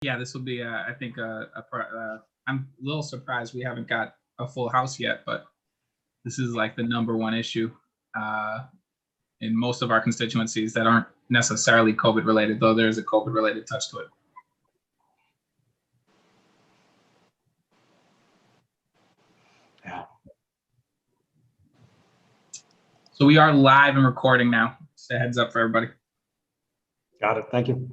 Yeah, this will be, I think, I'm a little surprised we haven't got a full house yet, but this is like the #1 issue in most of our constituencies that aren't necessarily COVID related, though there is a COVID related touch to it. Yeah. So we are live and recording now. Just a heads up for everybody. Got it. Thank you.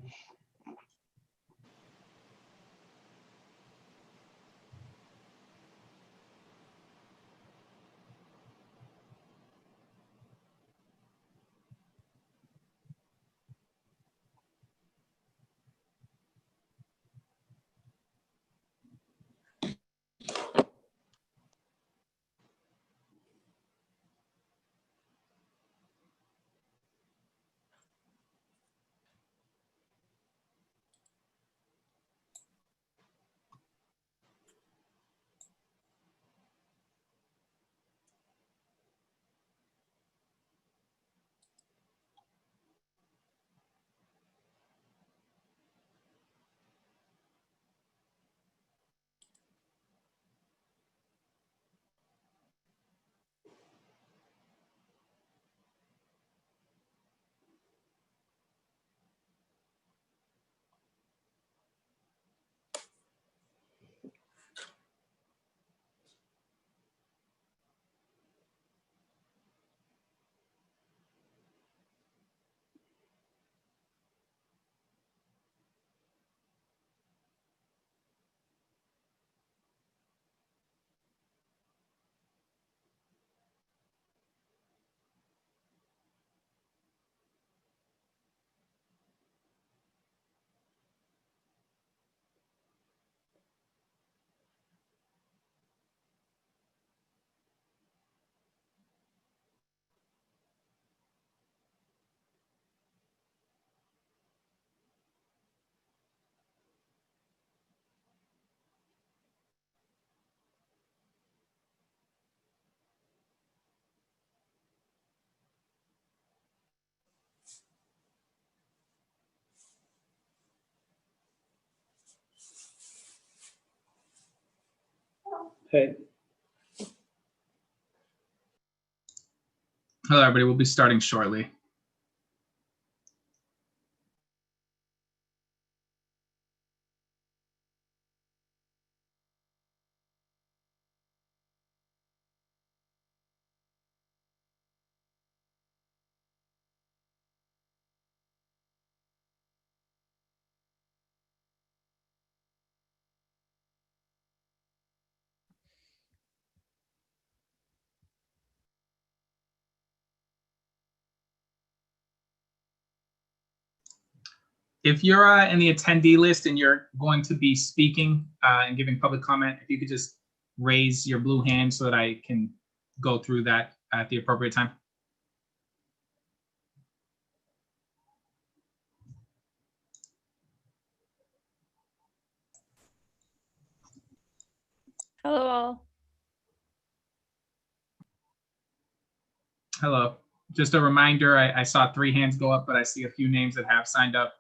Hey, Hello, everybody. We'll be starting shortly. If you're in the attendee list and you're going to be speaking and giving public comment, if you could just raise your blue hand so that I can go through that at the appropriate time. Hello all. Hello. Just a reminder, I saw 3 hands go up, but I see a few names that have signed up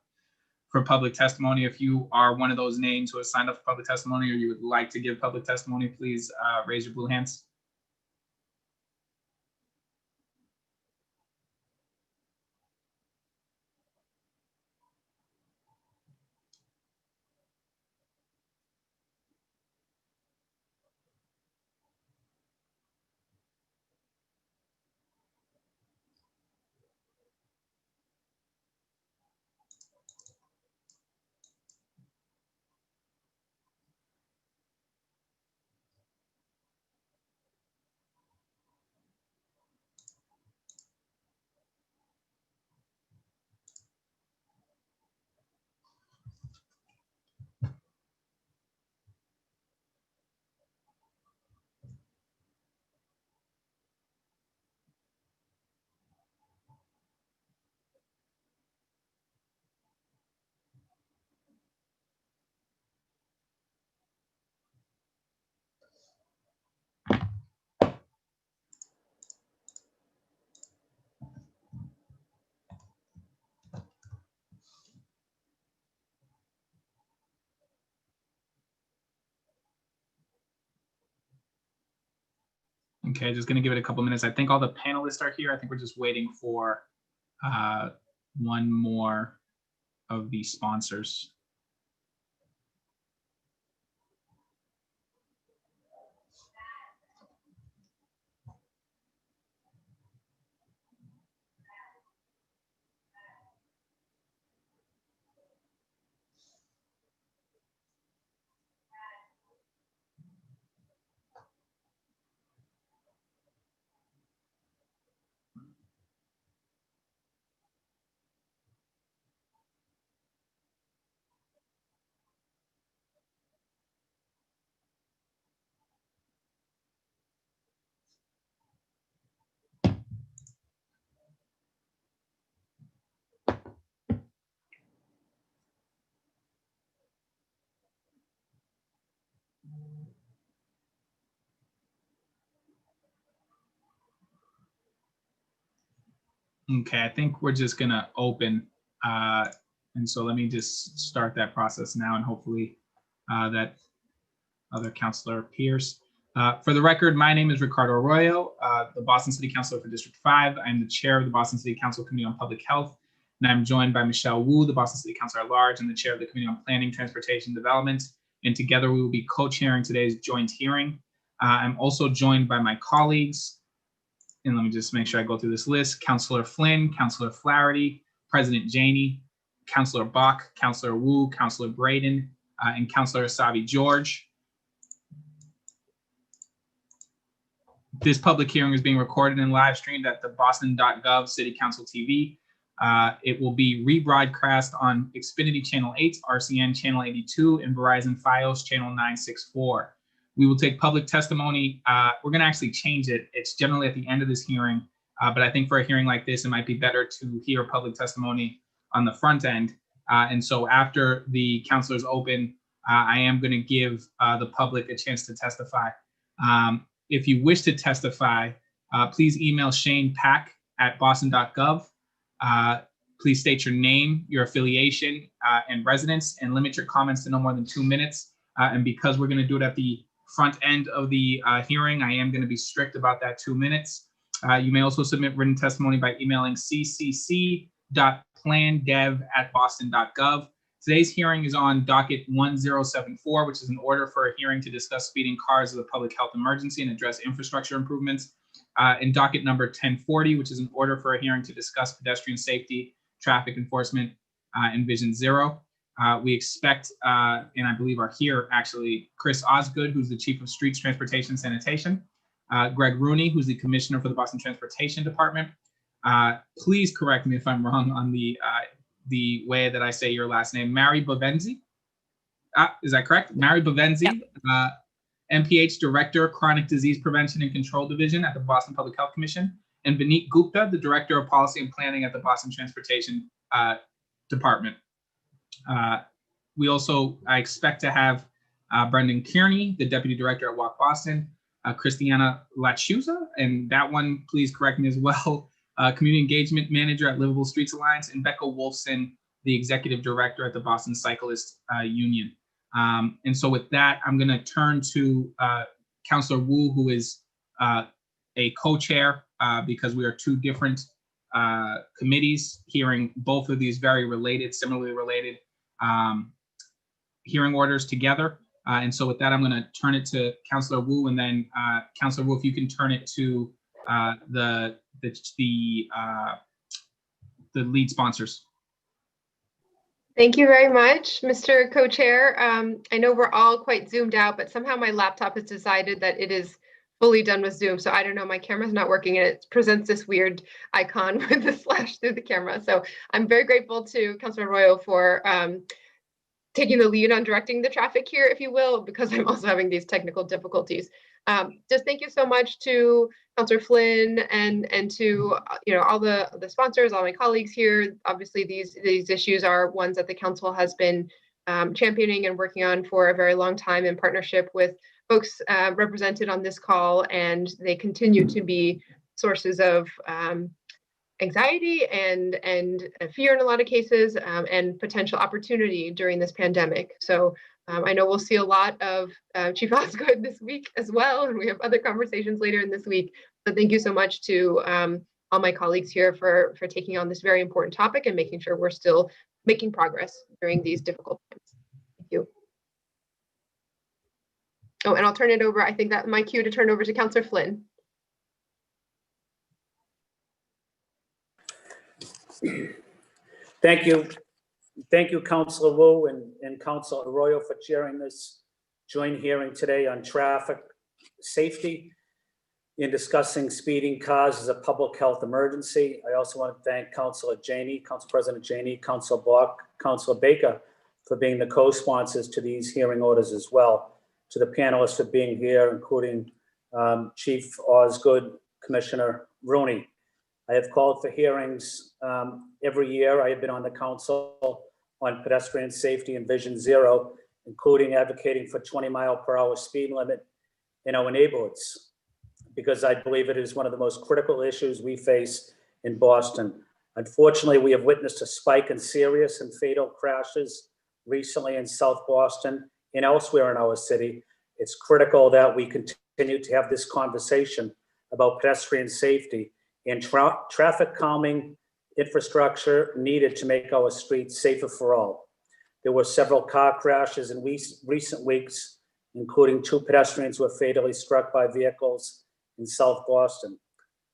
for public testimony. If you are one of those names who has signed up for public testimony or you would like to give public testimony, please raise your blue hands. Okay, just going to give it a couple minutes. I think all the panelists are here. I think we're just waiting for one more of the sponsors. Okay, I think we're just gonna open. And so let me just start that process now, and hopefully that other counselor appears. For the record, my name is Ricardo Arroyo, the Boston City Councilor for District 5. I'm the chair of the Boston City Council Committee on Public Health, and I'm joined by Michelle Wu, the Boston City Councilor at Large, and the chair of the Committee on Planning, Transportation, and Development. And together we will be co-chairing today's joint hearing. I'm also joined by my colleagues, and let me just make sure I go through this list: Councilor Flynn, Councilor Flaherty, President Janey, Councilor Bach, Councilor Wu, Councilor Braden, and Councilor Asabi George. This public hearing is being recorded and live streamed at the boston.gov City Council TV. It will be rebroadcast on Xfinity Channel 8, RCN Channel 82, and Verizon Fios Channel 964. We will take public testimony. We're going to actually change it. It's generally at the end of this hearing, but I think for a hearing like this, it might be better to hear public testimony on the front end. And so after the councilors open, I am going to give the public a chance to testify. If you wish to testify, please email Shane Pack at boston.gov. Please state your name, your affiliation, and residence, and limit your comments to no more than 2 minutes. And because we're going to do it at the front end of the hearing, I am going to be strict about that 2 minutes. You may also submit written testimony by emailing ccc.plandev@boston.gov. Today's hearing is on docket 1074, which is an order for a hearing to discuss speeding cars as a public health emergency and address infrastructure improvements. And docket number 1040, which is an order for a hearing to discuss pedestrian safety, traffic enforcement, and Vision Zero. We expect, and I believe are here actually, Chris Osgood, who's the Chief of Streets, Transportation, Sanitation, Greg Rooney, who's the Commissioner for the Boston Transportation Department. Please correct me if I'm wrong on the way that I say your last name. Mary Bavenzi, is that correct? Mary Bavenzi, yeah. MPH Director, Chronic Disease Prevention and Control Division at the Boston Public Health Commission, and Vineet Gupta, the Director of Policy and Planning at the Boston Transportation Department. I expect to have Brendan Kearney, the Deputy Director at Walk Boston, Christiana Lachuza, and that one, please correct me as well, Community Engagement Manager at Livable Streets Alliance, and Becca Wolfson, the Executive Director at the Boston Cyclist Union. And so with that, I'm going to turn to Councilor Wu, who is a co-chair because we are two different committees hearing both of these very related, similarly related hearing orders together. And so with that, I'm going to turn it to Councilor Wu, and then Councilor Wu, if you can turn it to the lead sponsors. Thank you very much, Mr. Co-Chair. I know we're all quite zoomed out, but somehow my laptop has decided that it is fully done with Zoom. So I don't know, my camera's not working and it presents this weird icon with the slash through the camera. So I'm very grateful to Councilor Arroyo for taking the lead on directing the traffic here, if you will, because I'm also having these technical difficulties. Just thank you so much to Councilor Flynn and to all the sponsors, all my colleagues here. Obviously, these issues are ones that the council has been championing and working on for a very long time in partnership with folks represented on this call, and they continue to be sources of anxiety and fear in a lot of cases, and potential opportunity during this pandemic. So I know we'll see a lot of Chief Osgood this week as well, and we have other conversations later in this week. So thank you so much to all my colleagues here for taking on this very important topic and making sure we're still making progress during these difficult times. Thank you. Oh, and I'll turn it over. I think that my cue to turn over to Councillor Flynn. Thank you. Thank you, Councillor Wu and Councillor Arroyo for chairing this joint hearing today on traffic safety in discussing speeding cars as a public health emergency. I also want to thank Councillor Janey, Council President Janey, Councillor Bach, Councillor Baker for being the co-sponsors to these hearing orders as well. To the panelists for being here, including Chief Osgood, Commissioner Rooney. I have called for hearings every year. I have been on the Council on Pedestrian Safety and Vision Zero, including advocating for 20-mile-per-hour speed limit in our neighborhoods, because I believe it is one of the most critical issues we face in Boston. Unfortunately, we have witnessed a spike in serious and fatal crashes recently in South Boston and elsewhere in our city. It's critical that we continue to have this conversation about pedestrian safety and traffic calming infrastructure needed to make our streets safer for all. There were several car crashes in recent weeks, including 2 pedestrians who were fatally struck by vehicles in South Boston,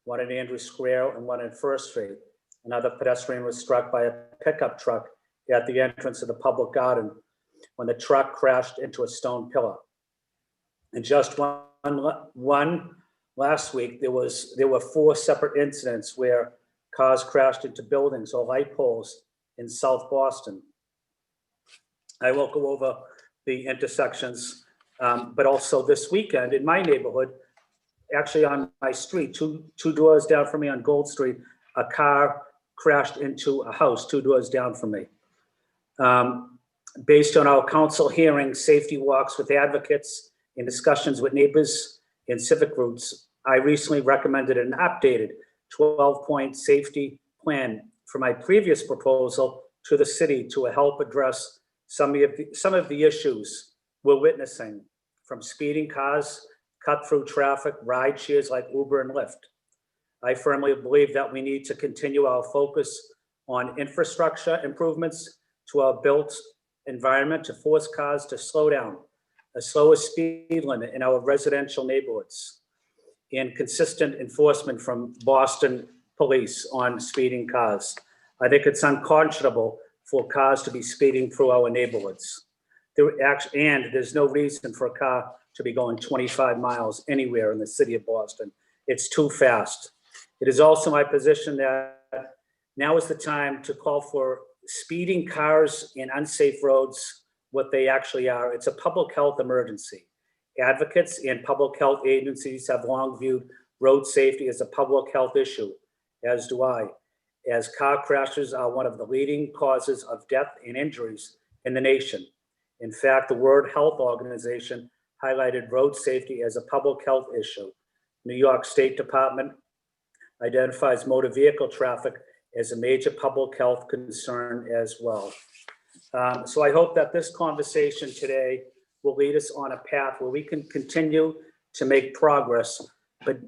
one in Andrews Square and one in First Street. Another pedestrian was struck by a pickup truck at the entrance of the public garden when the truck crashed into a stone pillar. And just one last week, there were 4 separate incidents where cars crashed into buildings or light poles in South Boston. I will go over the intersections, but also this weekend in my neighborhood, actually on my street, two doors down from me on Gold Street, a car crashed into a house 2 doors down from me. Based on our council hearing, safety walks with advocates, and discussions with neighbors and civic groups, I recently recommended an updated 12-point safety plan for my previous proposal to the city to help address some of the issues we're witnessing, from speeding cars, cut-through traffic, ride shares like Uber and Lyft. I firmly believe that we need to continue our focus on infrastructure improvements to our built environment to force cars to slow down, a slower speed limit in our residential neighborhoods, and consistent enforcement from Boston police on speeding cars. I think it's unconscionable for cars to be speeding through our neighborhoods. There's no reason for a car to be going 25 miles anywhere in the city of Boston. It's too fast. It is also my position that now is the time to call for speeding cars in unsafe roads what they actually are. It's a public health emergency. Advocates and public health agencies have long viewed road safety as a public health issue, as do I, as car crashes are one of the leading causes of death and injuries in the nation. In fact, the World Health Organization highlighted road safety as a public health issue. New York State Department identifies motor vehicle traffic as a major public health concern as well. So I hope that this conversation today will lead us on a path where we can continue to make progress. But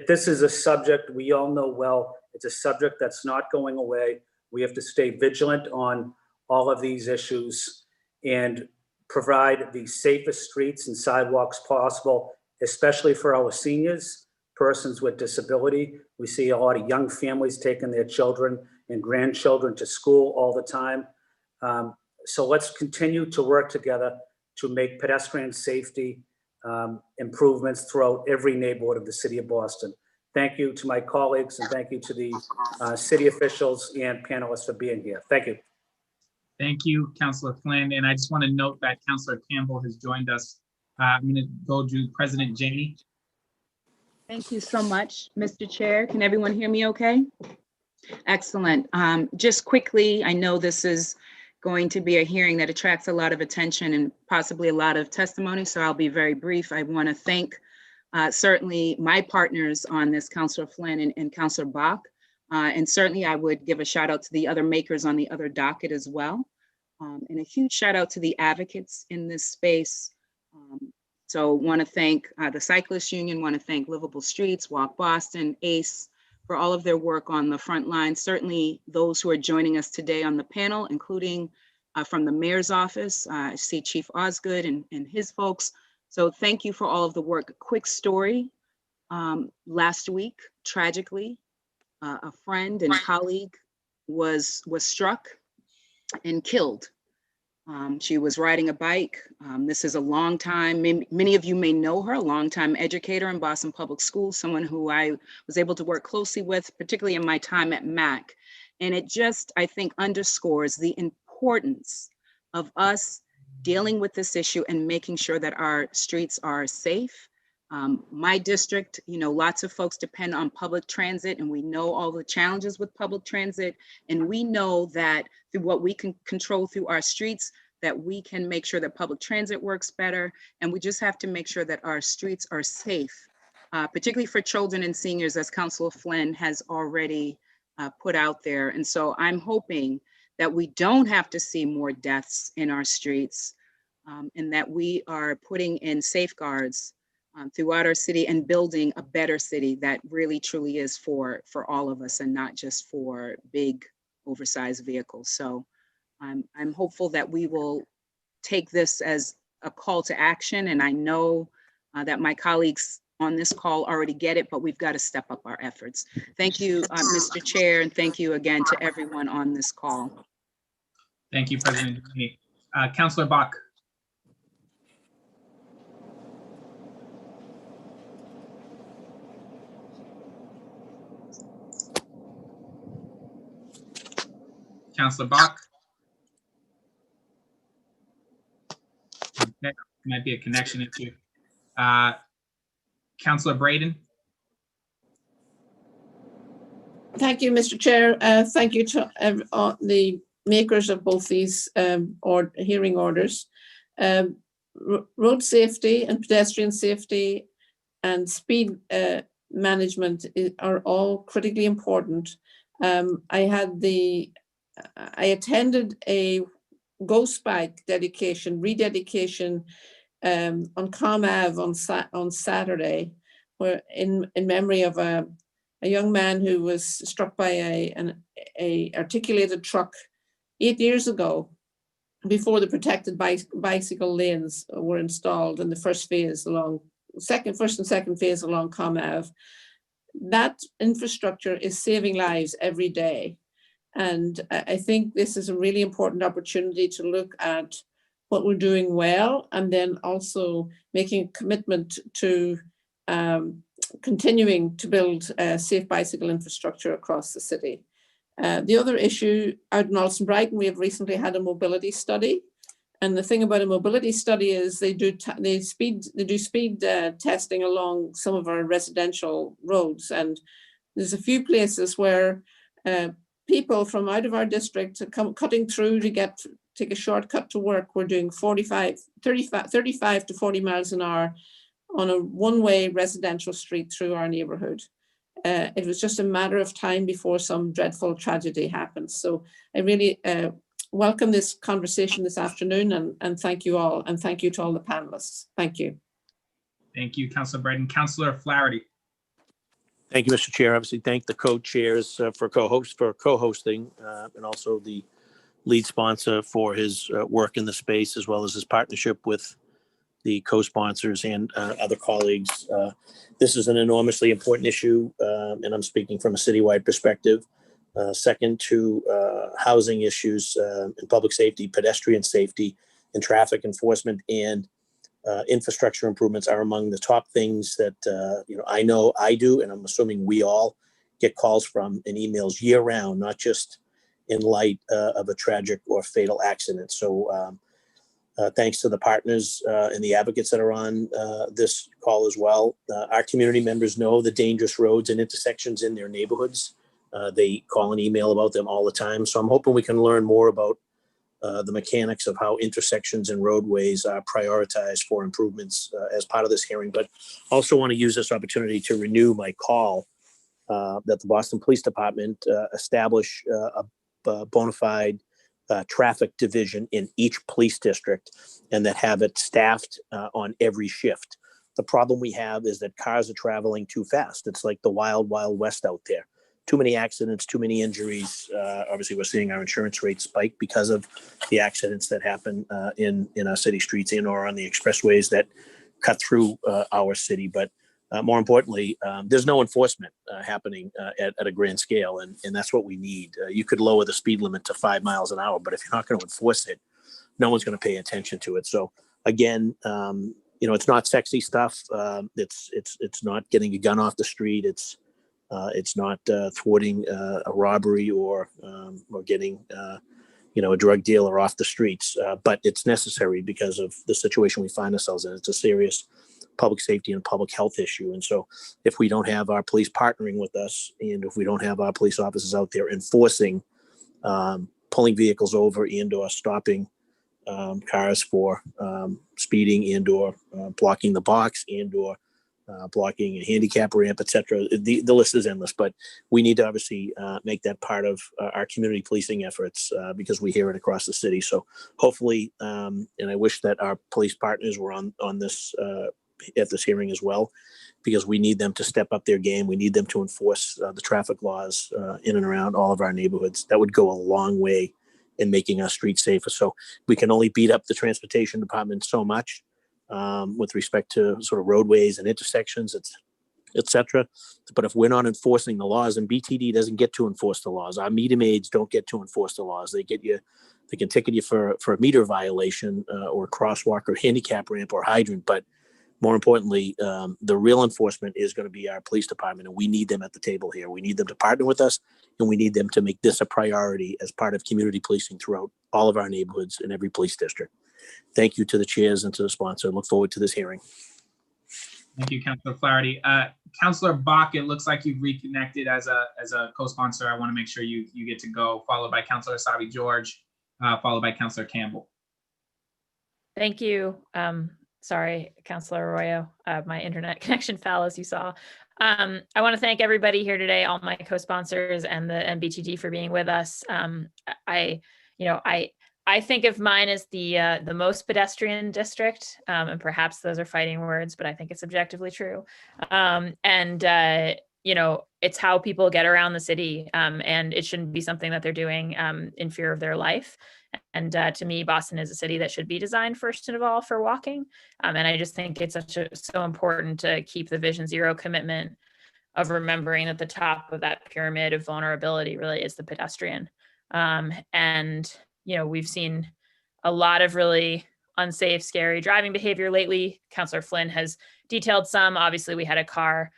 this is a subject we all know well. It's a subject that's not going away. We have to stay vigilant on all of these issues and provide the safest streets and sidewalks possible, especially for our seniors, persons with disability. We see a lot of young families taking their children and grandchildren to school all the time. So let's continue to work together to make pedestrian safety improvements throughout every neighborhood of the city of Boston. Thank you to my colleagues and thank you to the city officials and panelists for being here. Thank you. Thank you, Councillor Flynn. And I just want to note that Councillor Campbell has joined us. I'm going to go to President Janey. Thank you so much, Mr. Chair. Can everyone hear me okay? Excellent. Just quickly, I know this is going to be a hearing that attracts a lot of attention and possibly a lot of testimony, so I'll be very brief. I want to thank certainly my partners on this, Councillor Flynn and Councillor Bach, and certainly I would give a shout out to the other makers on the other docket as well. And a huge shout out to the advocates in this space. So want to thank the Cyclists Union, want to thank Livable Streets, Walk Boston, ACE, for all of their work on the front line. Certainly those who are joining us today on the panel, including from the mayor's office. I see Chief Osgood and his folks. So thank you for all of the work. Quick story. Last week, tragically, a friend and colleague was struck and killed. She was riding a bike. This is a long time, many of you may know her, a longtime educator in Boston Public Schools, someone who I was able to work closely with, particularly in my time at MAC. And it just, I think, underscores the importance of us dealing with this issue and making sure that our streets are safe. My district, lots of folks depend on public transit, and we know all the challenges with public transit. And we know that through what we can control through our streets, that we can make sure that public transit works better. And we just have to make sure that our streets are safe, particularly for children and seniors, as Councilor Flynn has already put out there. And so I'm hoping that we don't have to see more deaths in our streets, and that we are putting in safeguards throughout our city and building a better city that really truly is for all of us and not just for big oversized vehicles. So I'm hopeful that we will take this as a call to action. And I know that my colleagues on this call already get it, but we've got to step up our efforts. Thank you, Mr. Chair, and thank you again to everyone on this call. Thank you, President Dewey. Councillor Bach. Councillor Bach. Okay, might be a connection issue. Councillor Braden. Thank you, Mr. Chair. Thank you to the makers of both these hearing orders. Road safety and pedestrian safety and speed management are all critically important. I attended a Ghost Bike rededication on Com Ave on Saturday, where in memory of a young man who was struck by a articulated truck 8 years ago, before the protected bicycle lanes were installed in the first and second phase along Com Ave. That infrastructure is saving lives every day. And I think this is a really important opportunity to look at what we're doing well, and then also making a commitment to continuing to build safe bicycle infrastructure across the city. The other issue out in Alston Brighton, we have recently had a mobility study. And the thing about a mobility study is they do speed testing along some of our residential roads. And there's a few places where people from out of our district cutting through to take a shortcut to work. We're doing 35 to 40 miles an hour on a one-way residential street through our neighborhood. It was just a matter of time before some dreadful tragedy happened. So I really welcome this conversation this afternoon, and thank you all, and thank you to all the panelists. Thank you. Thank you, Councillor Braden. Councillor Flaherty. Thank you, Mr. Chair. Obviously, thank the co-chairs for co-hosting, and also the lead sponsor for his work in the space, as well as his partnership with the co-sponsors and other colleagues. This is an enormously important issue, and I'm speaking from a citywide perspective. Second to housing issues and public safety, pedestrian safety, and traffic enforcement, and infrastructure improvements are among the top things that I know I do, and I'm assuming we all get calls from and emails year round, not just in light of a tragic or fatal accident. So thanks to the partners and the advocates that are on this call as well. Our community members know the dangerous roads and intersections in their neighborhoods. They call and email about them all the time. So I'm hoping we can learn more about the mechanics of how intersections and roadways are prioritized for improvements as part of this hearing, but also want to use this opportunity to renew my call that the Boston Police Department establish a bona fide traffic division in each police district and that have it staffed on every shift. The problem we have is that cars are traveling too fast. It's like the wild, wild west out there. Too many accidents, too many injuries. Obviously, we're seeing our insurance rates spike because of the accidents that happen in our city streets and or on the expressways that cut through our city. But more importantly, there's no enforcement happening at a grand scale, and that's what we need. You could lower the speed limit to 5 miles an hour, but if you're not going to enforce it, no one's going to pay attention to it. So again, it's not sexy stuff. It's not getting a gun off the street. It's not thwarting a robbery or getting a drug dealer off the streets, but it's necessary because of the situation we find ourselves in. It's a serious public safety and public health issue. And so if we don't have our police partnering with us, and if we don't have our police officers out there enforcing, pulling vehicles over and or stopping cars for speeding and or blocking the box and or blocking a handicap ramp, etc. The list is endless, but we need to obviously make that part of our community policing efforts because we hear it across the city. So hopefully, and I wish that our police partners were on this at this hearing as well, because we need them to step up their game. We need them to enforce the traffic laws in and around all of our neighborhoods. That would go a long way in making our streets safer. So we can only beat up the transportation department so much with respect to sort of roadways and intersections, et cetera. But if we're not enforcing the laws, and BTD doesn't get to enforce the laws, our meter maids don't get to enforce the laws. They can ticket you for a meter violation or crosswalk or handicap ramp or hydrant. But more importantly, the real enforcement is going to be our police department, and we need them at the table here. We need them to partner with us, and we need them to make this a priority as part of community policing throughout all of our neighborhoods in every police district. Thank you to the chairs and to the sponsor. Look forward to this hearing. Thank you, Councilor Flaherty. Councilor Bach, it looks like you've reconnected as a co-sponsor. I want to make sure you get to go, followed by Councilor Sabi George, followed by Councilor Campbell. Thank you. Sorry, Councilor Arroyo, my internet connection fell, as you saw. I want to thank everybody here today, all my co-sponsors and the MBTD for being with us. I think of mine as the most pedestrian district, and perhaps those are fighting words, but I think it's objectively true. It's how people get around the city, and it shouldn't be something that they're doing in fear of their life. And to me, Boston is a city that should be designed first of all for walking. And I just think it's so important to keep the Vision Zero commitment of remembering that the top of that pyramid of vulnerability really is the pedestrian. We've seen a lot of really unsafe, scary driving behavior lately. Councilor Flynn has detailed some. Obviously, we had a car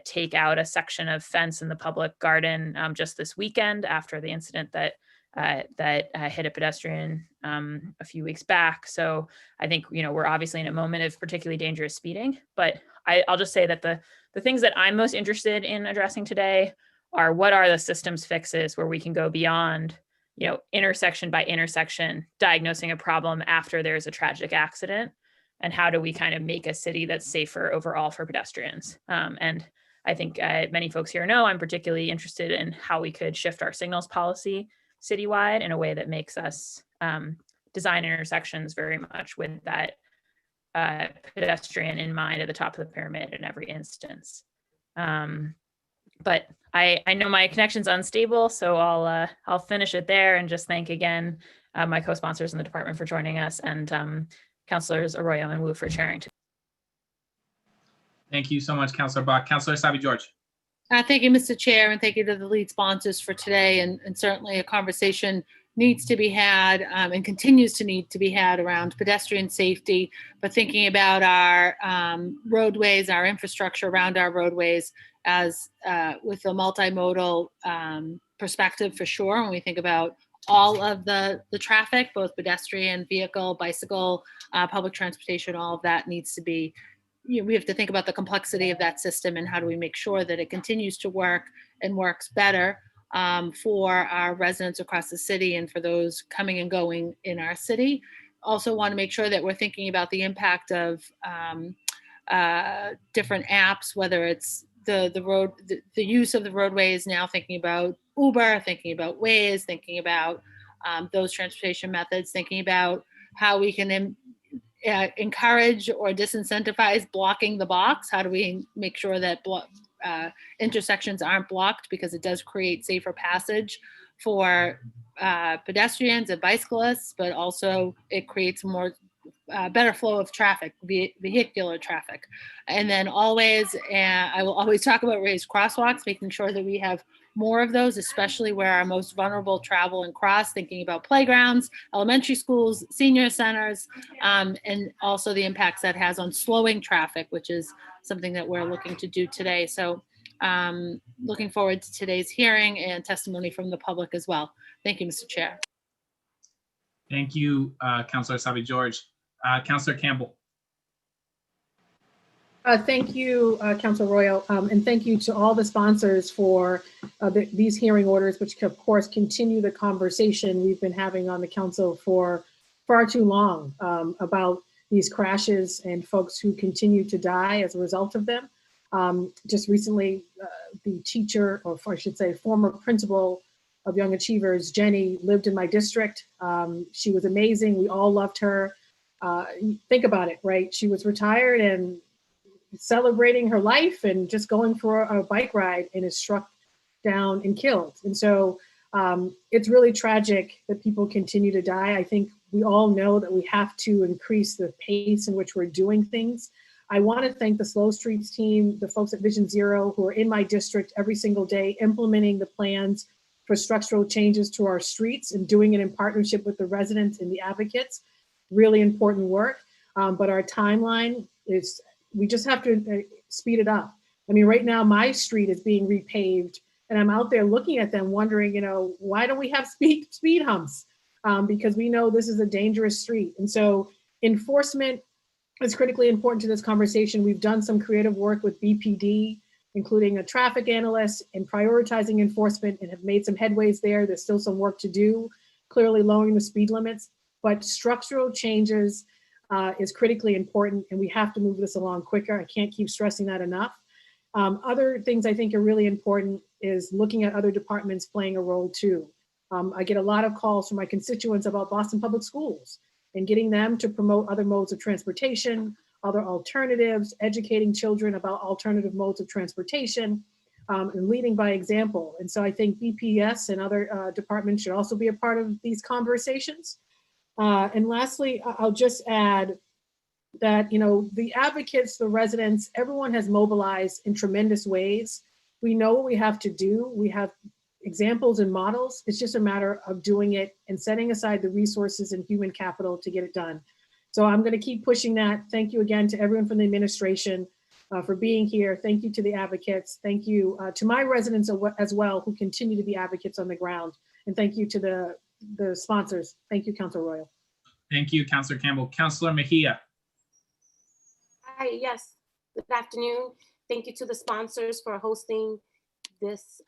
take out a section of fence in the public garden just this weekend after the incident that hit a pedestrian a few weeks back. So I think, we're obviously in a moment of particularly dangerous speeding, but I'll just say that the things that I'm most interested in addressing today are what are the systems fixes where we can go beyond intersection by intersection, diagnosing a problem after there's a tragic accident, and how do we kind of make a city that's safer overall for pedestrians. And I think many folks here know I'm particularly interested in how we could shift our signals policy citywide in a way that makes us design intersections very much with that pedestrian in mind at the top of the pyramid in every instance. But I know my connection's unstable, so I'll finish it there and just thank again my co-sponsors in the department for joining us, and Councilors Arroyo and Wu for chairing. Thank you so much, Councilor Bach. Councilor Sabi George. Thank you, Mr. Chair, and thank you to the lead sponsors for today. And certainly a conversation needs to be had and continues to need to be had around pedestrian safety, but thinking about our roadways, our infrastructure around our roadways as with a multimodal perspective for sure. When we think about all of the traffic, both pedestrian, vehicle, bicycle, public transportation, all of that needs to be, we have to think about the complexity of that system and how do we make sure that it continues to work and works better for our residents across the city and for those coming and going in our city. Also want to make sure that we're thinking about the impact of different apps, whether it's the use of the roadways now, thinking about Uber, thinking about Waze, thinking about those transportation methods, thinking about how we can encourage or disincentivize blocking the box. How do we make sure that intersections aren't blocked, because it does create safer passage for pedestrians and bicyclists, but also it creates more better flow of traffic, vehicular traffic. And then always, I will always talk about raised crosswalks, making sure that we have more of those, especially where our most vulnerable travel and cross, thinking about playgrounds, elementary schools, senior centers, and also the impacts that has on slowing traffic, which is something that we're looking to do today. So looking forward to today's hearing and testimony from the public as well. Thank you, Mr. Chair. Thank you, Councilor Sabi George. Councilor Campbell. Thank you, Councilor Royal, and thank you to all the sponsors for these hearing orders, which of course continue the conversation we've been having on the council for far too long about these crashes and folks who continue to die as a result of them. Just recently, the teacher, or I should say former principal of Young Achievers, Jenny, lived in my district. She was amazing. We all loved her. Think about it, right? She was retired and celebrating her life and just going for a bike ride and is struck down and killed. And so it's really tragic that people continue to die. I think we all know that we have to increase the pace in which we're doing things. I want to thank the Slow Streets team, the folks at Vision Zero who are in my district every single day implementing the plans for structural changes to our streets and doing it in partnership with the residents and the advocates. Really important work, but our timeline is, we just have to speed it up. I mean, right now my street is being repaved and I'm out there looking at them wondering, why don't we have speed humps? Because we know this is a dangerous street. And so enforcement is critically important to this conversation. We've done some creative work with BPD, including a traffic analyst, and prioritizing enforcement, and have made some headways there. There's still some work to do, clearly lowering the speed limits, but structural changes is critically important, and we have to move this along quicker. I can't keep stressing that enough. Other things I think are really important is looking at other departments playing a role too. I get a lot of calls from my constituents about Boston Public Schools and getting them to promote other modes of transportation, other alternatives, educating children about alternative modes of transportation, and leading by example. And so I think BPS and other departments should also be a part of these conversations. And lastly, I'll just add that, the advocates, the residents, everyone has mobilized in tremendous ways. We know what we have to do. We have examples and models. It's just a matter of doing it and setting aside the resources and human capital to get it done. So I'm going to keep pushing that. Thank you again to everyone from the administration for being here. Thank you to the advocates. Thank you to my residents as well, who continue to be advocates on the ground. And thank you to the sponsors. Thank you, Councilor Royal. Thank you, Councilor Campbell. Councilor Mejia. Hi, yes, good afternoon. Thank you to the sponsors for hosting this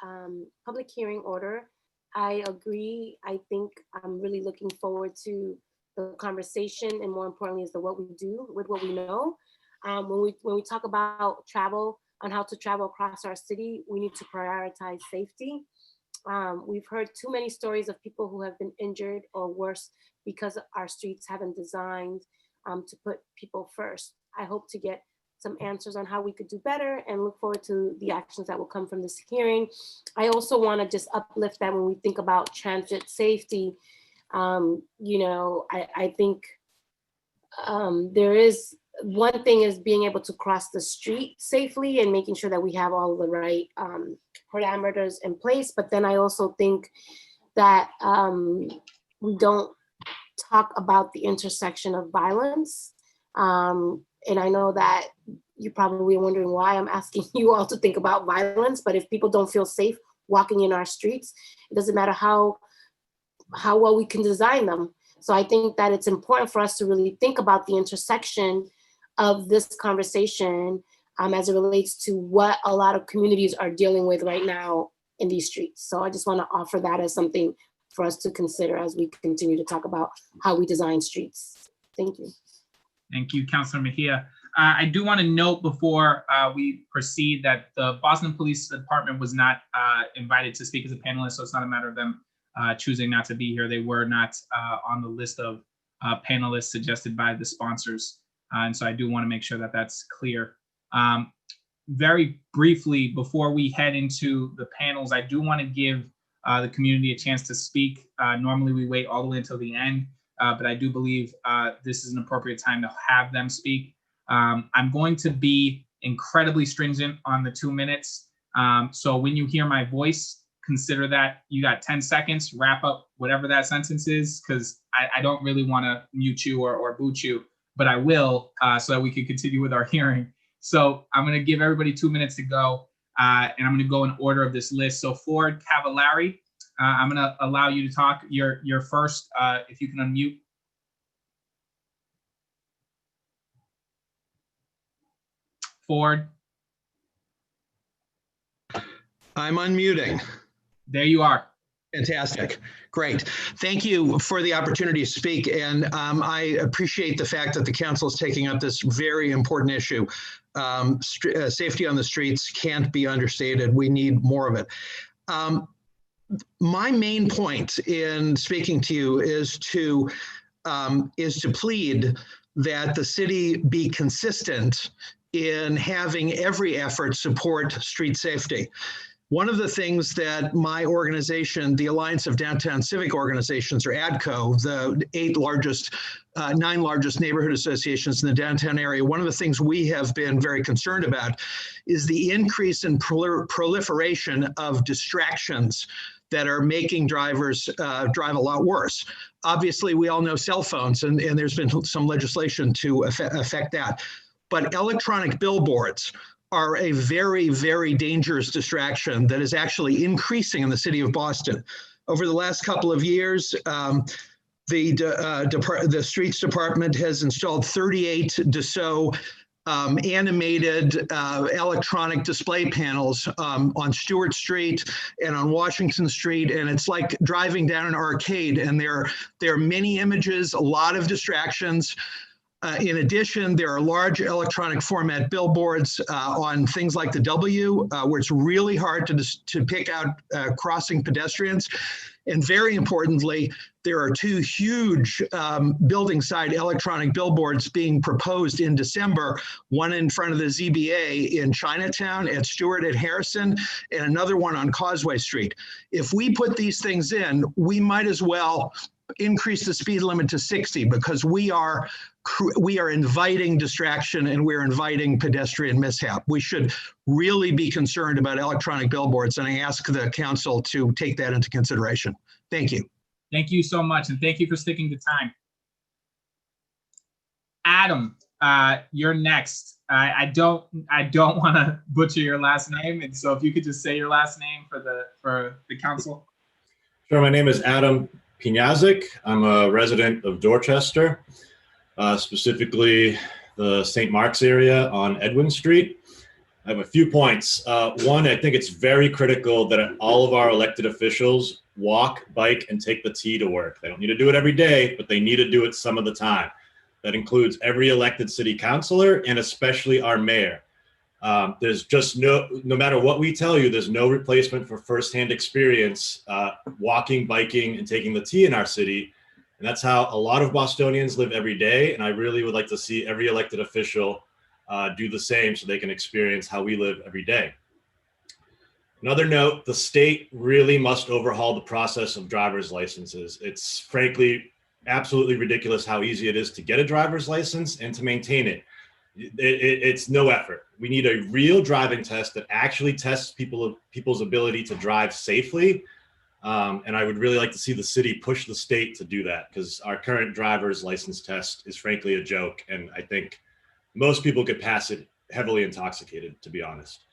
public hearing order. I agree. I think I'm really looking forward to the conversation, and more importantly is what we do with what we know. When we talk about travel, on how to travel across our city, we need to prioritize safety. We've heard too many stories of people who have been injured or worse because our streets haven't designed to put people first. I hope to get some answers on how we could do better and look forward to the actions that will come from this hearing. I also want to just uplift that when we think about transit safety, I think there is one thing is being able to cross the street safely and making sure that we have all the right parameters in place. But then I also think that we don't talk about the intersection of violence. And I know that you probably are wondering why I'm asking you all to think about violence, but if people don't feel safe walking in our streets, it doesn't matter how well we can design them. So I think that it's important for us to really think about the intersection of this conversation as it relates to what a lot of communities are dealing with right now in these streets. So I just want to offer that as something for us to consider as we continue to talk about how we design streets. Thank you. Thank you, Councilor Mejia. I do want to note before we proceed that the Boston Police Department was not invited to speak as a panelist, so it's not a matter of them choosing not to be here. They were not on the list of panelists suggested by the sponsors. And so I do want to make sure that that's clear. Very briefly, before we head into the panels, I do want to give the community a chance to speak. Normally we wait all the way until the end, but I do believe this is an appropriate time to have them speak. I'm going to be incredibly stringent on the 2 minutes. So when you hear my voice, consider that you got 10 seconds, wrap up whatever that sentence is, because I don't really want to mute you or boot you, but I will so that we can continue with our hearing. So I'm going to give everybody 2 minutes to go, and I'm going to go in order of this list. So Ford Cavallari, I'm going to allow you to talk. You're first, if you can unmute. Ford. I'm unmuting. There you are. Fantastic. Great. Thank you for the opportunity to speak. And I appreciate the fact that the council is taking up this very important issue. Safety on the streets can't be understated. We need more of it. My main point in speaking to you is to plead that the city be consistent in having every effort support street safety. One of the things that my organization, the Alliance of Downtown Civic Organizations, or ADCO, the 9 largest neighborhood associations in the downtown area, one of the things we have been very concerned about is the increase in proliferation of distractions that are making drivers drive a lot worse. Obviously, we all know cell phones, and there's been some legislation to affect that. But electronic billboards are a very, very dangerous distraction that is actually increasing in the city of Boston. Over the last couple of years, the Streets Department has installed 38 Dassault animated electronic display panels on Stewart Street and on Washington Street, and it's like driving down an arcade, and there are many images, a lot of distractions. In addition, there are large electronic format billboards on things like the W, where it's really hard to pick out crossing pedestrians. And very importantly, there are 2 huge building side electronic billboards being proposed in December, one in front of the ZBA in Chinatown, at Stewart at Harrison, and another one on Causeway Street. If we put these things in, we might as well increase the speed limit to 60, because we are inviting distraction and we're inviting pedestrian mishap. We should really be concerned about electronic billboards, and I ask the council to take that into consideration. Thank you. Thank you so much, and thank you for sticking to time. Adam, you're next. I don't want to butcher your last name, and so if you could just say your last name for the council. Sure. My name is Adam Pinazik. I'm a resident of Dorchester, specifically the St. Mark's area on Edwin Street. I have a few points. One, I think it's very critical that all of our elected officials walk, bike, and take the T to work. They don't need to do it every day, but they need to do it some of the time. That includes every elected city councilor and especially our mayor. There's just no matter what we tell you, there's no replacement for firsthand experience walking, biking, and taking the T in our city. And that's how a lot of Bostonians live every day. And I really would like to see every elected official do the same so they can experience how we live every day. Another note, the state really must overhaul the process of driver's licenses. It's frankly absolutely ridiculous how easy it is to get a driver's license and to maintain it. It's no effort. We need a real driving test that actually tests people's ability to drive safely. And I would really like to see the city push the state to do that, because our current driver's license test is frankly a joke. And I think most people could pass it heavily intoxicated, to be honest.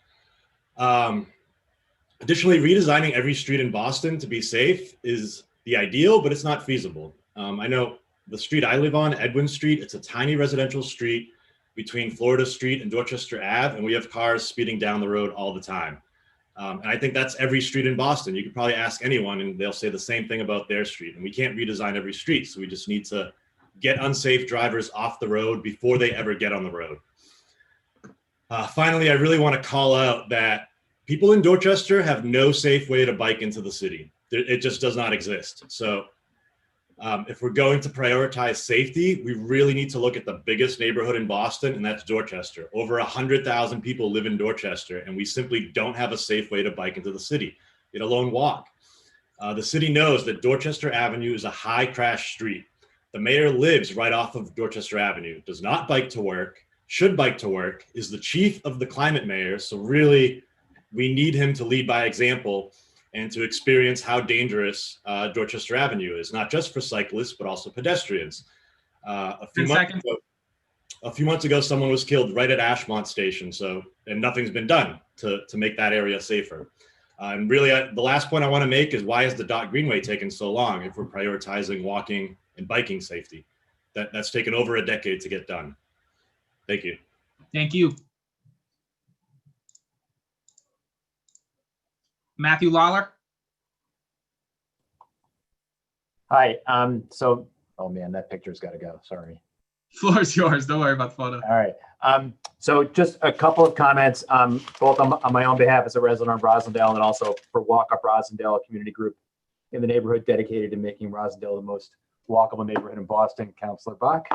Additionally, redesigning every street in Boston to be safe is the ideal, but it's not feasible. I know the street I live on, Edwin Street, it's a tiny residential street between Florida Street and Dorchester Ave, and we have cars speeding down the road all the time. And I think that's every street in Boston. You could probably ask anyone and they'll say the same thing about their street. And we can't redesign every street. So we just need to get unsafe drivers off the road before they ever get on the road. Finally, I really want to call out that people in Dorchester have no safe way to bike into the city. It just does not exist. So if we're going to prioritize safety, we really need to look at the biggest neighborhood in Boston, and that's Dorchester. Over 100,000 people live in Dorchester, and we simply don't have a safe way to bike into the city, let alone walk. The city knows that Dorchester Avenue is a high crash street. The mayor lives right off of Dorchester Avenue, does not bike to work, should bike to work, is the chief of the climate mayor. So really, we need him to lead by example and to experience how dangerous Dorchester Avenue is, not just for cyclists, but also pedestrians. A few months ago, someone was killed right at Ashmont Station, and nothing's been done to make that area safer. And really, the last point I want to make is, why has the Dot Greenway taken so long if we're prioritizing walking and biking safety? That's taken over a decade to get done. Thank you. Thank you. Matthew Lawler. Hi. Oh man, that picture's got to go. Sorry. Floor is yours. Don't worry about the photo. All right. So just a couple of comments, both on my own behalf as a resident of Rosendale, and also for Walk Up Rosendale, a community group in the neighborhood dedicated to making Rosendale the most walkable neighborhood in Boston, Councilor Buck.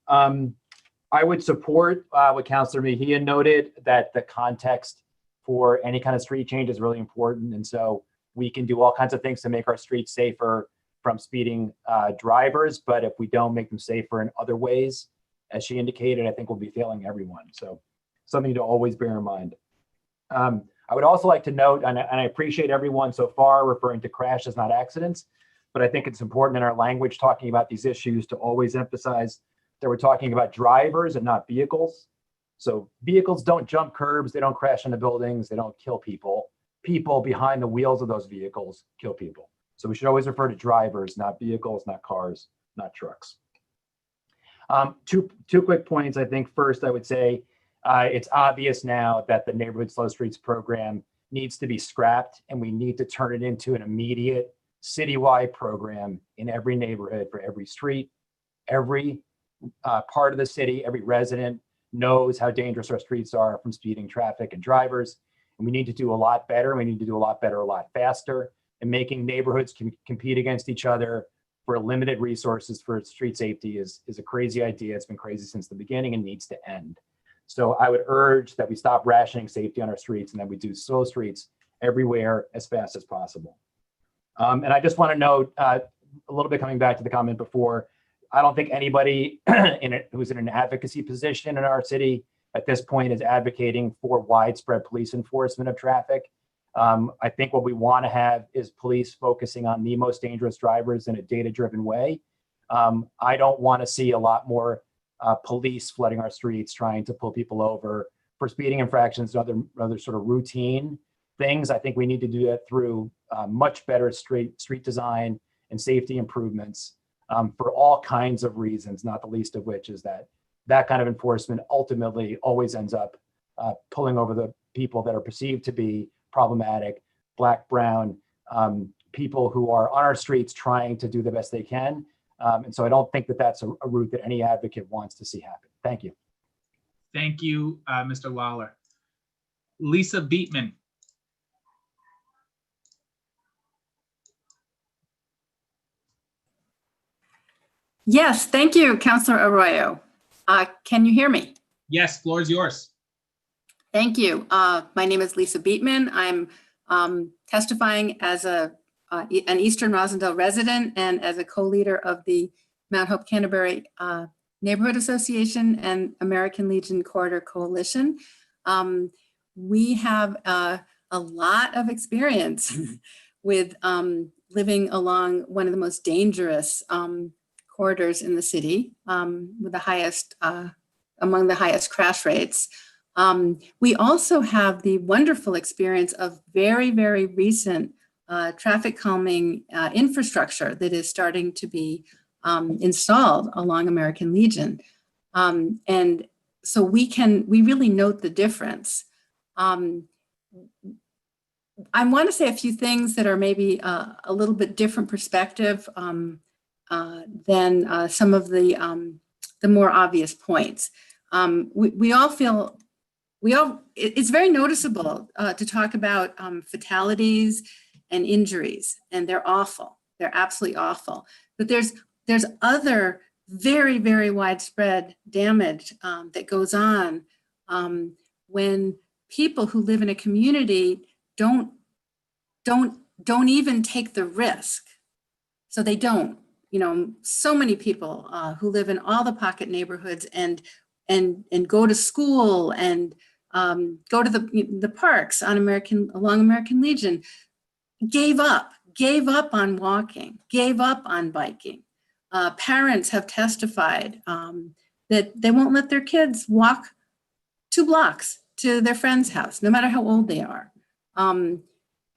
I would support what Councilor Mejia noted, that the context for any kind of street change is really important. And so we can do all kinds of things to make our streets safer from speeding drivers, but if we don't make them safer in other ways, as she indicated, I think we'll be failing everyone. So something to always bear in mind. I would also like to note, and I appreciate everyone so far referring to crashes, not accidents, but I think it's important in our language talking about these issues to always emphasize that we're talking about drivers and not vehicles. So vehicles don't jump curbs, they don't crash into buildings, they don't kill people. People behind the wheels of those vehicles kill people. So we should always refer to drivers, not vehicles, not cars, not trucks. Two quick points. I think first, I would say it's obvious now that the Neighborhood Slow Streets program needs to be scrapped, and we need to turn it into an immediate citywide program in every neighborhood for every street. Every part of the city, every resident knows how dangerous our streets are from speeding traffic and drivers. And we need to do a lot better. We need to do a lot better, a lot faster. And making neighborhoods compete against each other for limited resources for street safety is a crazy idea. It's been crazy since the beginning and needs to end. So I would urge that we stop rationing safety on our streets and that we do slow streets everywhere as fast as possible. And I just want to note a little bit, coming back to the comment before, I don't think anybody who's in an advocacy position in our city at this point is advocating for widespread police enforcement of traffic. I think what we want to have is police focusing on the most dangerous drivers in a data-driven way. I don't want to see a lot more police flooding our streets trying to pull people over for speeding infractions and other sort of routine things. I think we need to do that through much better street design and safety improvements for all kinds of reasons, not the least of which is that kind of enforcement ultimately always ends up pulling over the people that are perceived to be problematic, Black, brown, people who are on our streets trying to do the best they can. And so I don't think that that's a route that any advocate wants to see happen. Thank you. Thank you, Mr. Lawler. Lisa Beatman. Yes, thank you, Councilor Arroyo. Can you hear me? Yes, floor is yours. Thank you. My name is Lisa Beatman. I'm testifying as an Eastern Rosendale resident and as a co-leader of the Mount Hope Canterbury Neighborhood Association and American Legion Corridor Coalition. We have a lot of experience with living along one of the most dangerous corridors in the city, with the highest, among the highest crash rates. We also have the wonderful experience of very, very recent traffic calming infrastructure that is starting to be installed along American Legion. And so we really note the difference. I want to say a few things that are maybe a little bit different perspective than some of the more obvious points. It's very noticeable to talk about fatalities and injuries, and they're awful. They're absolutely awful. But there's other very, very widespread damage that goes on when people who live in a community don't even take the risk. So they don't, so many people who live in all the pocket neighborhoods and go to school and go to the parks on along American Legion, gave up on walking, gave up on biking. Parents have testified that they won't let their kids walk 2 blocks to their friend's house, no matter how old they are.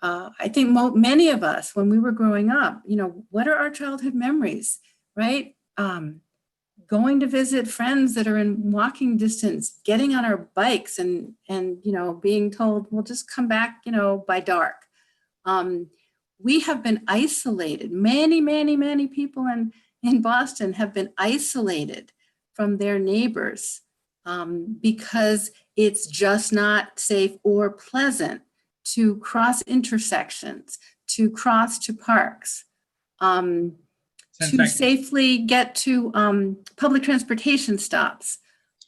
I think many of us, when we were growing up, what are our childhood memories, right? Going to visit friends that are in walking distance, getting on our bikes and being told, well, just come back, by dark. We have been isolated. Many people in Boston have been isolated from their neighbors because it's just not safe or pleasant to cross intersections, to cross to parks, to safely get to public transportation stops.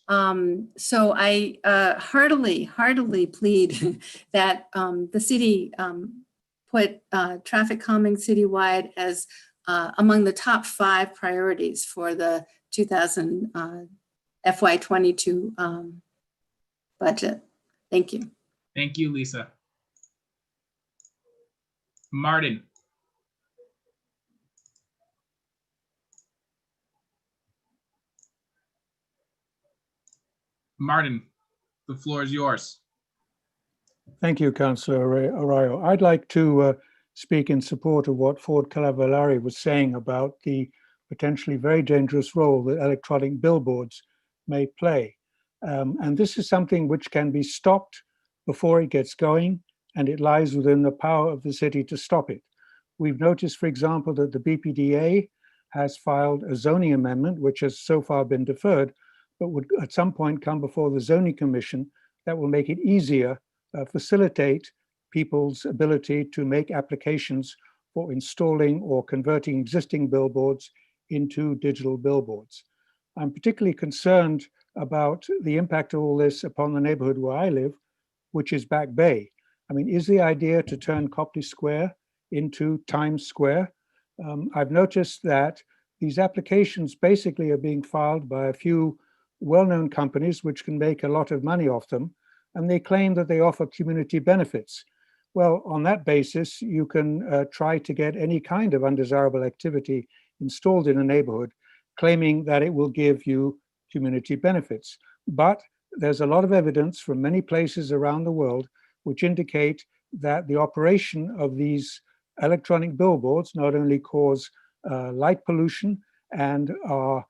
So I heartily plead that the city put traffic calming citywide as among the top 5 priorities for the 2000 FY22 budget. Thank you. Thank you, Lisa. Martin. Martin, the floor is yours. Thank you, Councillor Arroyo. I'd like to speak in support of what Ford Calavallari was saying about the potentially very dangerous role that electronic billboards may play. And this is something which can be stopped before it gets going, and it lies within the power of the city to stop it. We've noticed, for example, that the BPDA has filed a zoning amendment, which has so far been deferred, but would at some point come before the zoning commission that will make it easier, facilitate people's ability to make applications for installing or converting existing billboards into digital billboards. I'm particularly concerned about the impact of all this upon the neighborhood where I live, which is Back Bay. I mean, is the idea to turn Copley Square into Times Square? I've noticed that these applications basically are being filed by a few well-known companies which can make a lot of money off them, and they claim that they offer community benefits. Well, on that basis, you can try to get any kind of undesirable activity installed in a neighborhood, claiming that it will give you community benefits. But there's a lot of evidence from many places around the world which indicate that the operation of these electronic billboards not only cause light pollution and are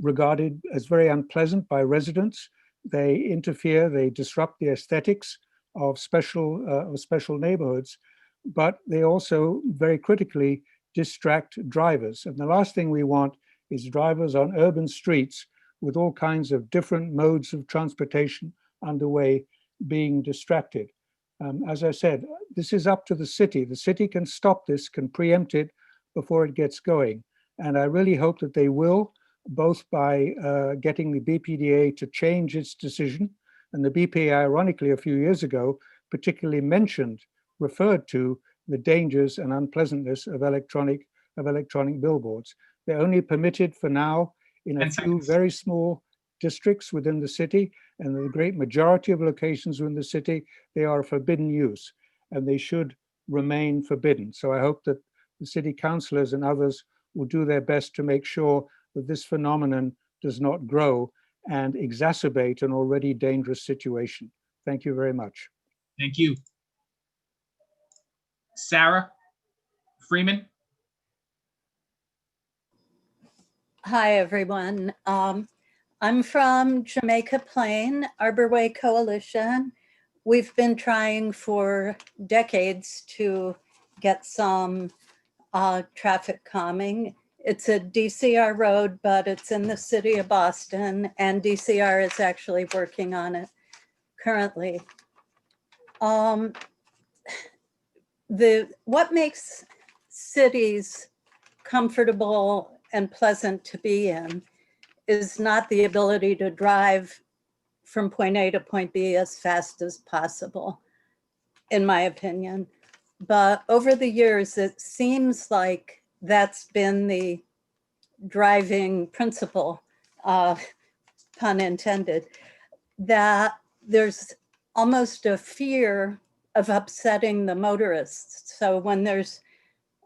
regarded as very unpleasant by residents, they interfere, they disrupt the aesthetics of special neighborhoods, but they also very critically distract drivers. And the last thing we want is drivers on urban streets with all kinds of different modes of transportation underway being distracted. As I said, this is up to the city. The city can stop this, can preempt it before it gets going. And I really hope that they will, both by getting the BPDA to change its decision. And the BPA, ironically, a few years ago, particularly referred to the dangers and unpleasantness of electronic billboards. They're only permitted for now in a few very small districts within the city, and the great majority of locations within the city, they are forbidden use, and they should remain forbidden. So I hope that the city councillors and others will do their best to make sure that this phenomenon does not grow and exacerbate an already dangerous situation. Thank you very much. Thank you. Sarah Freeman. Hi, everyone. I'm from Jamaica Plain, Arborway Coalition. We've been trying for decades to get some traffic calming. It's a DCR road, but it's in the city of Boston, and DCR is actually working on it currently. what makes cities comfortable and pleasant to be in is not the ability to drive from point A to point B as fast as possible, in my opinion. But over the years, it seems like that's been the driving principle, pun intended, that there's almost a fear of upsetting the motorists. So when there's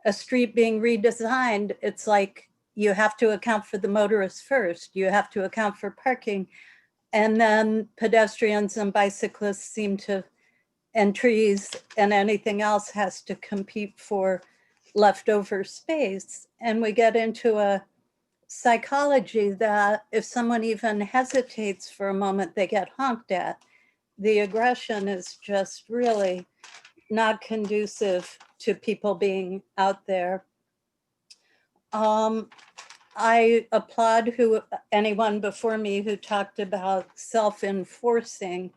a street being redesigned, it's like you have to account for the motorists first, you have to account for parking, and then pedestrians and bicyclists seem to, and trees and anything else has to compete for leftover space. And we get into a psychology that if someone even hesitates for a moment, they get honked at. The aggression is just really not conducive to people being out there. I applaud anyone before me who talked about self-enforcing.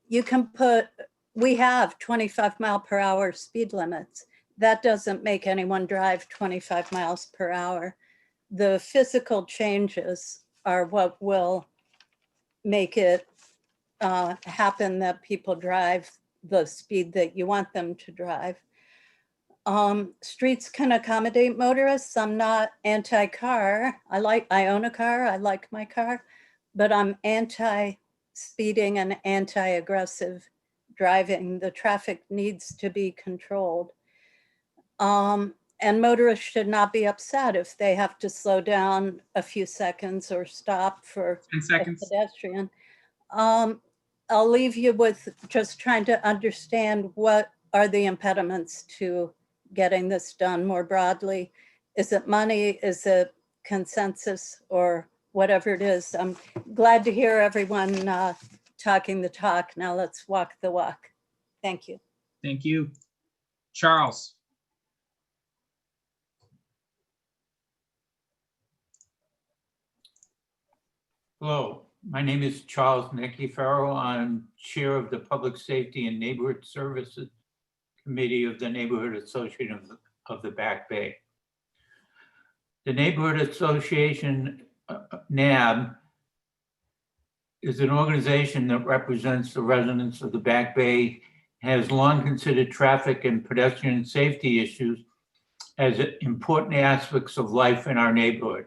You can we have 25-mile-per-hour speed limits. That doesn't make anyone drive 25 miles per hour. The physical changes are what will make it happen that people drive the speed that you want them to drive. Streets can accommodate motorists. I'm not anti-car. I own a car, I like my car, but I'm anti-speeding and anti-aggressive driving. The traffic needs to be controlled. And motorists should not be upset if they have to slow down a few seconds or stop for 10 seconds. a pedestrian. I'll leave you with just trying to understand what are the impediments to getting this done more broadly. Is it money? Is it consensus or whatever it is? I'm glad to hear everyone talking the talk. Now let's walk the walk. Thank you. Thank you. Charles. Hello, my name is Charles Nicky-Farrow. I'm Chair of the Public Safety and Neighborhood Services Committee of the Neighborhood Association of the Back Bay. The Neighborhood Association, NAB, is an organization that represents the residents of the Back Bay, has long considered traffic and pedestrian safety issues as important aspects of life in our neighborhood,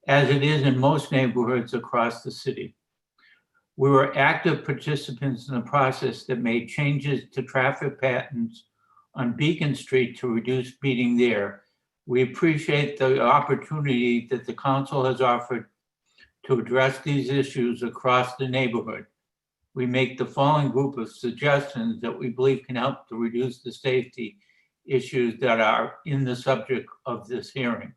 as it is in most neighborhoods across the city. We were active participants in the process that made changes to traffic patterns on Beacon Street to reduce speeding there. We appreciate the opportunity that the council has offered to address these issues across the neighborhood. We make the following group of suggestions that we believe can help to reduce the safety issues that are in the subject of this hearing.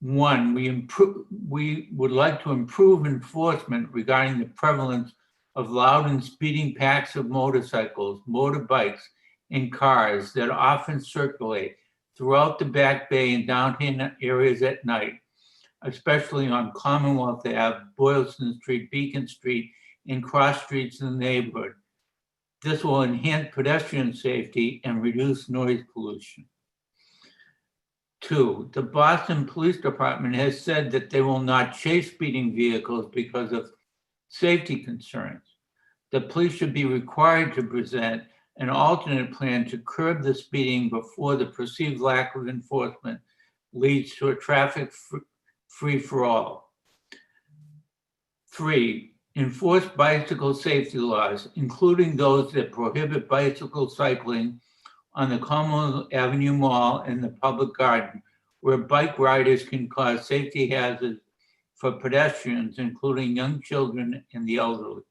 One, we would like to improve enforcement regarding the prevalence of loud and speeding packs of motorcycles, motorbikes, and cars that often circulate throughout the Back Bay and downtown areas at night, especially on Commonwealth Ave, Boylston Street, Beacon Street, and cross streets in the neighborhood. This will enhance pedestrian safety and reduce noise pollution. Two, the Boston Police Department has said that they will not chase speeding vehicles because of safety concerns. The police should be required to present an alternate plan to curb the speeding before the perceived lack of enforcement leads to a traffic free-for-all. Three, enforce bicycle safety laws, including those that prohibit bicycle cycling on the Commonwealth Avenue Mall and the Public Garden, where bike riders can cause safety hazards for pedestrians, including young children and the elderly.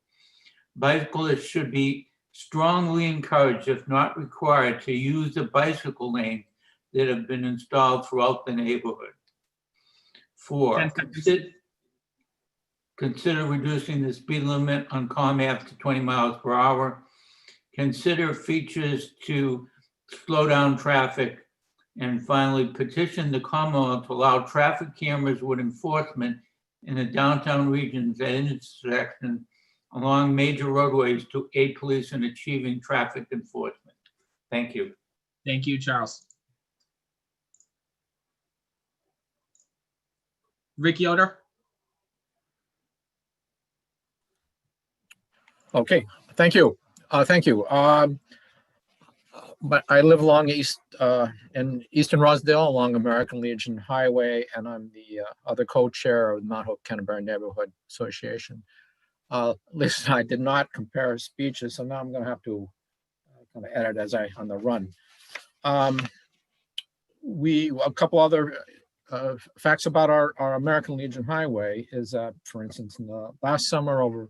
Bicyclists should be strongly encouraged, if not required, to use the bicycle lanes that have been installed throughout the neighborhood. Four, consider reducing the speed limit on Com Ave to 20 miles per hour. Consider features to slow down traffic. And finally, petition the Commonwealth to allow traffic cameras with enforcement in the downtown regions at intersections along major roadways to aid police in achieving traffic enforcement. Thank you. Thank you, Charles. Rick Yoder? Okay, thank you. Thank you. But I live along in Eastern Rosedale along American Legion Highway, and I'm the other co-chair of the Mount Hope Canterbury Neighborhood Association. Listen, I did not compare speeches, so now I'm going to have to kind of edit as I on the run. A couple other facts about our American Legion Highway is that, for instance, in the last summer, over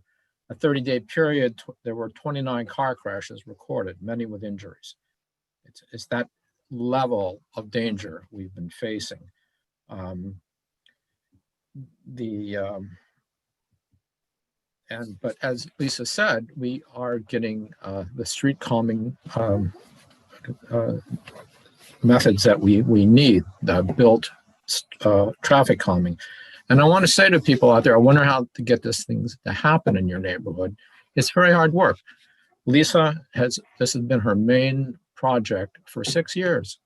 a 30-day period, there were 29 car crashes recorded, many with injuries. It's that level of danger we've been facing. But as Lisa said, we are getting the street calming methods that we need, built traffic calming. And I want to say to people out there, I wonder how to get these things to happen in your neighborhood. It's very hard work. Lisa this has been her main project for 6 years.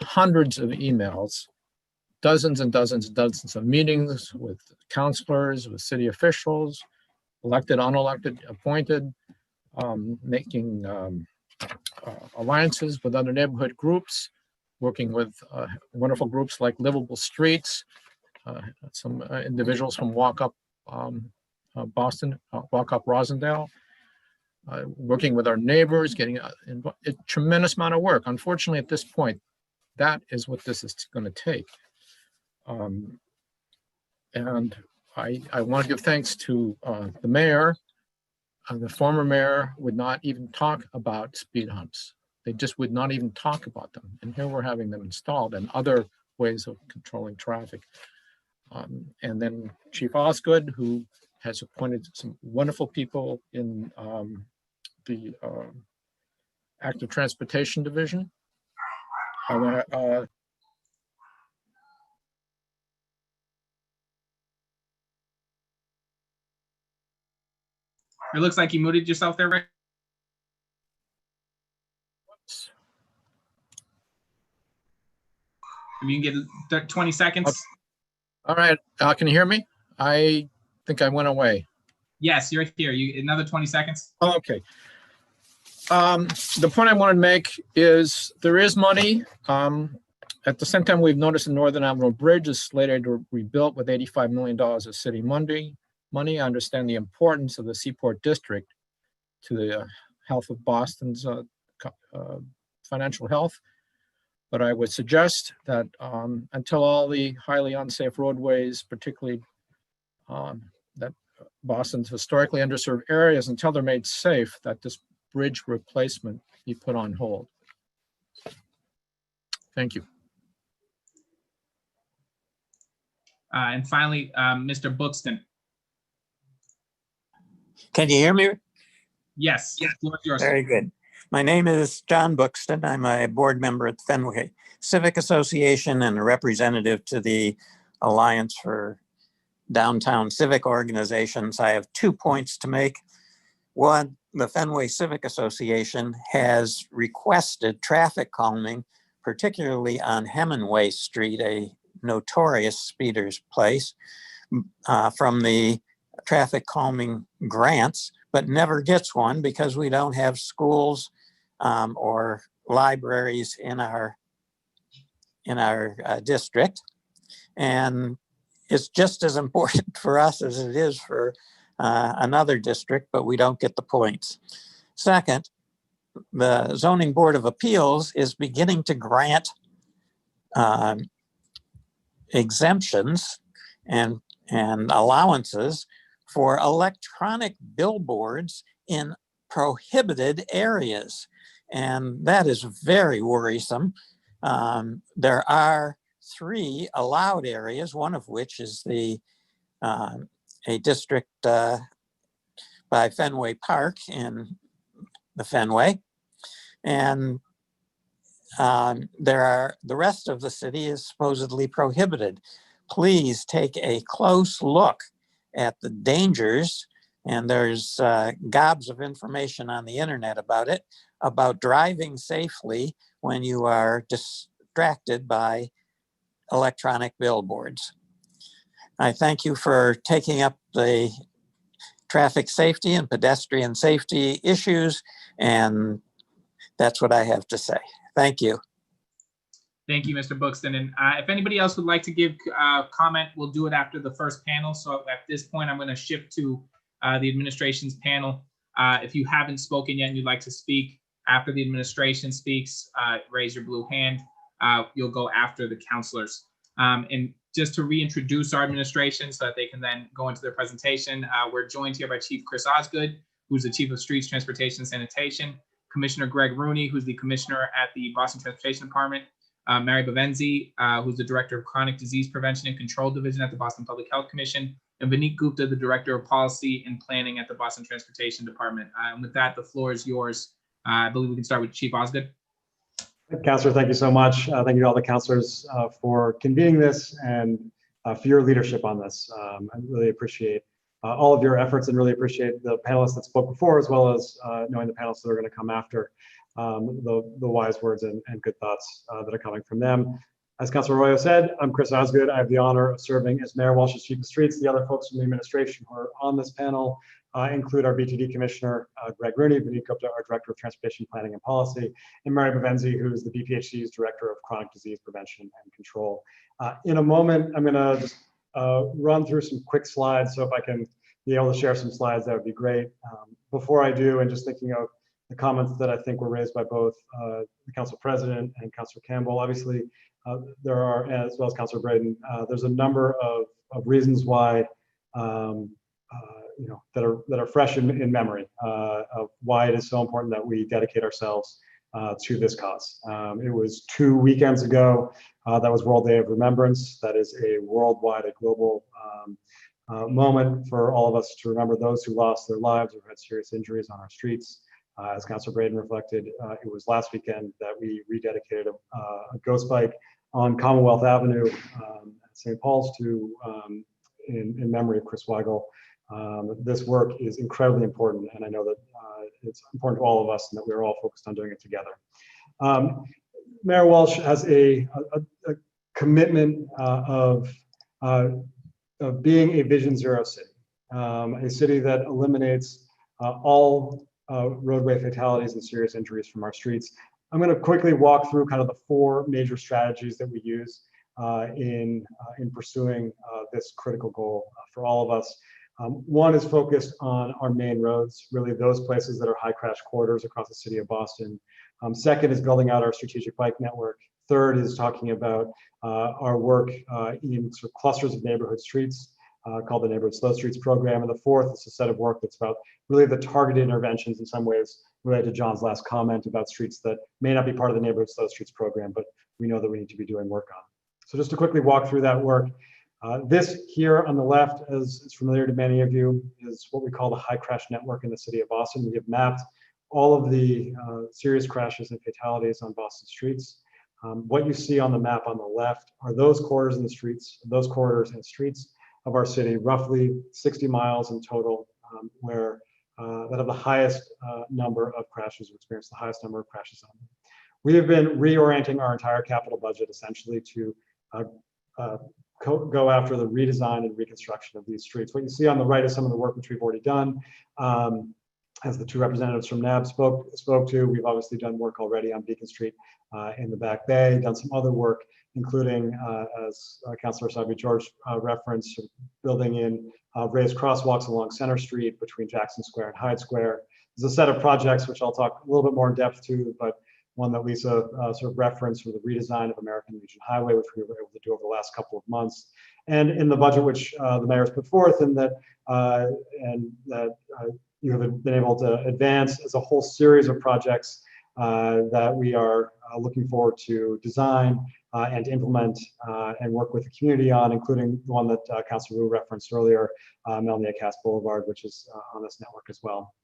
Hundreds of emails, dozens and dozens and dozens of meetings with counselors, with city officials, elected, unelected, appointed, making alliances with other neighborhood groups, working with wonderful groups like Livable Streets, some individuals from Walk Up Boston, Walk Up Rosendale, working with our neighbors, getting a tremendous amount of work. Unfortunately, at this point, that is what this is going to take. And I want to give thanks to the mayor. The former mayor would not even talk about speed humps. They just would not even talk about them. And here we're having them installed and other ways of controlling traffic. And then Chief Osgood, who has appointed some wonderful people in the Active Transportation Division. I want to It looks like you muted yourself there, Rick. If you can get 20 seconds. All right, can you hear me? I think I went away. Yes, you're here. Another 20 seconds. Okay. The point I wanted to make is there is money. At the same time, we've noticed the Northern Avenue Bridge is slated to rebuilt with $85 million of city money. I understand the importance of the Seaport District to the health of Boston's financial health. But I would suggest that until all the highly unsafe roadways, particularly that Boston's historically underserved areas, until they're made safe, that this bridge replacement be put on hold. Thank you. And finally, Mr. Buxton. Can you hear me? Yes, the floor is yours. Very good. My name is John Buxton. I'm a board member at Fenway Civic Association and a representative to the Alliance for Downtown Civic Organizations. I have 2 points to make. One, the Fenway Civic Association has requested traffic calming, particularly on Hemingway Street, a notorious speeders place, from the traffic calming grants, but never gets one because we don't have schools or libraries in our district. And it's just as important for us as it is for another district, but we don't get the points. Second, the Zoning Board of Appeals is beginning to grant exemptions and allowances for electronic billboards in prohibited areas. And that is very worrisome. There are 3 allowed areas, one of which is a district by Fenway Park in the Fenway. And the rest of the city is supposedly prohibited. Please take a close look at the dangers And there's gobs of information on the internet about it, about driving safely when you are distracted by electronic billboards. I thank you for taking up the traffic safety and pedestrian safety issues, and that's what I have to say. Thank you. Thank you, Mr. Buxton. And if anybody else would like to give comment, we'll do it after the first panel. So at this point, I'm going to shift to the administration's panel. If you haven't spoken yet and you'd like to speak after the administration speaks, raise your blue hand. You'll go after the counselors. And just to reintroduce our administration so that they can then go into their presentation, we're joined here by Chief Chris Osgood, who's the Chief of Streets, Transportation, and Sanitation, Commissioner Greg Rooney, who's the Commissioner at the Boston Transportation Department, Mary Bavenzi, who's the Director of Chronic Disease Prevention and Control Division at the Boston Public Health Commission, and Vineet Gupta, the Director of Policy and Planning at the Boston Transportation Department. And with that, the floor is yours. I believe we can start with Chief Osgood. Councilor, thank you so much. Thank you to all the councilors for convening this and for your leadership on this. I really appreciate all of your efforts and really appreciate the panelists that spoke before, as well as knowing the panelists that are going to come after, the wise words and good thoughts that are coming from them. As Councilor Arroyo said, I'm Chris Osgood. I have the honor of serving as Mayor Walsh's Chief of Streets. The other folks from the administration who are on this panel include our BTD Commissioner, Greg Rooney, Vineet Gupta, our Director of Transportation Planning and Policy, and Mary Bavenzi, who is the BPHC's Director of Chronic Disease Prevention and Control. In a moment, I'm going to just run through some quick slides. So if I can be able to share some slides, that would be great. Before I do, and just thinking of the comments that I think were raised by both the Council President and Councilor Campbell, obviously, there are, as well as Councilor Braden, there's a number of reasons why that are fresh in memory of why it is so important that we dedicate ourselves to this cause. It was 2 weekends ago. That was World Day of Remembrance. That is a worldwide, a global moment for all of us to remember those who lost their lives or had serious injuries on our streets. As Councilor Braden reflected, it was last weekend that we rededicated a ghost bike on Commonwealth Avenue at St. Paul's in memory of Chris Weigel. This work is incredibly important, and I know that it's important to all of us and that we're all focused on doing it together. Mayor Walsh has a commitment of being a Vision Zero city, a city that eliminates all roadway fatalities and serious injuries from our streets. I'm going to quickly walk through kind of the 4 major strategies that we use in pursuing this critical goal for all of us. One is focused on our main roads, really those places that are high crash corridors across the city of Boston. Second is building out our strategic bike network. Third is talking about our work in sort of clusters of neighborhood streets called the Neighborhood Slow Streets program. And the fourth is a set of work that's about really the targeted interventions in some ways related to John's last comment about streets that may not be part of the Neighborhood Slow Streets program, but we know that we need to be doing work on. So just to quickly walk through that work, this here on the left, as is familiar to many of you, is what we call the high crash network in the city of Boston. We have mapped all of the serious crashes and fatalities on Boston streets. What you see on the map on the left are those corridors and streets of our city, roughly 60 miles in total, where that have the highest number of crashes, or experience the highest number of crashes on them. We have been reorienting our entire capital budget essentially to go after the redesign and reconstruction of these streets. What you see on the right is some of the work which we've already done. As the 2 representatives from NAB spoke to, we've obviously done work already on Beacon Street in the Back Bay, done some other work, including, as Councilor Sabri George referenced, building in raised crosswalks along Center Street between Jackson Square and Hyde Square. There's a set of projects which I'll talk a little bit more in depth to, but one that Lisa sort of referenced for the redesign of American Legion Highway, which we were able to do over the last couple of months. And in the budget which the mayor's put forth and that you have been able to advance as a whole series of projects that we are looking forward to design and implement and work with the community on, including the one that Councilor Wu referenced earlier, Melnia Cass Boulevard, which is on this network as well.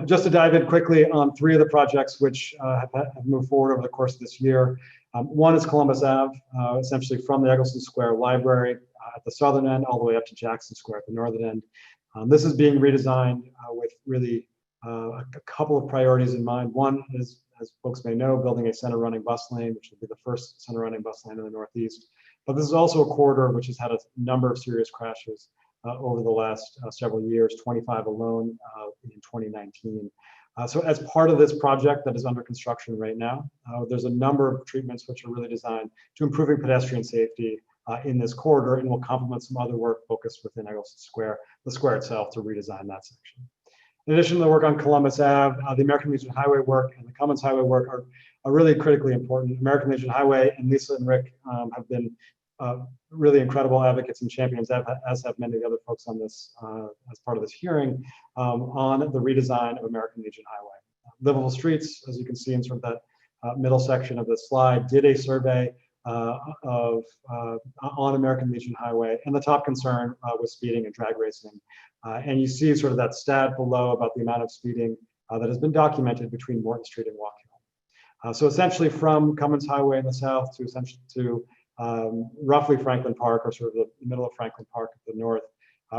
Just to dive in quickly on 3 of the projects which have moved forward over the course of this year. One is Columbus Ave, essentially from the Eggleston Square Library at the southern end all the way up to Jackson Square at the northern end. This is being redesigned with really a couple of priorities in mind. One is, as folks may know, building a center running bus lane, which will be the first center running bus lane in the Northeast. But this is also a corridor which has had a number of serious crashes over the last several years, 25 alone in 2019. So as part of this project that is under construction right now, there's a number of treatments which are really designed to improving pedestrian safety in this corridor, and will complement some other work focused within Eggleston Square, the square itself, to redesign that section. In addition to the work on Columbus Ave, the American Legion Highway work and the Cummins Highway work are really critically important. American Legion Highway and Lisa and Rick have been really incredible advocates and champions, as have many of the other folks on this, as part of this hearing, on the redesign of American Legion Highway. Livable Streets, as you can see in sort of that middle section of this slide, did a survey on American Legion Highway, and the top concern was speeding and drag racing. And you see sort of that stat below about the amount of speeding that has been documented between Morton Street and Walk Hill. So essentially from Cummins Highway in the south to roughly Franklin Park, or sort of the middle of Franklin Park at the north,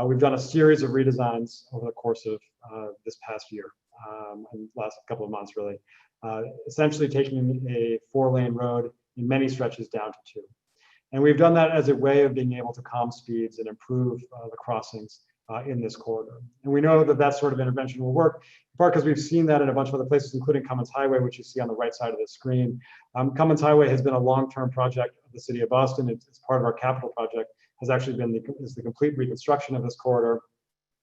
we've done a series of redesigns over the course of this past year, and last couple of months really, essentially taking a 4-lane road in many stretches down to 2. And we've done that as a way of being able to calm speeds and improve the crossings in this corridor. And we know that that sort of intervention will work, in part because we've seen that in a bunch of other places, including Cummins Highway, which you see on the right side of the screen. Cummins Highway has been a long-term project of the city of Boston. It's part of our capital project, has actually been the complete reconstruction of this corridor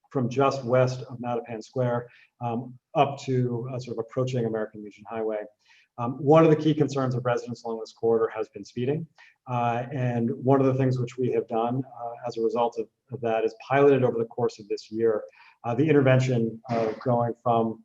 from just west of Mattapan Square up to sort of approaching American Legion Highway. One of the key concerns of residents along this corridor has been speeding. And one of the things which we have done as a result of that is piloted over the course of this year, the intervention of going from,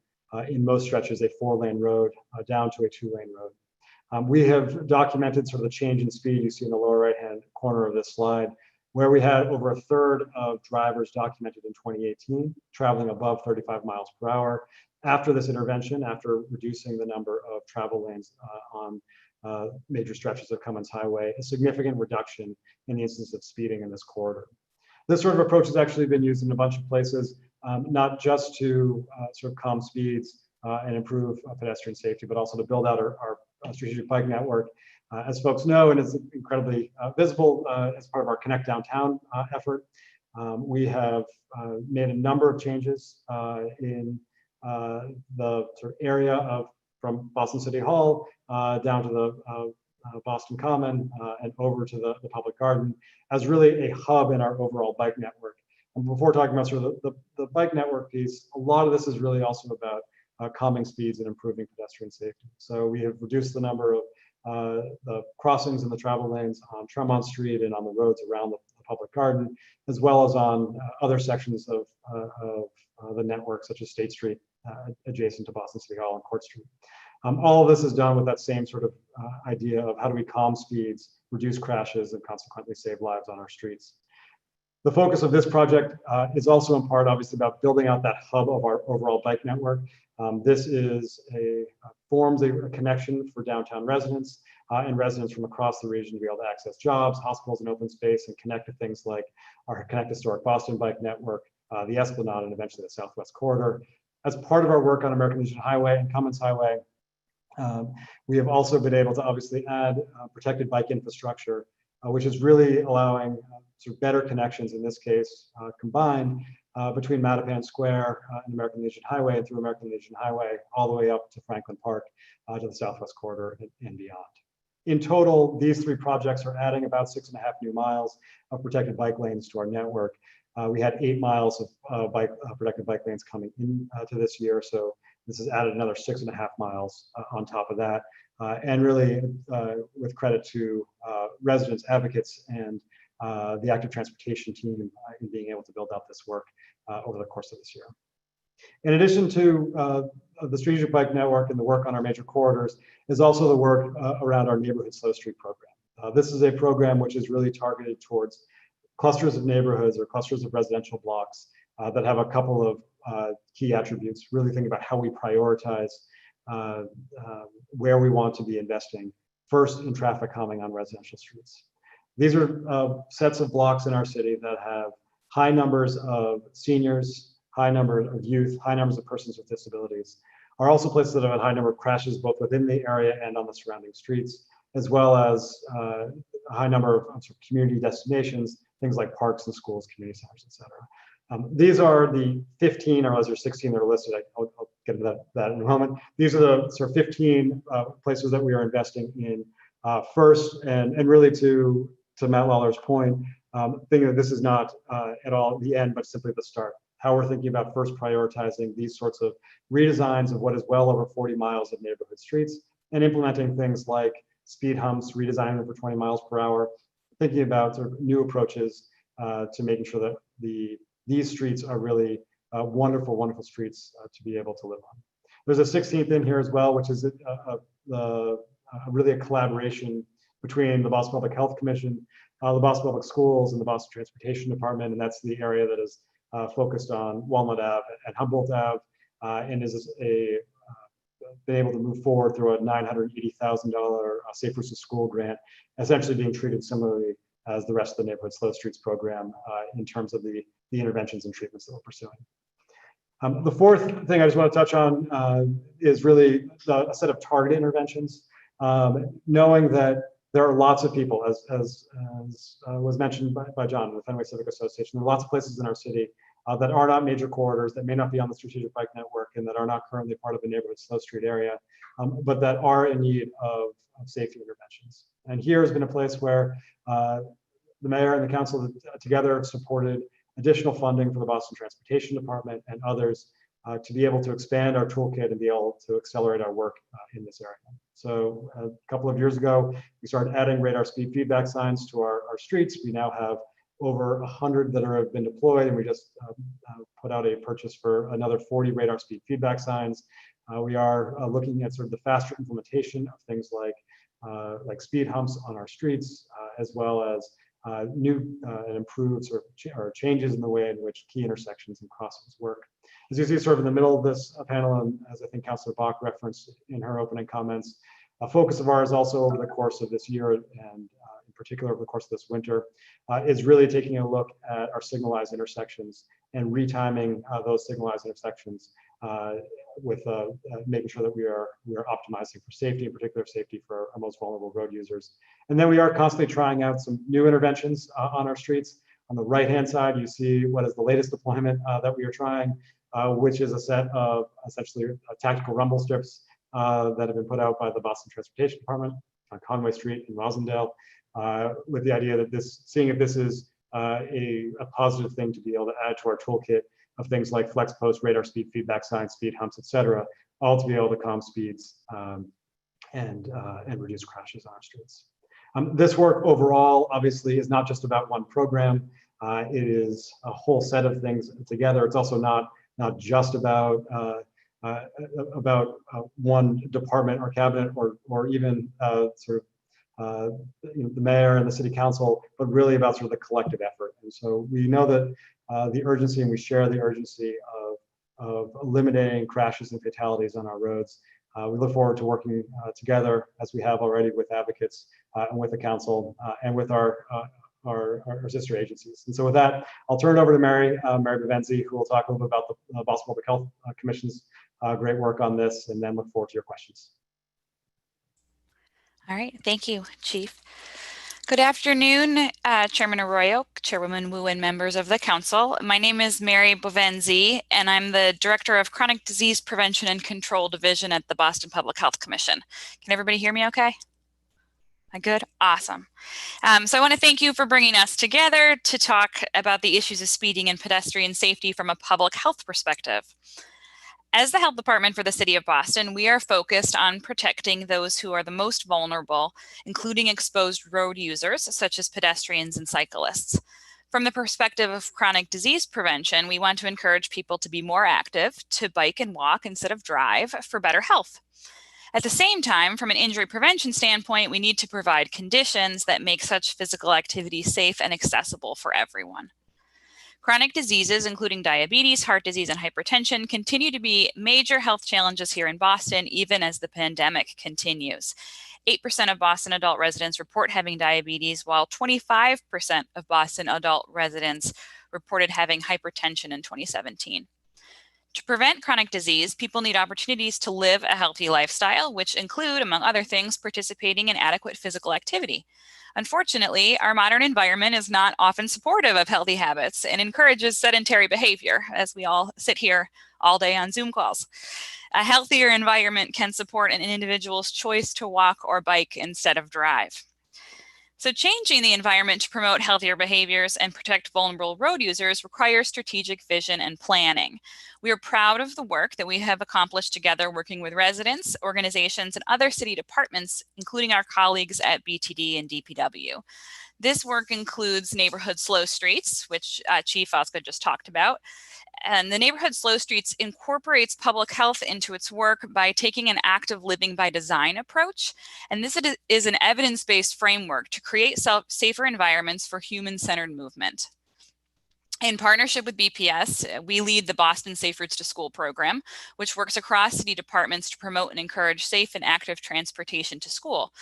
in most stretches, a 4-lane road down to a 2-lane road. We have documented sort of the change in speed you see in the lower right-hand corner of this slide, where we had over a third of drivers documented in 2018 traveling above 35 miles per hour. After this intervention, after reducing the number of travel lanes on major stretches of Cummins Highway, a significant reduction in the instance of speeding in this corridor. This sort of approach has actually been used in a bunch of places, not just to sort of calm speeds and improve pedestrian safety, but also to build out our strategic bike network. As folks know, and is incredibly visible as part of our Connect Downtown effort, we have made a number of changes in the sort of area from Boston City Hall down to the Boston Common and over to the Public Garden as really a hub in our overall bike network. And before talking about sort of the bike network piece, a lot of this is really also about calming speeds and improving pedestrian safety. So we have reduced the number of the crossings in the travel lanes on Tremont Street and on the roads around the Public Garden, as well as on other sections of the network, such as State Street, adjacent to Boston City Hall and Court Street. All of this is done with that same sort of idea of how do we calm speeds, reduce crashes, and consequently save lives on our streets. The focus of this project is also in part, obviously, about building out that hub of our overall bike network. This is forms a connection for downtown residents and residents from across the region to be able to access jobs, hospitals, and open space, and connect to things like our Connect Historic Boston bike network, the Esplanade, and eventually the Southwest Corridor. As part of our work on American Legion Highway and Cummins Highway, we have also been able to obviously add protected bike infrastructure, which is really allowing sort of better connections, in this case, combined between Mattapan Square and American Legion Highway and through American Legion Highway all the way up to Franklin Park to the Southwest Corridor and beyond. In total, these 3 projects are adding about 6.5 new miles of protected bike lanes to our network. We had 8 miles of protected bike lanes coming into this year, so this has added another 6.5 miles on top of that. And really, with credit to residents, advocates, and the active transportation team in being able to build out this work over the course of this year. In addition to the strategic bike network and the work on our major corridors is also the work around our neighborhood slow street program. This is a program which is really targeted towards clusters of neighborhoods or clusters of residential blocks that have a couple of key attributes. Really think about how we prioritize where we want to be investing, first in traffic calming on residential streets. These are sets of blocks in our city that have high numbers of seniors, high number of youth, high numbers of persons with disabilities, are also places that have a high number of crashes both within the area and on the surrounding streets, as well as a high number of sort of community destinations, things like parks and schools, community centers, et cetera. These are the 15, or as there 16 that are listed. I'll get into that in a moment. These are the sort of 15 places that we are investing in first, and really to Matt Lawler's point, thinking that this is not at all the end, but simply the start. How we're thinking about first prioritizing these sorts of redesigns of what is well over 40 miles of neighborhood streets, and implementing things like speed humps, redesigning them for 20 miles per hour, thinking about sort of new approaches to making sure that these streets are really wonderful, wonderful streets to be able to live on. There's a 16th in here as well, which is really a collaboration between the Boston Public Health Commission, the Boston Public Schools, and the Boston Transportation Department, and that's the area that is focused on Walnut Ave and Humboldt Ave, and is been able to move forward through a $980,000 Safe Routes to School grant, essentially being treated similarly as the rest of the Neighborhood Slow Streets program in terms of the interventions and treatments that we're pursuing. The fourth thing I just want to touch on is really a set of targeted interventions, knowing that there are lots of people, as was mentioned by John, the Fenway Civic Association. There are lots of places in our city that are not major corridors, that may not be on the strategic bike network, and that are not currently part of the neighborhood slow street area, but that are in need of safety interventions. And here has been a place where the mayor and the council together have supported additional funding for the Boston Transportation Department and others to be able to expand our toolkit and be able to accelerate our work in this area. So a couple of years ago, we started adding radar speed feedback signs to our streets. We now have over 100 that have been deployed, and we just put out a purchase for another 40 radar speed feedback signs. We are looking at sort of the faster implementation of things like speed humps on our streets, as well as new and improved sort of changes in the way in which key intersections and crossings work. As you see sort of in the middle of this panel, and as I think Councilor Bach referenced in her opening comments, a focus of ours also over the course of this year, and in particular over the course of this winter, is really taking a look at our signalized intersections and retiming those signalized intersections with making sure that we are optimizing for safety, in particular safety for our most vulnerable road users. And then we are constantly trying out some new interventions on our streets. On the right-hand side, you see what is the latest deployment that we are trying, which is a set of essentially tactical rumble strips that have been put out by the Boston Transportation Department on Conway Street in Rosendale, with the idea that seeing if this is a positive thing to be able to add to our toolkit of things like flex post, radar speed feedback signs, speed humps, et cetera, all to be able to calm speeds and reduce crashes on our streets. This work overall, obviously, is not just about one program. It is a whole set of things together. It's also not just about one department or cabinet or even sort of the mayor and the city council, but really about sort of the collective effort. And so we know that the urgency, and we share the urgency of eliminating crashes and fatalities on our roads. We look forward to working together, as we have already, with advocates and with the council and with our sister agencies. And so with that, I'll turn it over to Mary Bovenzi, who will talk a little bit about the Boston Public Health Commission's great work on this, and then look forward to your questions. All right, thank you, Chief. Good afternoon, Chairman Arroyo, Chairwoman Wu, and members of the Council. My name is Mary Bovenzi, and I'm the Director of Chronic Disease Prevention and Control Division at the Boston Public Health Commission. Can everybody hear me okay? Good? Awesome. So I want to thank you for bringing us together to talk about the issues of speeding and pedestrian safety from a public health perspective. As the health department for the city of Boston, we are focused on protecting those who are the most vulnerable, including exposed road users, such as pedestrians and cyclists. From the perspective of chronic disease prevention, we want to encourage people to be more active, to bike and walk instead of drive for better health. At the same time, from an injury prevention standpoint, we need to provide conditions that make such physical activity safe and accessible for everyone. Chronic diseases, including diabetes, heart disease, and hypertension, continue to be major health challenges here in Boston, even as the pandemic continues. 8% of Boston adult residents report having diabetes, while 25% of Boston adult residents reported having hypertension in 2017. To prevent chronic disease, people need opportunities to live a healthy lifestyle, which include, among other things, participating in adequate physical activity. Unfortunately, our modern environment is not often supportive of healthy habits and encourages sedentary behavior, as we all sit here all day on Zoom calls. A healthier environment can support an individual's choice to walk or bike instead of drive. So changing the environment to promote healthier behaviors and protect vulnerable road users requires strategic vision and planning. We are proud of the work that we have accomplished together working with residents, organizations, and other city departments, including our colleagues at BTD and DPW. This work includes neighborhood slow streets, which Chief Oscar just talked about. And the neighborhood slow streets incorporates public health into its work by taking an active living by design approach. And this is an evidence-based framework to create safer environments for human-centered movement. In partnership with BPS, we lead the Boston Safe Routes to School program, which works across city departments to promote and encourage safe and active transportation to school.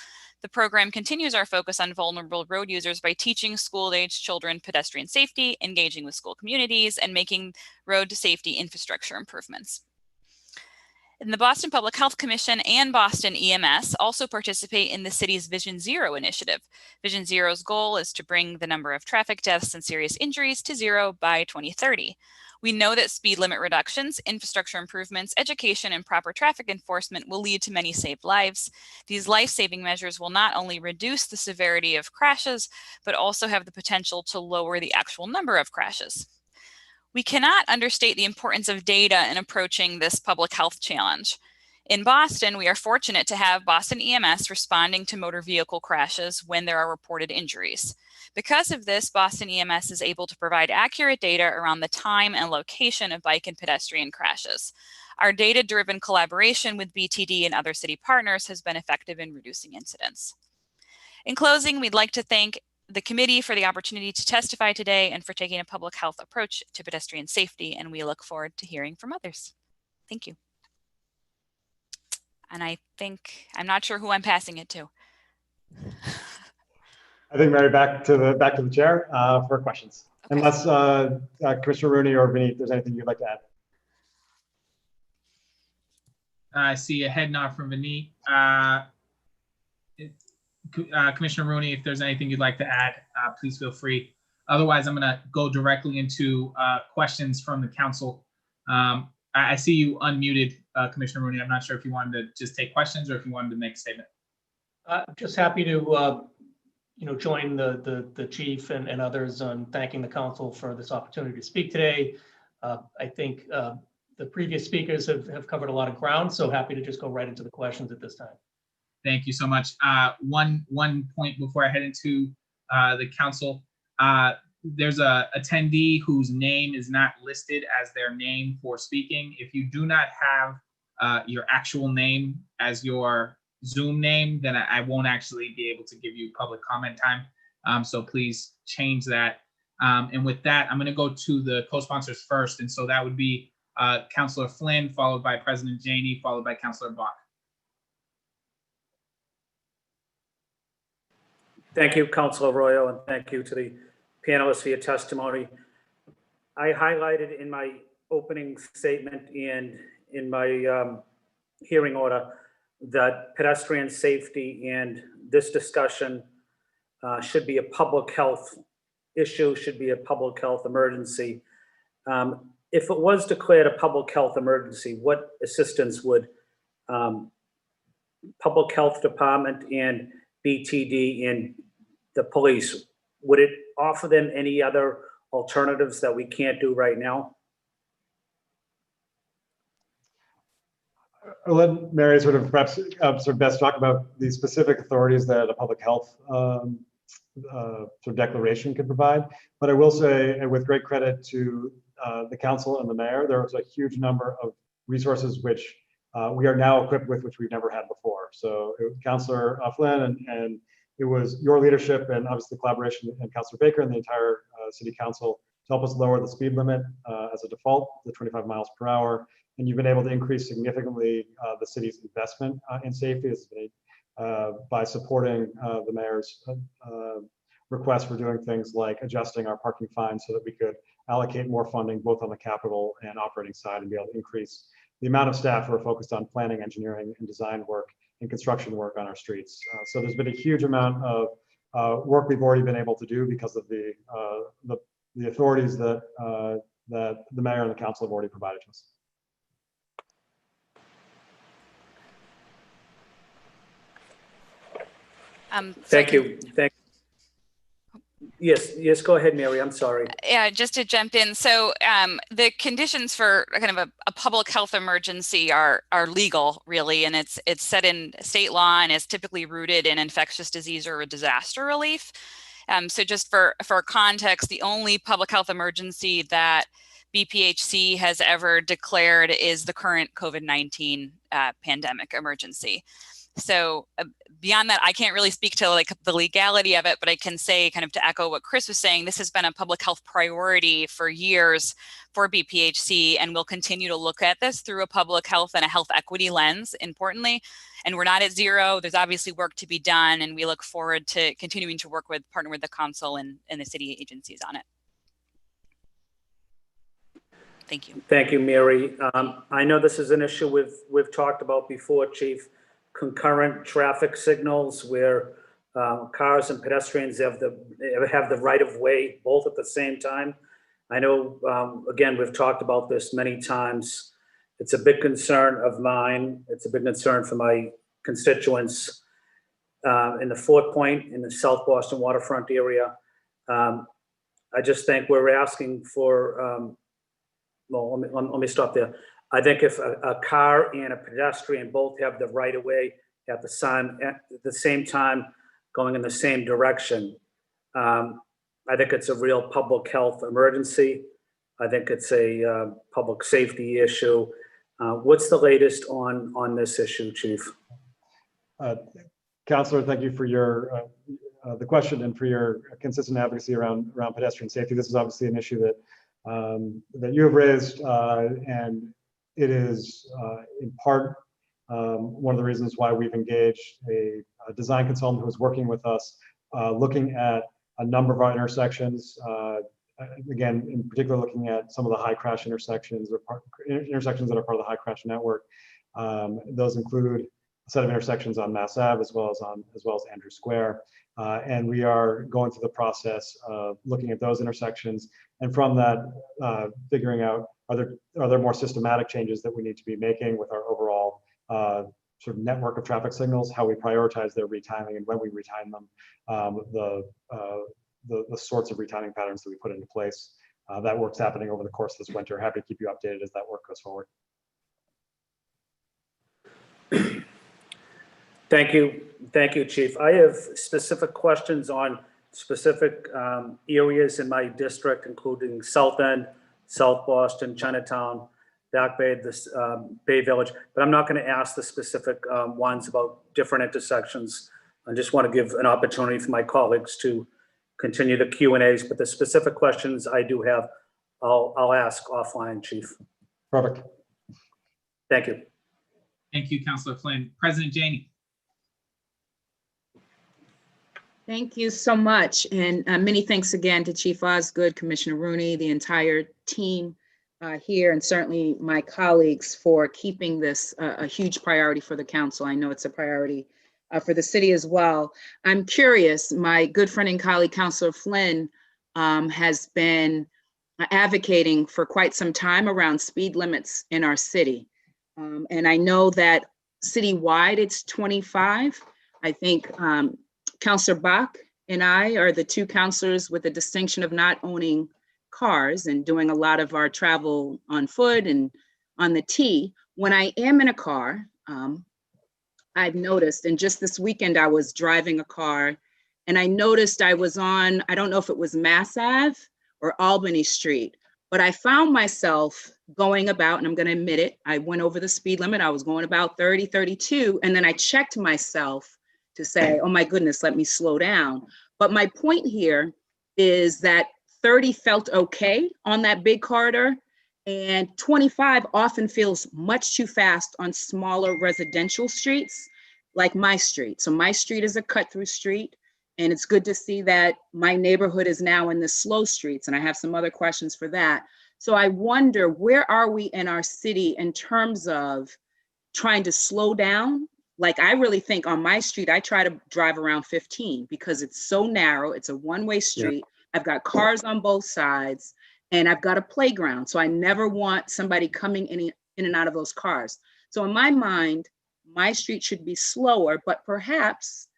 The program continues our focus on vulnerable road users by teaching school-aged children pedestrian safety, engaging with school communities, and making road safety infrastructure improvements. And the Boston Public Health Commission and Boston EMS also participate in the city's Vision Zero initiative. Vision Zero's goal is to bring the number of traffic deaths and serious injuries to zero by 2030. We know that speed limit reductions, infrastructure improvements, education, and proper traffic enforcement will lead to many saved lives. These life-saving measures will not only reduce the severity of crashes, but also have the potential to lower the actual number of crashes. We cannot understate the importance of data in approaching this public health challenge. In Boston, we are fortunate to have Boston EMS responding to motor vehicle crashes when there are reported injuries. Because of this, Boston EMS is able to provide accurate data around the time and location of bike and pedestrian crashes. Our data-driven collaboration with BTD and other city partners has been effective in reducing incidents. In closing, we'd like to thank the committee for the opportunity to testify today and for taking a public health approach to pedestrian safety, and we look forward to hearing from others. Thank you. And I'm not sure who I'm passing it to. I think Mary, back to the chair for questions. Okay. Unless Commissioner Rooney or Vinny, if there's anything you'd like to add. I see a head nod from Vinny. Commissioner Rooney, if there's anything you'd like to add, please feel free. Otherwise, I'm going to go directly into questions from the council. I see you unmuted, Commissioner Rooney. I'm not sure if you wanted to just take questions or if you wanted to make a statement. Just happy to join the chief and others on thanking the council for this opportunity to speak today. I think the previous speakers have covered a lot of ground, so happy to just go right into the questions at this time. Thank you so much. One point before I head into the council, there's a attendee whose name is not listed as their name for speaking. If you do not have your actual name as your Zoom name, then I won't actually be able to give you public comment time. So please change that. And with that, I'm going to go to the co-sponsors first. And so that would be Councilor Flynn, followed by President Janey, followed by Councilor Bach. Thank you, Councilor Arroyo, and thank you to the panelists for your testimony. I highlighted in my opening statement and in my hearing order that pedestrian safety and this discussion should be a public health issue, should be a public health emergency. If it was declared a public health emergency, what assistance would Public Health Department and BTD and the police, would it offer them any other alternatives that we can't do right now? I'll let Mary sort of perhaps sort of best talk about the specific authorities that a public health sort of declaration could provide. But I will say, and with great credit to the council and the mayor, there was a huge number of resources which we are now equipped with, which we've never had before. So Councilor Flynn and it was your leadership and obviously the collaboration and Councilor Baker and the entire city council to help us lower the speed limit as a default to 25 miles per hour. And you've been able to increase significantly the city's investment in safety by supporting the mayor's request for doing things like adjusting our parking fines so that we could allocate more funding both on the capital and operating side and be able to increase the amount of staff who are focused on planning, engineering, and design work and construction work on our streets. So there's been a huge amount of work we've already been able to do because of the authorities that that the mayor and the council have already provided to us. Thank you. Yes, go ahead, Mary. I'm sorry. Yeah, just to jump in. So the conditions for kind of a public health emergency are legal, really, and it's set in state law and is typically rooted in infectious disease or disaster relief. So just for context, the only public health emergency that BPHC has ever declared is the current COVID-19 pandemic emergency. So beyond that, I can't really speak to like the legality of it, but I can say, kind of to echo what Chris was saying, this has been a public health priority for years for BPHC, and we'll continue to look at this through a public health and a health equity lens, importantly. And we're not at zero. There's obviously work to be done, and we look forward to continuing to partner with the council and the city agencies on it. Thank you. Thank you, Mary. I know this is an issue we've talked about before, Chief. Concurrent traffic signals where cars and pedestrians have the right of way both at the same time. I know, again, we've talked about this many times. It's a big concern of mine. It's a big concern for my constituents in the Fort Point, in the South Boston waterfront area. I just think we're asking for, well, let me stop there. I think if a car and a pedestrian both have the right of way at the same time, going in the same direction, I think it's a real public health emergency. I think it's a public safety issue. What's the latest on this issue, Chief? Councilor, thank you for your the question and for your consistent advocacy around pedestrian safety. This is obviously an issue that that you have raised, and it is in part one of the reasons why we've engaged a design consultant who is working with us, looking at a number of our intersections. Again, in particular, looking at some of the high crash intersections or intersections that are part of the high crash network. Those include a set of intersections on Mass Ave as well as Andrew Square. And we are going through the process of looking at those intersections, and from that, figuring out are there more systematic changes that we need to be making with our overall sort of network of traffic signals, how we prioritize their retiming and when we retime them, the sorts of retiming patterns that we put into place. That work's happening over the course of this winter. Happy to keep you updated as that work goes forward. Thank you, Chief. I have specific questions on specific areas in my district, including South End, South Boston, Chinatown, Back Bay, this Bay Village, but I'm not going to ask the specific ones about different intersections. I just want to give an opportunity for my colleagues to continue the Q&As, but the specific questions I do have, I'll ask offline, Chief. Perfect. Thank you. Thank you, Councilor Flynn. President Janey. Thank you so much. And many thanks again to Chief Osgood, Commissioner Rooney, the entire team here, and certainly my colleagues for keeping this a huge priority for the council. I know it's a priority for the city as well. I'm curious, my good friend and colleague, Councilor Flynn, has been advocating for quite some time around speed limits in our city. And I know that citywide it's 25. I think Councilor Bach and I are the two councilors with the distinction of not owning cars and doing a lot of our travel on foot and on the T. When I am in a car, I've noticed, and just this weekend I was driving a car and I noticed I was on, I don't know if it was Mass Ave or Albany Street, but I found myself going about, and I'm going to admit it, I went over the speed limit. I was going about 30, 32, and then I checked myself to say, oh my goodness, let me slow down. But my point here is that 30 felt okay on that big corridor, and 25 often feels much too fast on smaller residential streets like my street. So my street is a cut through street, And it's good to see that my neighborhood is now in the slow streets, and I have some other questions for that. So I wonder, where are we in our city in terms of trying to slow down? Like, I really think on my street, I try to drive around 15 because it's so narrow. It's a one-way street. I've got cars on both sides, and I've got a playground. So I never want somebody coming in and out of those cars. So in my mind, my street should be slower, but perhaps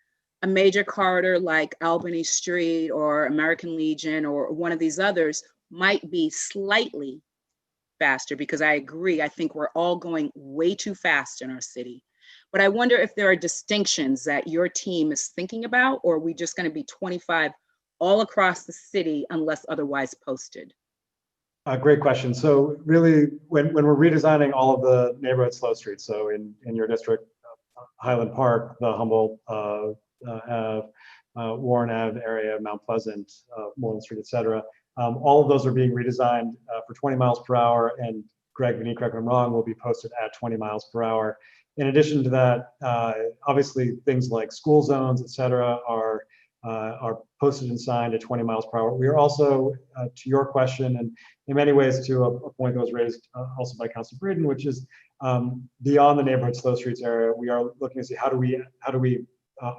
a major corridor like Albany Street or American Legion or one of these others might be slightly faster, because I agree, I think we're all going way too fast in our city. But I wonder if there are distinctions that your team is thinking about, or are we just going to be 25 all across the city unless otherwise posted? Great question. So really, when we're redesigning all of the neighborhood slow streets, so in your district, Highland Park, the Humboldt, Warren Ave area, Mount Pleasant, Moreland Street, et cetera, all of those are being redesigned for 20 miles per hour, and Greg, if you correct me if I'm wrong, will be posted at 20 miles per hour. In addition to that, obviously things like school zones, et cetera, are posted and signed at 20 miles per hour. We are also, to your question, and in many ways to a point that was raised also by Councilor Breeden, which is beyond the neighborhood slow streets area, we are looking to see how do we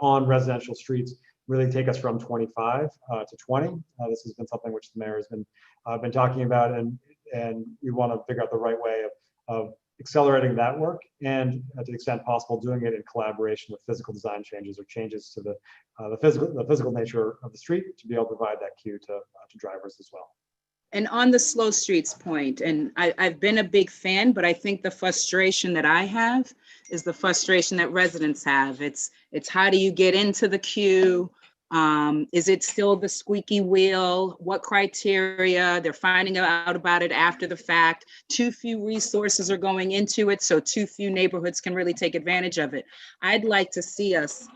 on residential streets really take us from 25 to 20. This has been something which the mayor has been talking about, and we want to figure out the right way of accelerating that work, and to the extent possible, doing it in collaboration with physical design changes or changes to the physical nature of the street to be able to provide that cue to drivers as well. And on the slow streets point, and I've been a big fan, but I think the frustration that I have is the frustration that residents have. It's how do you get into the queue? Is it still the squeaky wheel? What criteria? They're finding out about it after the fact. Too few resources are going into it, so too few neighborhoods can really take advantage of it. I'd like to see us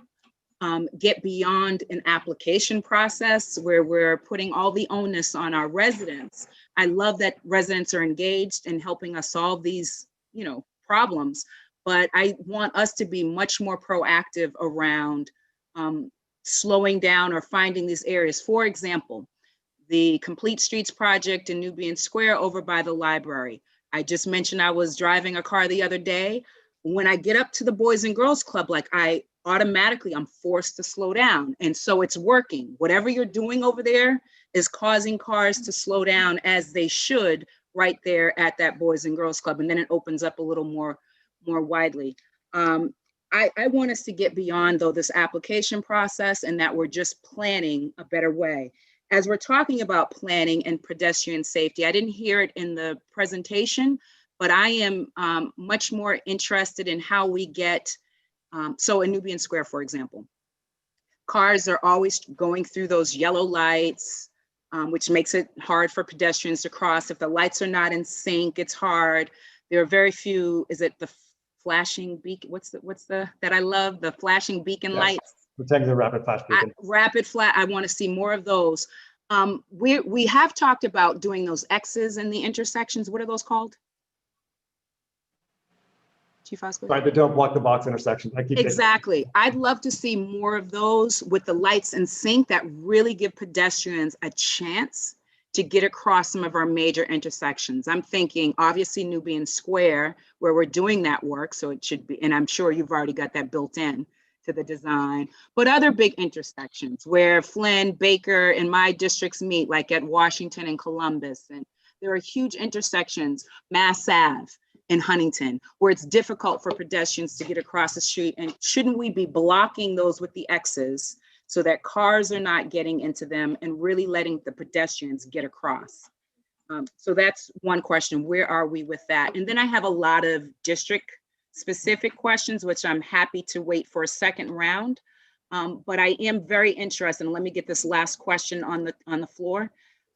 get beyond an application process where we're putting all the onus on our residents. I love that residents are engaged in helping us solve these, problems, but I want us to be much more proactive around slowing down or finding these areas. For example, the Complete Streets project in Nubian Square over by the library. I just mentioned I was driving a car the other day. When I get up to the Boys and Girls Club, I'm forced to slow down. And so it's working. Whatever you're doing over there is causing cars to slow down, as they should, right there at that Boys and Girls Club. And then it opens up a little more widely. I want us to get beyond, though, this application process, and that we're just planning a better way. As we're talking about planning and pedestrian safety, I didn't hear it in the presentation, but I am much more interested in how we get, so in Nubian Square, for example, cars are always going through those yellow lights, which makes it hard for pedestrians to cross. If the lights are not in sync, it's hard. There are very few, is it the flashing beacon? What's the that I love, the flashing beacon lights? Protect the rapid flash beacon. I want to see more of those. We have talked about doing those X's in the intersections. What are those called? Chief Osgood? Right, but don't block the box intersections. Exactly. I'd love to see more of those with the lights in sync that really give pedestrians a chance to get across some of our major intersections. I'm thinking obviously Nubian Square, where we're doing that work, so it should be, and I'm sure you've already got that built in to the design, but other big intersections where Flynn, Baker, and my districts meet, like at Washington and Columbus, and there are huge intersections, Mass Ave in Huntington, where it's difficult for pedestrians to get across the street. And shouldn't we be blocking those with the X's so that cars are not getting into them and really letting the pedestrians get across? So that's one question. Where are we with that? And then I have a lot of district specific questions, which I'm happy to wait for a second round. But I am very interested, and let me get this last question on the floor.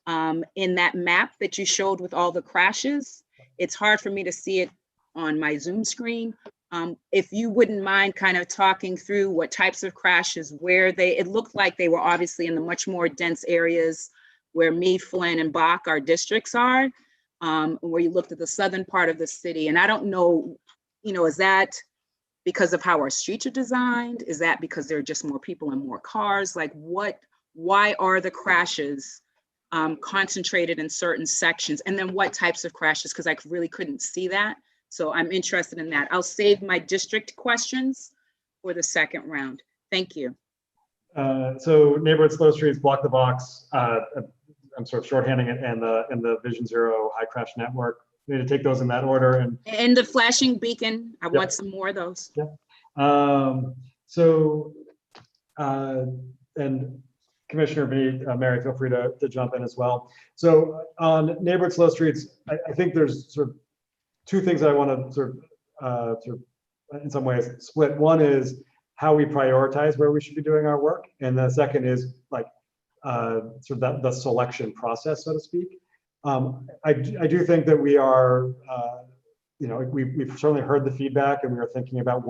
In that map that you showed with all the crashes, it's hard for me to see it on my Zoom screen. If you wouldn't mind kind of talking through what types of crashes, it looked like they were obviously in the much more dense areas where Meade, Flynn, and Bach, our districts are, where you looked at the southern part of the city. And I don't know, is that because of how our streets are designed? Is that because there are just more people and more cars? Like why are the crashes concentrated in certain sections? And then what types of crashes? Because I really couldn't see that. So I'm interested in that. I'll save my district questions for the second round. Thank you. So neighborhood slow streets, block the box. I'm sort of shorthanding it, and the Vision Zero high crash network. We need to take those in that order. And the flashing beacon, I want some more of those. Yeah. And Commissioner Mary, feel free to jump in as well. So on neighborhood slow streets, I think there's sort of two things I want to sort of in some ways split. One is how we prioritize where we should be doing our work, and the second is like sort of the selection process, so to speak. I do think that we are, we've certainly heard the feedback, and we are thinking about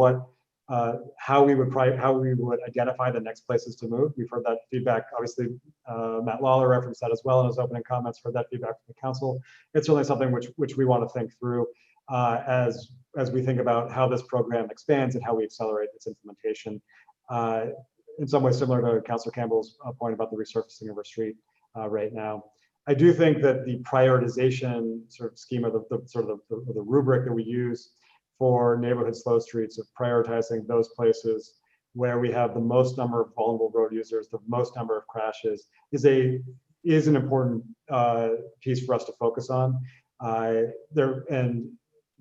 how we would identify the next places to move. We've heard that feedback. Obviously, Matt Lawler referenced that as well in his opening comments. Heard that feedback from the council. It's certainly something which we want to think through as we think about how this program expands and how we accelerate its implementation. In some ways, similar to Councilor Campbell's point about the resurfacing of our street right now. I do think that the prioritization sort of scheme, or the rubric that we use for neighborhood slow streets, of prioritizing those places where we have the most number of vulnerable road users, the most number of crashes, is an important piece for us to focus on.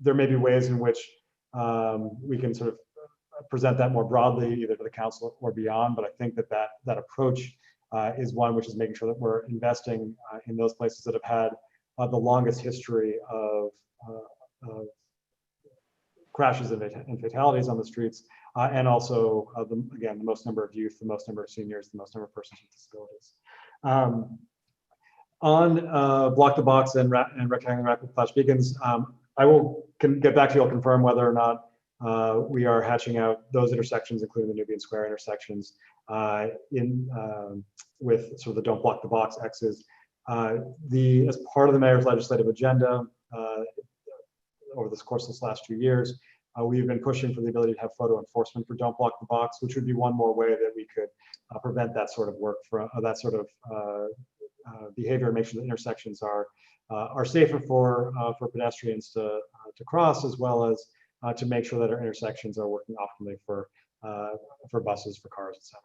There may be ways in which we can sort of present that more broadly, either to the council or beyond, but I think that approach is one which is making sure that we're investing in those places that have had the longest history of crashes and fatalities on the streets, and also again, the most number of youth, the most number of seniors, the most number of persons with disabilities. On block the box and rectangular rapid flash beacons, I will get back to you. I'll confirm whether or not we are hatching out those intersections, including the Nubian Square intersections, with sort of the don't block the box X's. As part of the mayor's legislative agenda over the course of this last 2 years, we've been pushing for the ability to have photo enforcement for don't block the box, which would be one more way that we could prevent that sort of work, that sort of behavior, and make sure that intersections are safer for pedestrians to cross, as well as to make sure that our intersections are working optimally for buses, for cars, etc.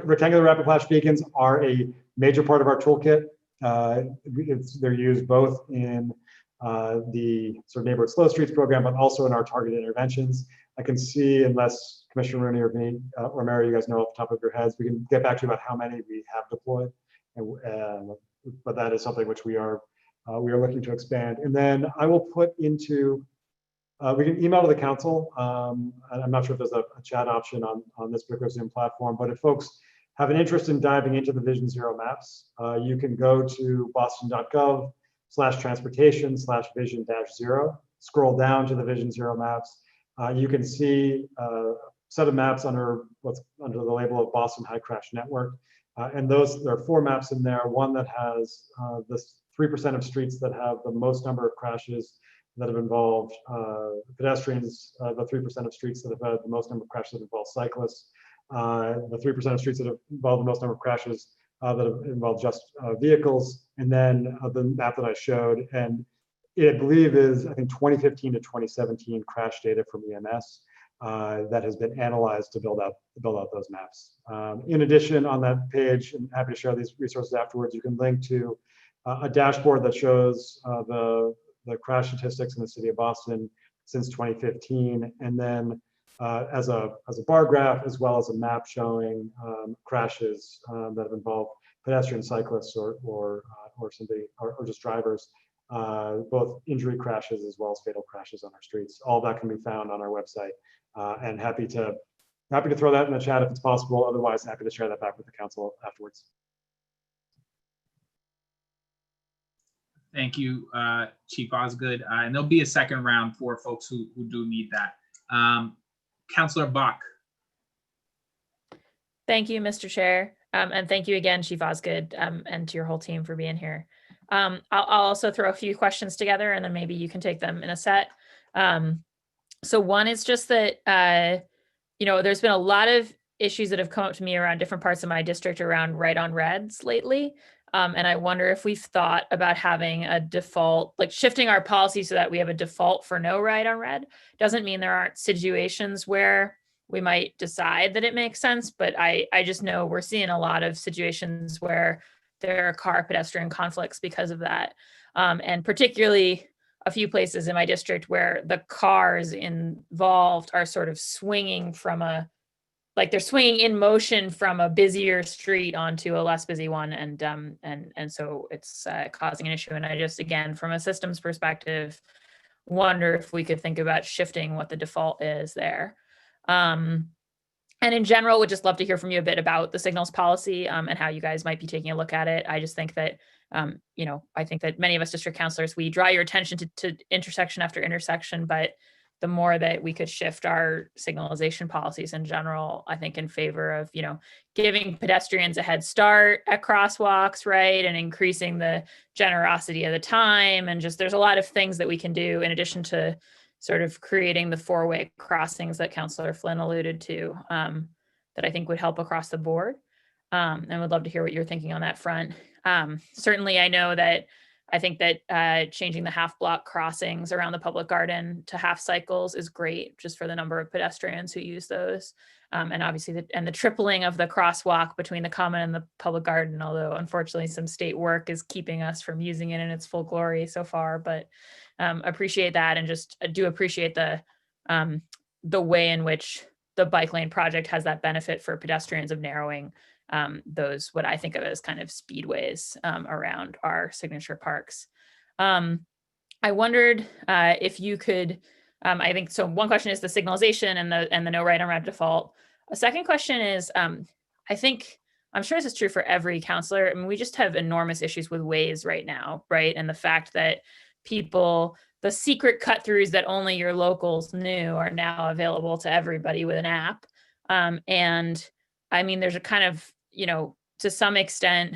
Rectangular rapid flash beacons are a major part of our toolkit. They're used both in the sort of neighborhood slow streets program, but also in our targeted interventions. I can see, unless Commissioner Rooney or me or Mary, you guys know off the top of your heads, we can get back to you about how many we have deployed. But that is something which we are looking to expand. And then I will put into, we can email to the council. I'm not sure if there's a chat option on this particular Zoom platform, but if folks have an interest in diving into the Vision Zero maps, you can go to boston.gov/transportation/vision-0, scroll down to the Vision Zero maps. You can see a set of maps under the label of Boston High Crash Network. And there are 4 maps in there. One that has the 3% of streets that have the most number of crashes that have involved pedestrians, the 3% of streets that have had the most number of crashes that involve cyclists, the 3% of streets that have involved the most number of crashes that have involved just vehicles, and then the map that I showed, and it, I believe, is, I think, 2015 to 2017 crash data from EMS that has been analyzed to build out those maps. In addition, on that page, and happy to share these resources afterwards, you can link to a dashboard that shows the crash statistics in the city of Boston since 2015, and then as a bar graph, as well as a map showing crashes that have involved pedestrian, cyclists, or just drivers, both injury crashes as well as fatal crashes on our streets. All that can be found on our website, and happy to throw that in the chat if it's possible. Otherwise, happy to share that back with the council afterwards. Thank you, Chief Osgood. And there'll be a second round for folks who do need that. Councillor Bach. Thank you, Mr. Chair. And thank you again, Chief Osgood, and to your whole team for being here. I'll also throw a few questions together, and then maybe you can take them in a set. So one is just that, you know, there's been a lot of issues that have come up to me around different parts of my district around right on reds lately. And I wonder if we've thought about having a default, like shifting our policy so that we have a default for no right on red. Doesn't mean there aren't situations where we might decide that it makes sense, but I just know we're seeing a lot of situations where there are car pedestrian conflicts because of that. And particularly a few places in my district where the cars involved are sort of swinging from like they're swinging in motion from a busier street onto a less busy one, and so it's causing an issue. And I just, again, from a systems perspective, wonder if we could think about shifting what the default is there. And in general, would just love to hear from you a bit about the signals policy and how you guys might be taking a look at it. I just think that, you know, I think that many of us district councilors, we draw your attention to intersection after intersection, but the more that we could shift our signalization policies in general, I think in favor of, you know, giving pedestrians a head start at crosswalks, right? And increasing the generosity of the time. And just, there's a lot of things that we can do in addition to sort of creating the four-way crossings that Councillor Flynn alluded to, that I think would help across the board. And would love to hear what you're thinking on that front. Certainly, I know that I think that changing the half block crossings around the public garden to half cycles is great, just for the number of pedestrians who use those. And obviously, the tripling of the crosswalk between the common and the public garden, although unfortunately some state work is keeping us from using it in its full glory so far, but appreciate that. And just do appreciate the way in which the bike lane project has that benefit for pedestrians of narrowing those, what I think of as kind of speedways around our signature parks. I wondered if you could, I think, so one question is the signalization and the no right on red default. A second question is, I think, I'm sure this is true for every counselor. I mean, we just have enormous issues with ways right now, right? And the fact that people, the secret cut throughs that only your locals knew are now available to everybody with an app. And I mean, there's a kind of, you know, to some extent,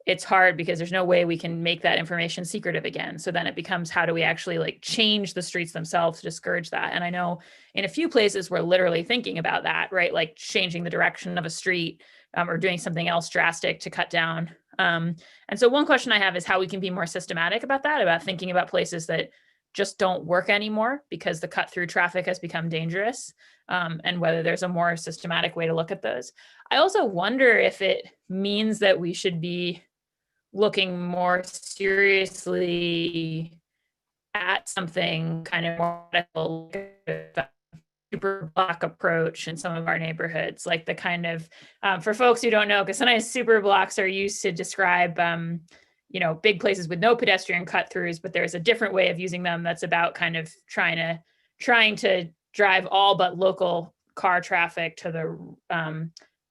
it's hard because there's no way we can make that information secretive again. So then it becomes, how do we actually like change the streets themselves to discourage that? And I know in a few places we're literally thinking about that, right? Like changing the direction of a street or doing something else drastic to cut down. And so one question I have is how we can be more systematic about that, about thinking about places that just don't work anymore because the cut through traffic has become dangerous, and whether there's a more systematic way to look at those. I also wonder if it means that we should be looking more seriously at something kind of more super block approach in some of our neighborhoods, like the kind of, for folks who don't know, because sometimes super blocks are used to describe you know, big places with no pedestrian cut throughs, but there's a different way of using them that's about kind of trying to drive all but local car traffic to the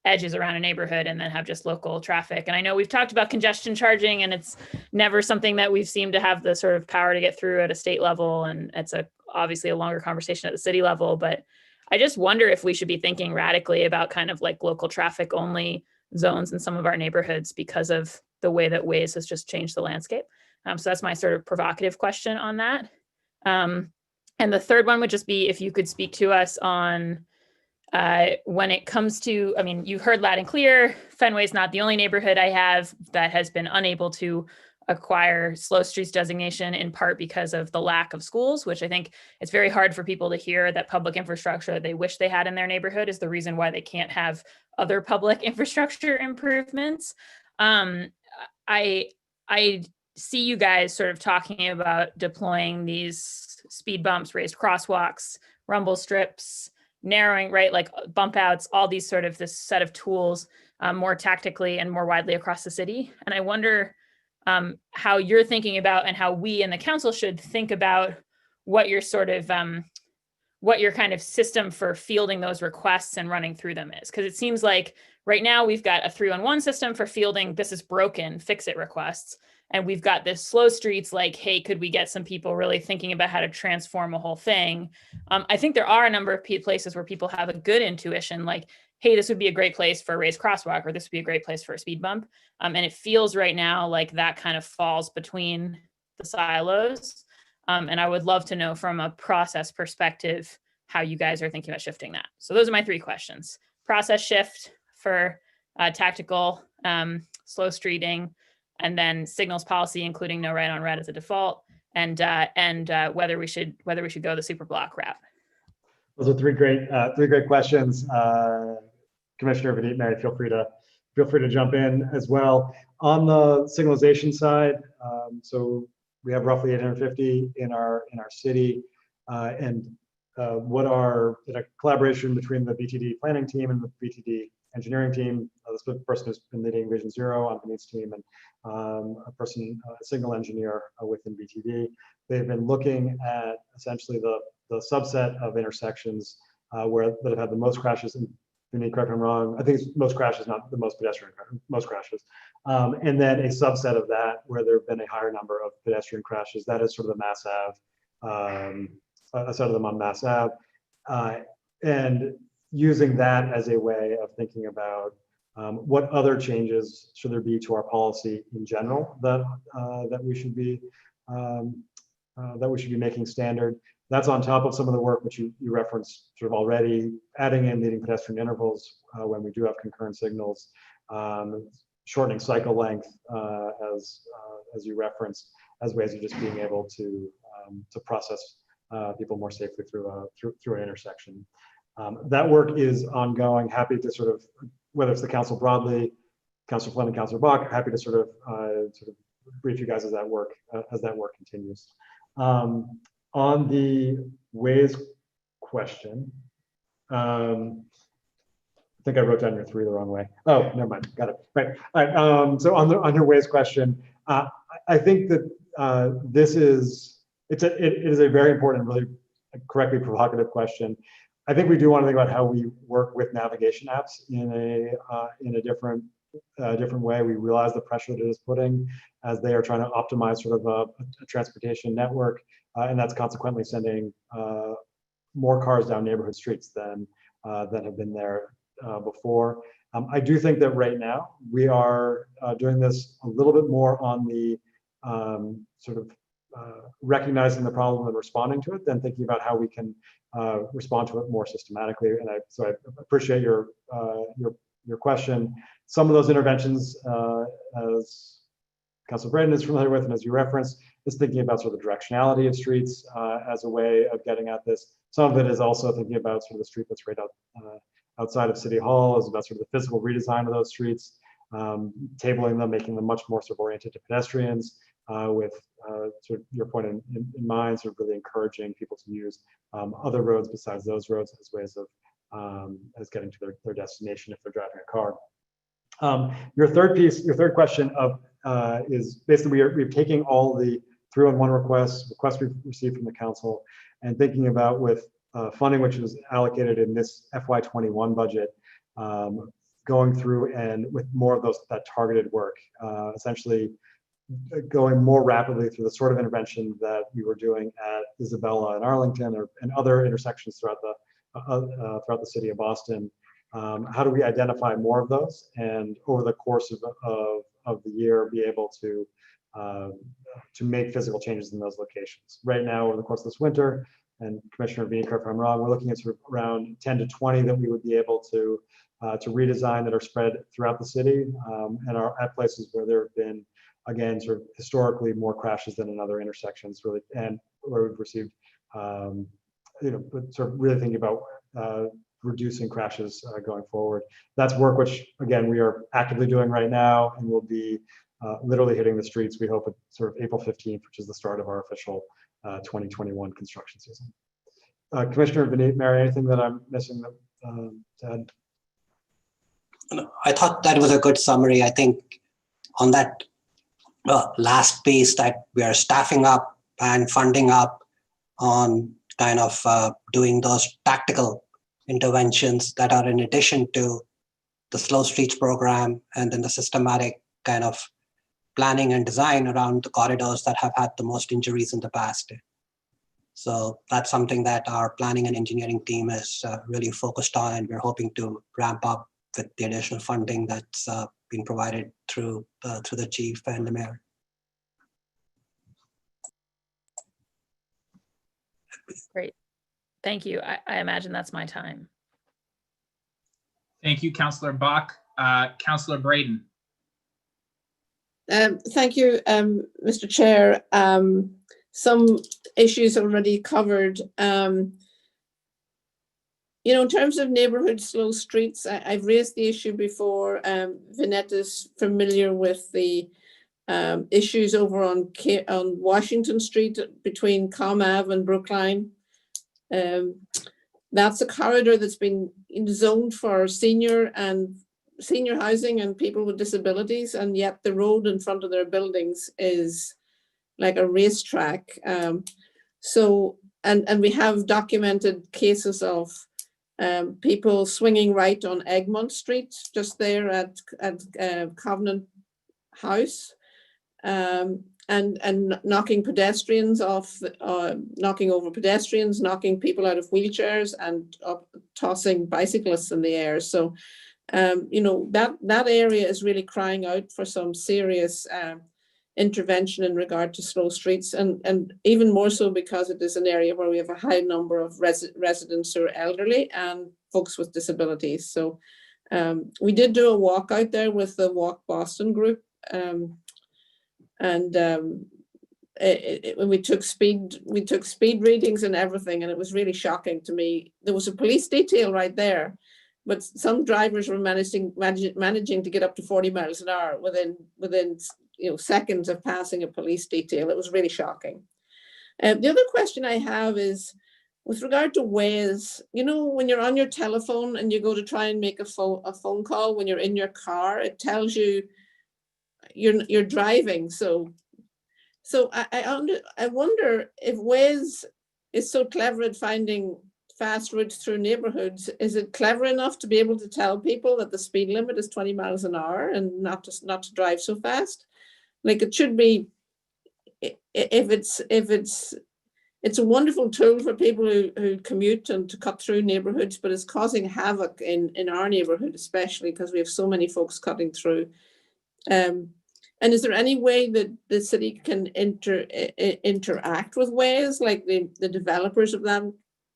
edges around a neighborhood and then have just local traffic. And I know we've talked about congestion charging, and it's never something that we've seemed to have the sort of power to get through at a state level. And it's obviously a longer conversation at the city level, but I just wonder if we should be thinking radically about kind of like local traffic only zones in some of our neighborhoods because of the way that Waze has just changed the landscape. So that's my sort of provocative question on that. And the third one would just be if you could speak to us on when it comes to, I mean, you've heard loud and clear, Fenway is not the only neighborhood I have that has been unable to acquire slow streets designation, in part because of the lack of schools, which I think it's very hard for people to hear that public infrastructure that they wish they had in their neighborhood is the reason why they can't have other public infrastructure improvements. I see you guys sort of talking about deploying these speed bumps, raised crosswalks, rumble strips, narrowing, right, like bump outs, all these sort of this set of tools more tactically and more widely across the city. And I wonder how you're thinking about and how we in the council should think about what your sort of what your kind of system for fielding those requests and running through them is. Because it seems like right now we've got a 3-on-1 system for fielding, this is broken, fix it requests. And we've got this slow streets like, hey, could we get some people really thinking about how to transform a whole thing? I think there are a number of places where people have a good intuition, like, hey, this would be a great place for a raised crosswalk, or this would be a great place for a speed bump. And it feels right now like that kind of falls between the silos. And I would love to know from a process perspective, how you guys are thinking about shifting that. So those are my 3 questions. Process shift for tactical slow streeting, and then signals policy, including no right on red as a default, and whether we should go the super block route. Those are three great questions. Commissioner Vidit, Mary, feel free to jump in as well. On the signalization side, so we have roughly 850 in our city, and what are in a collaboration between the BTD planning team and the BTD engineering team. This person who's been leading Vision Zero on Vinit's team, and a signal engineer within BTD. They've been looking at essentially the subset of intersections that have had the most crashes. And Vinit, correct me if I'm wrong, I think it's most crashes, not the most pedestrian crashes, most crashes. And then a subset of that where there have been a higher number of pedestrian crashes. That is sort of the Mass Ave, a set of them on Mass Ave. And using that as a way of thinking about what other changes should there be to our policy in general that we should be making standard. That's on top of some of the work which you referenced sort of already, adding in leading pedestrian intervals when we do have concurrent signals, shortening cycle length as you referenced, as ways of just being able to process people more safely through an intersection. That work is ongoing. Happy to sort of, whether it's the council broadly, Councilor Flynn and Councilor Bach, happy to sort of brief you guys as that work continues. On the ways question, I think I wrote down your 3 the wrong way. Oh, never mind. Got it. Right. All right. So on your ways question, I think that it is a very important, really correctly provocative question. I think we do want to think about how we work with navigation apps in a different way. We realize the pressure that it is putting as they are trying to optimize sort of a transportation network, and that's consequently sending more cars down neighborhood streets than have been there before. I do think that right now we are doing this a little bit more on the sort of recognizing the problem and responding to it than thinking about how we can respond to it more systematically. And so I appreciate your question. Some of those interventions, as Councilor Braden is familiar with, and as you referenced, is thinking about sort of the directionality of streets as a way of getting at this. Some of it is also thinking about sort of the street that's right outside of City Hall, is about sort of the physical redesign of those streets, tabling them, making them much more sort of oriented to pedestrians, with sort of your point in mind, sort of really encouraging people to use other roads besides those roads as ways of as getting to their destination if they're driving a car. Your third question is basically we're taking all the 3-on-1 requests we've received from the council and thinking about with funding which was allocated in this FY21 budget, going through and with more of that targeted work, essentially going more rapidly through the sort of intervention that we were doing at Isabella and Arlington and other intersections throughout the city of Boston. How do we identify more of those and over the course of the year be able to make physical changes in those locations? Right now, over the course of this winter, and Commissioner Vini, correct me if I'm wrong, we're looking at sort of around 10 to 20 that we would be able to redesign that are spread throughout the city and are at places where there have been, again, sort of historically more crashes than in other intersections, really, and where we've received, sort of really thinking about reducing crashes going forward. That's work which, again, we are actively doing right now and will be literally hitting the streets, we hope, at sort of April 15th, which is the start of our official 2021 construction season. Commissioner Vinit, Mary, anything that I'm missing to add? I thought that was a good summary. I think on that last piece that we are staffing up and funding up on kind of doing those tactical interventions that are in addition to the Slow Streets program and then the systematic kind of planning and design around the corridors that have had the most injuries in the past. So that's something that our planning and engineering team is really focused on, and we're hoping to ramp up with the additional funding that's been provided through the chief and the mayor. Great. Thank you. I imagine that's my time. Thank you, Councillor Bach. Councillor Braden. Thank you, Mr. Chair. Some issues already covered. You know, in terms of neighborhood slow streets, I've raised the issue before. Vinetta's familiar with the issues over on Washington Street between Com Ave and Brookline. That's a corridor that's been zoned for senior housing and people with disabilities, and yet the road in front of their buildings is like a racetrack. So we have documented cases of people swinging right on Egmont Street, just there at Covenant House, and knocking pedestrians off, knocking over pedestrians, knocking people out of wheelchairs, and tossing bicyclists in the air. So, you know, that area is really crying out for some serious intervention in regard to slow streets, and even more so because it is an area where we have a high number of residents who are elderly and folks with disabilities. So we did do a walk out there with the Walk Boston group, and we took speed readings and everything, and it was really shocking to me. There was a police detail right there, but some drivers were managing to get up to 40 miles an hour within seconds of passing a police detail. It was really shocking. The other question I have is with regard to Waze. You know, when you're on your telephone and you go to try and make a phone call when you're in your car, it tells you you're driving. So I wonder if Waze is so clever at finding fast routes through neighborhoods. Is it clever enough to be able to tell people that the speed limit is 20 miles an hour and not to drive so fast? Like, it should be, if it's a wonderful tool for people who commute and to cut through neighborhoods, but it's causing havoc in our neighborhood, especially because we have so many folks cutting through. And is there any way that the city can interact with Waze, like the developers of them?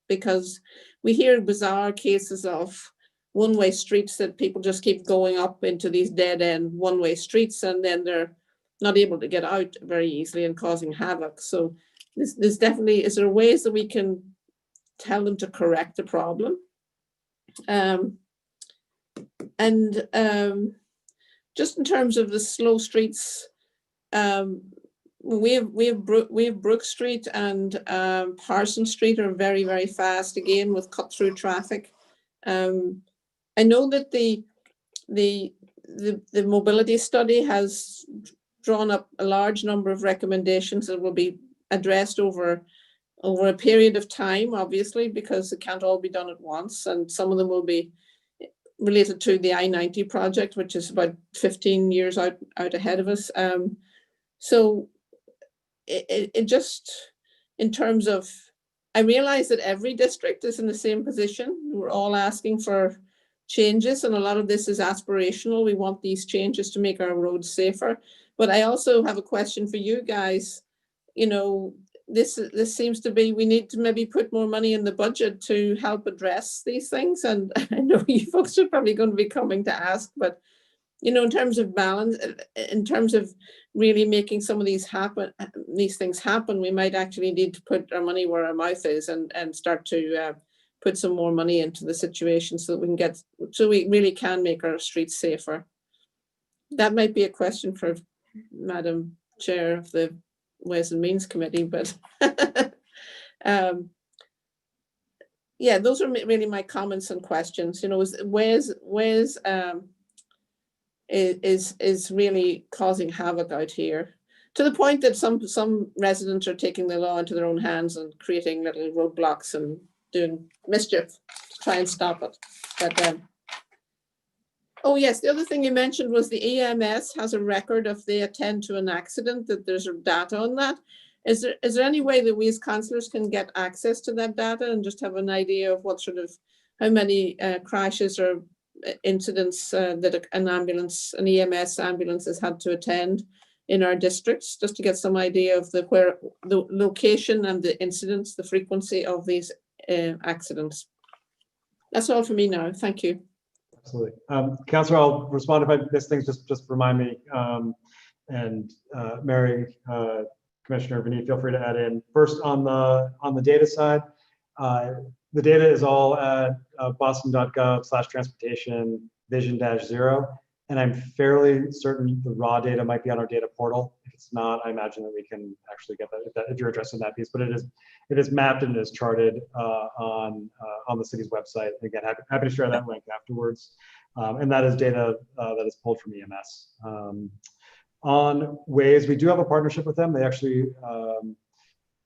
Because we hear bizarre cases of one-way streets that people just keep going up into these dead-end one-way streets, and then they're not able to get out very easily and causing havoc. So there's definitely, is there ways that we can tell them to correct the problem? Just in terms of the slow streets, we have Brook Street and Parsons Street are very, very fast again with cut through traffic. I know that the mobility study has drawn up a large number of recommendations that will be addressed over a period of time, obviously, because it can't all be done at once, and some of them will be related to the I-90 project, which is about 15 years out ahead of us. So it just, in terms of, I realize that every district is in the same position. We're all asking for changes, and a lot of this is aspirational. We want these changes to make our roads safer. But I also have a question for you guys. You know, this seems to be, we need to maybe put more money in the budget to help address these things. And I know you folks are probably going to be coming to ask, but you know, in terms of balance, in terms of really making some of these things happen, we might actually need to put our money where our mouth is and start to put some more money into the situation so that we really can make our streets safer. That might be a question for Madam Chair of the Ways and Means Committee, but yeah, those are really my comments and questions. You know, Ways is really causing havoc out here, to the point that some residents are taking the law into their own hands and creating little roadblocks and doing mischief to try and stop it. But oh yes, the other thing you mentioned was the EMS has a record if they attend to an accident, that there's data on that. Is there any way that we as councillors can get access to that data and just have an idea of what sort of, how many crashes or incidents that an EMS ambulance has had to attend in our districts, just to get some idea of the location and the incidents, the frequency of these accidents. That's all for me now. Thank you. Absolutely. Councillor, I'll respond if I miss things, just remind me. And Mary, Commissioner Vinny, feel free to add in. First, on the data side, the data is all at boston.gov/transportation vision-0. And I'm fairly certain the raw data might be on our data portal. If it's not, I imagine that we can actually get that if you're addressing that piece. But it is mapped and is charted on the city's website. Again, happy to share that link afterwards. And that is data that is pulled from EMS. On Waze, we do have a partnership with them. They actually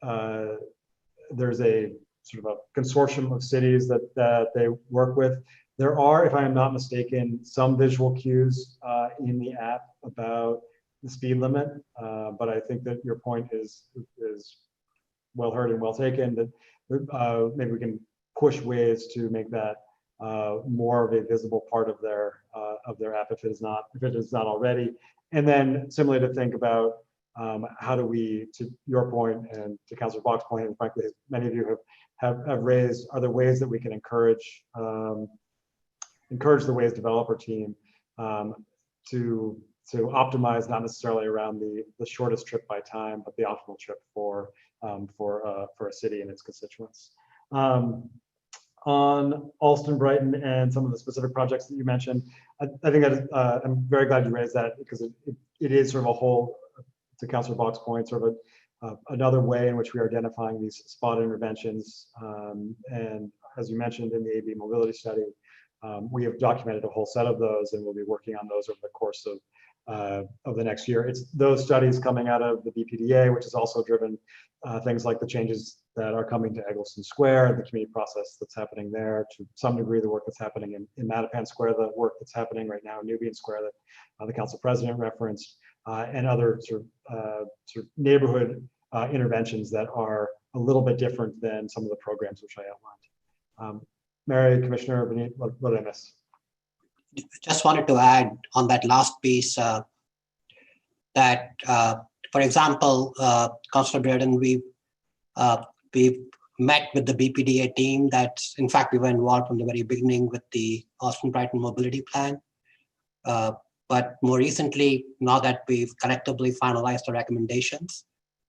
there's a sort of a consortium of cities that they work with. There are, if I am not mistaken, some visual cues in the app about the speed limit, but I think that your point is well heard and well taken. That maybe we can push Waze to make that more of a visible part of their app if it is not already. And then similarly to think about how do we, to your point and to Councillor Bach's point, and frankly, many of you have raised, are there ways that we can encourage the Waze developer team to optimize not necessarily around the shortest trip by time, but the optimal trip for a city and its constituents. On Alston, Brighton, and some of the specific projects that you mentioned, I think that I'm very glad you raised that because it is sort of a whole, to Councillor Bach's point, sort of another way in which we are identifying these spot interventions. And as you mentioned in the AB mobility study, we have documented a whole set of those, and we'll be working on those over the course of the next year. It's those studies coming out of the BPDA, which has also driven things like the changes that are coming to Eggleston Square and the community process that's happening there, to some degree the work that's happening in Mattapan Square, the work that's happening right now in Nubian Square that the council president referenced, and other sort of neighborhood interventions that are a little bit different than some of the programs which I outlined. Mary, Commissioner, what did I miss? Just wanted to add on that last piece that, for example, Councillor Braden, we met with the BPDA team. That's, in fact, we were involved from the very beginning with the Austin Brighton Mobility Plan. But more recently, now that we've collectively finalized the recommendations,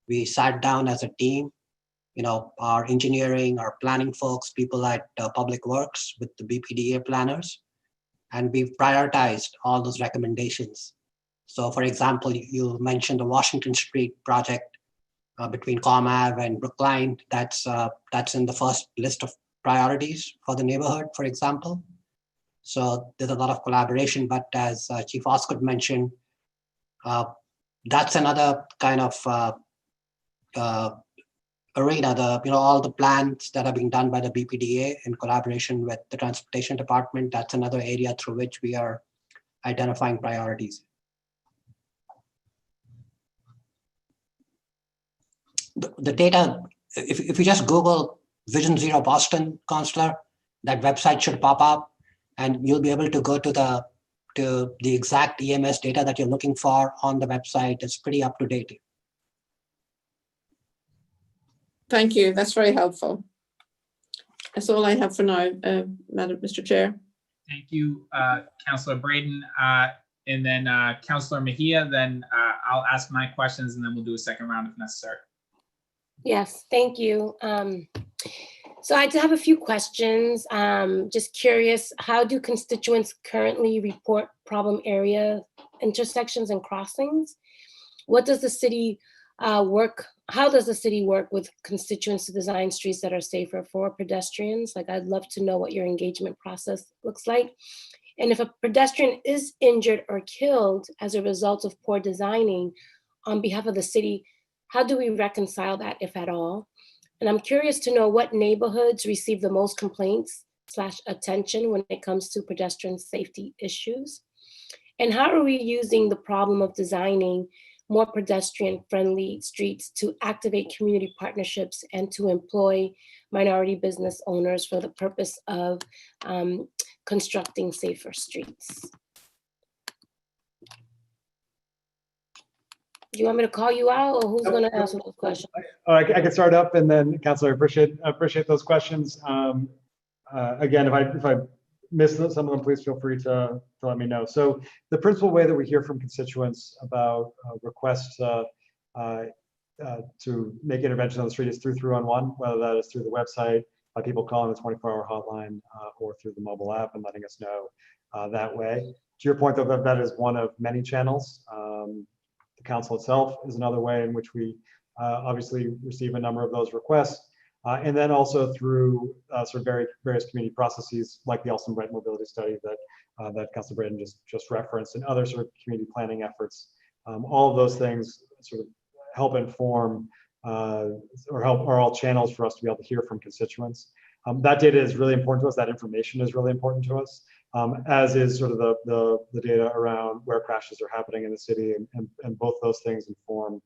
we sat down as a team, our engineering, our planning folks, people at Public Works with the BPDA planners, and we've prioritized all those recommendations. So for example, you mentioned the Washington Street project between Com Ave and Brookline. That's in the first list of priorities for the neighborhood, for example. So there's a lot of collaboration, but as Chief Osgood mentioned, that's another kind of arena, all the plans that are being done by the BPDA in collaboration with the Transportation Department. That's another area through which we are identifying priorities. The data, if you just Google Vision Zero Boston, Councillor, that website should pop up, and you'll be able to go to the exact EMS data that you're looking for on the website. It's pretty up to date. Thank you. That's very helpful. That's all I have for now, Mr. Chair. Thank you, Councillor Braden. And then Councillor Mejia, then I'll ask my questions and then we'll do a second round if necessary. Yes, thank you. So I do have a few questions. Just curious, how do constituents currently report problem area intersections and crossings? What does the city how does the city work with constituents to design streets that are safer for pedestrians? Like, I'd love to know what your engagement process looks like. And if a pedestrian is injured or killed as a result of poor designing on behalf of the city, how do we reconcile that, if at all? And I'm curious to know what neighborhoods receive the most complaints / attention when it comes to pedestrian safety issues. And how are we using the problem of designing more pedestrian-friendly streets to activate community partnerships and to employ minority business owners for the purpose of constructing safer streets? Do you want me to call you out, or who's going to answer those questions? I can start up, and then Councilor, I appreciate those questions. Again, if I miss some of them, please feel free to let me know. So the principal way that we hear from constituents about requests to make interventions on the street is through 311, whether that is through the website, by people calling the 24-hour hotline, or through the mobile app and letting us know that way. To your point, though, that is one of many channels. The council itself is another way in which we obviously receive a number of those requests. And then also through sort of various community processes like the Alston Brent mobility study that Councilor Braden just referenced, and other sort of community planning efforts. All of those things sort of help inform are all channels for us to be able to hear from constituents. That data is really important to us. That information is really important to us, as is sort of the data around where crashes are happening in the city, and both those things inform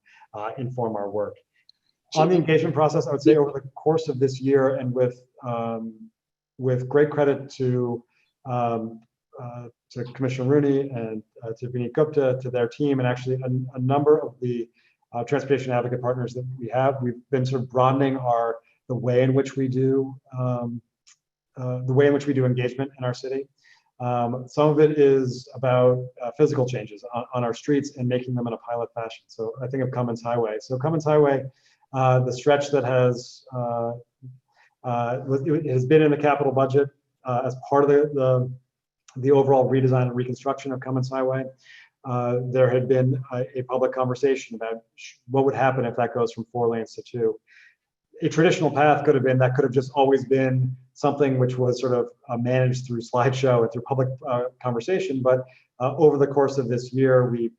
our work. On the engagement process, I would say over the course of this year, and with great credit to Commissioner Rooney and to Vineet Gupta, to their team, and actually a number of the transportation advocate partners that we have, we've been sort of broadening the way in which we do engagement in our city. Some of it is about physical changes on our streets and making them in a pilot fashion. So I think of Cummins Highway. So Cummins Highway, the stretch that has been in the capital budget as part of the overall redesign and reconstruction of Cummins Highway. There had been a public conversation about what would happen if that goes from 4 lanes to 2. A traditional path could have just always been something which was sort of managed through slideshow and through public conversation. But over the course of this year, we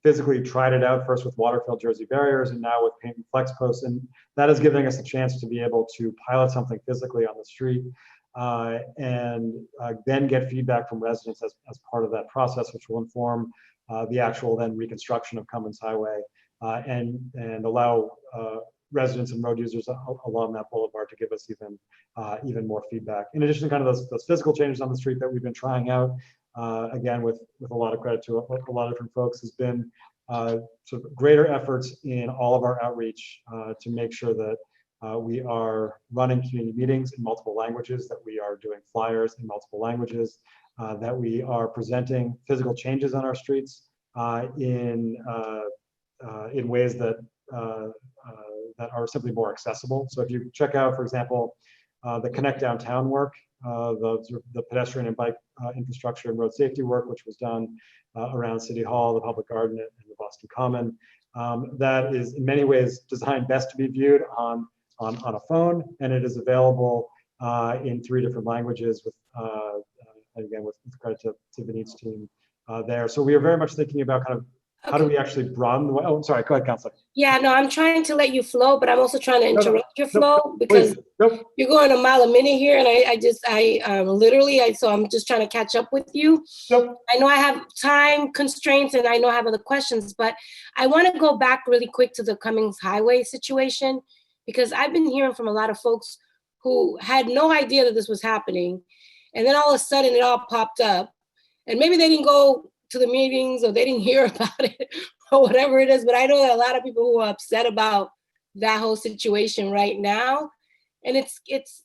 physically tried it out, first with water-filled Jersey barriers, and now with paint and flex posts, and that is giving us a chance to be able to pilot something physically on the street, and then get feedback from residents as part of that process, which will inform the actual then reconstruction of Cummins Highway, and allow residents and road users along that boulevard to give us even more feedback. In addition to kind of those physical changes on the street that we've been trying out, again, with a lot of credit to a lot of different folks, has been sort of greater efforts in all of our outreach to make sure that we are running community meetings in multiple languages, that we are doing flyers in multiple languages, that we are presenting physical changes on our streets in ways that are simply more accessible. So if you check out, for example, the Connect Downtown work, the pedestrian and bike infrastructure and road safety work, which was done around City Hall, the Public Garden, and the Boston Common, that is in many ways designed best to be viewed on a phone, and it is available in 3 different languages, with again with credit to Vineet's team there. So we are very much thinking about kind of how do we actually broaden the way. Oh, sorry, go ahead, Councilor. Yeah, no, I'm trying to let you flow, but I'm also trying to interrupt your flow because you're going a mile a minute here, and so I'm just trying to catch up with you. I know I have time constraints, and I know I have other questions, but I want to go back really quick to the Cummins Highway situation, because I've been hearing from a lot of folks who had no idea that this was happening, and then all of a sudden it all popped up, and maybe they didn't go to the meetings or they didn't hear about it or whatever it is, but I know that a lot of people who are upset about that whole situation right now. And it's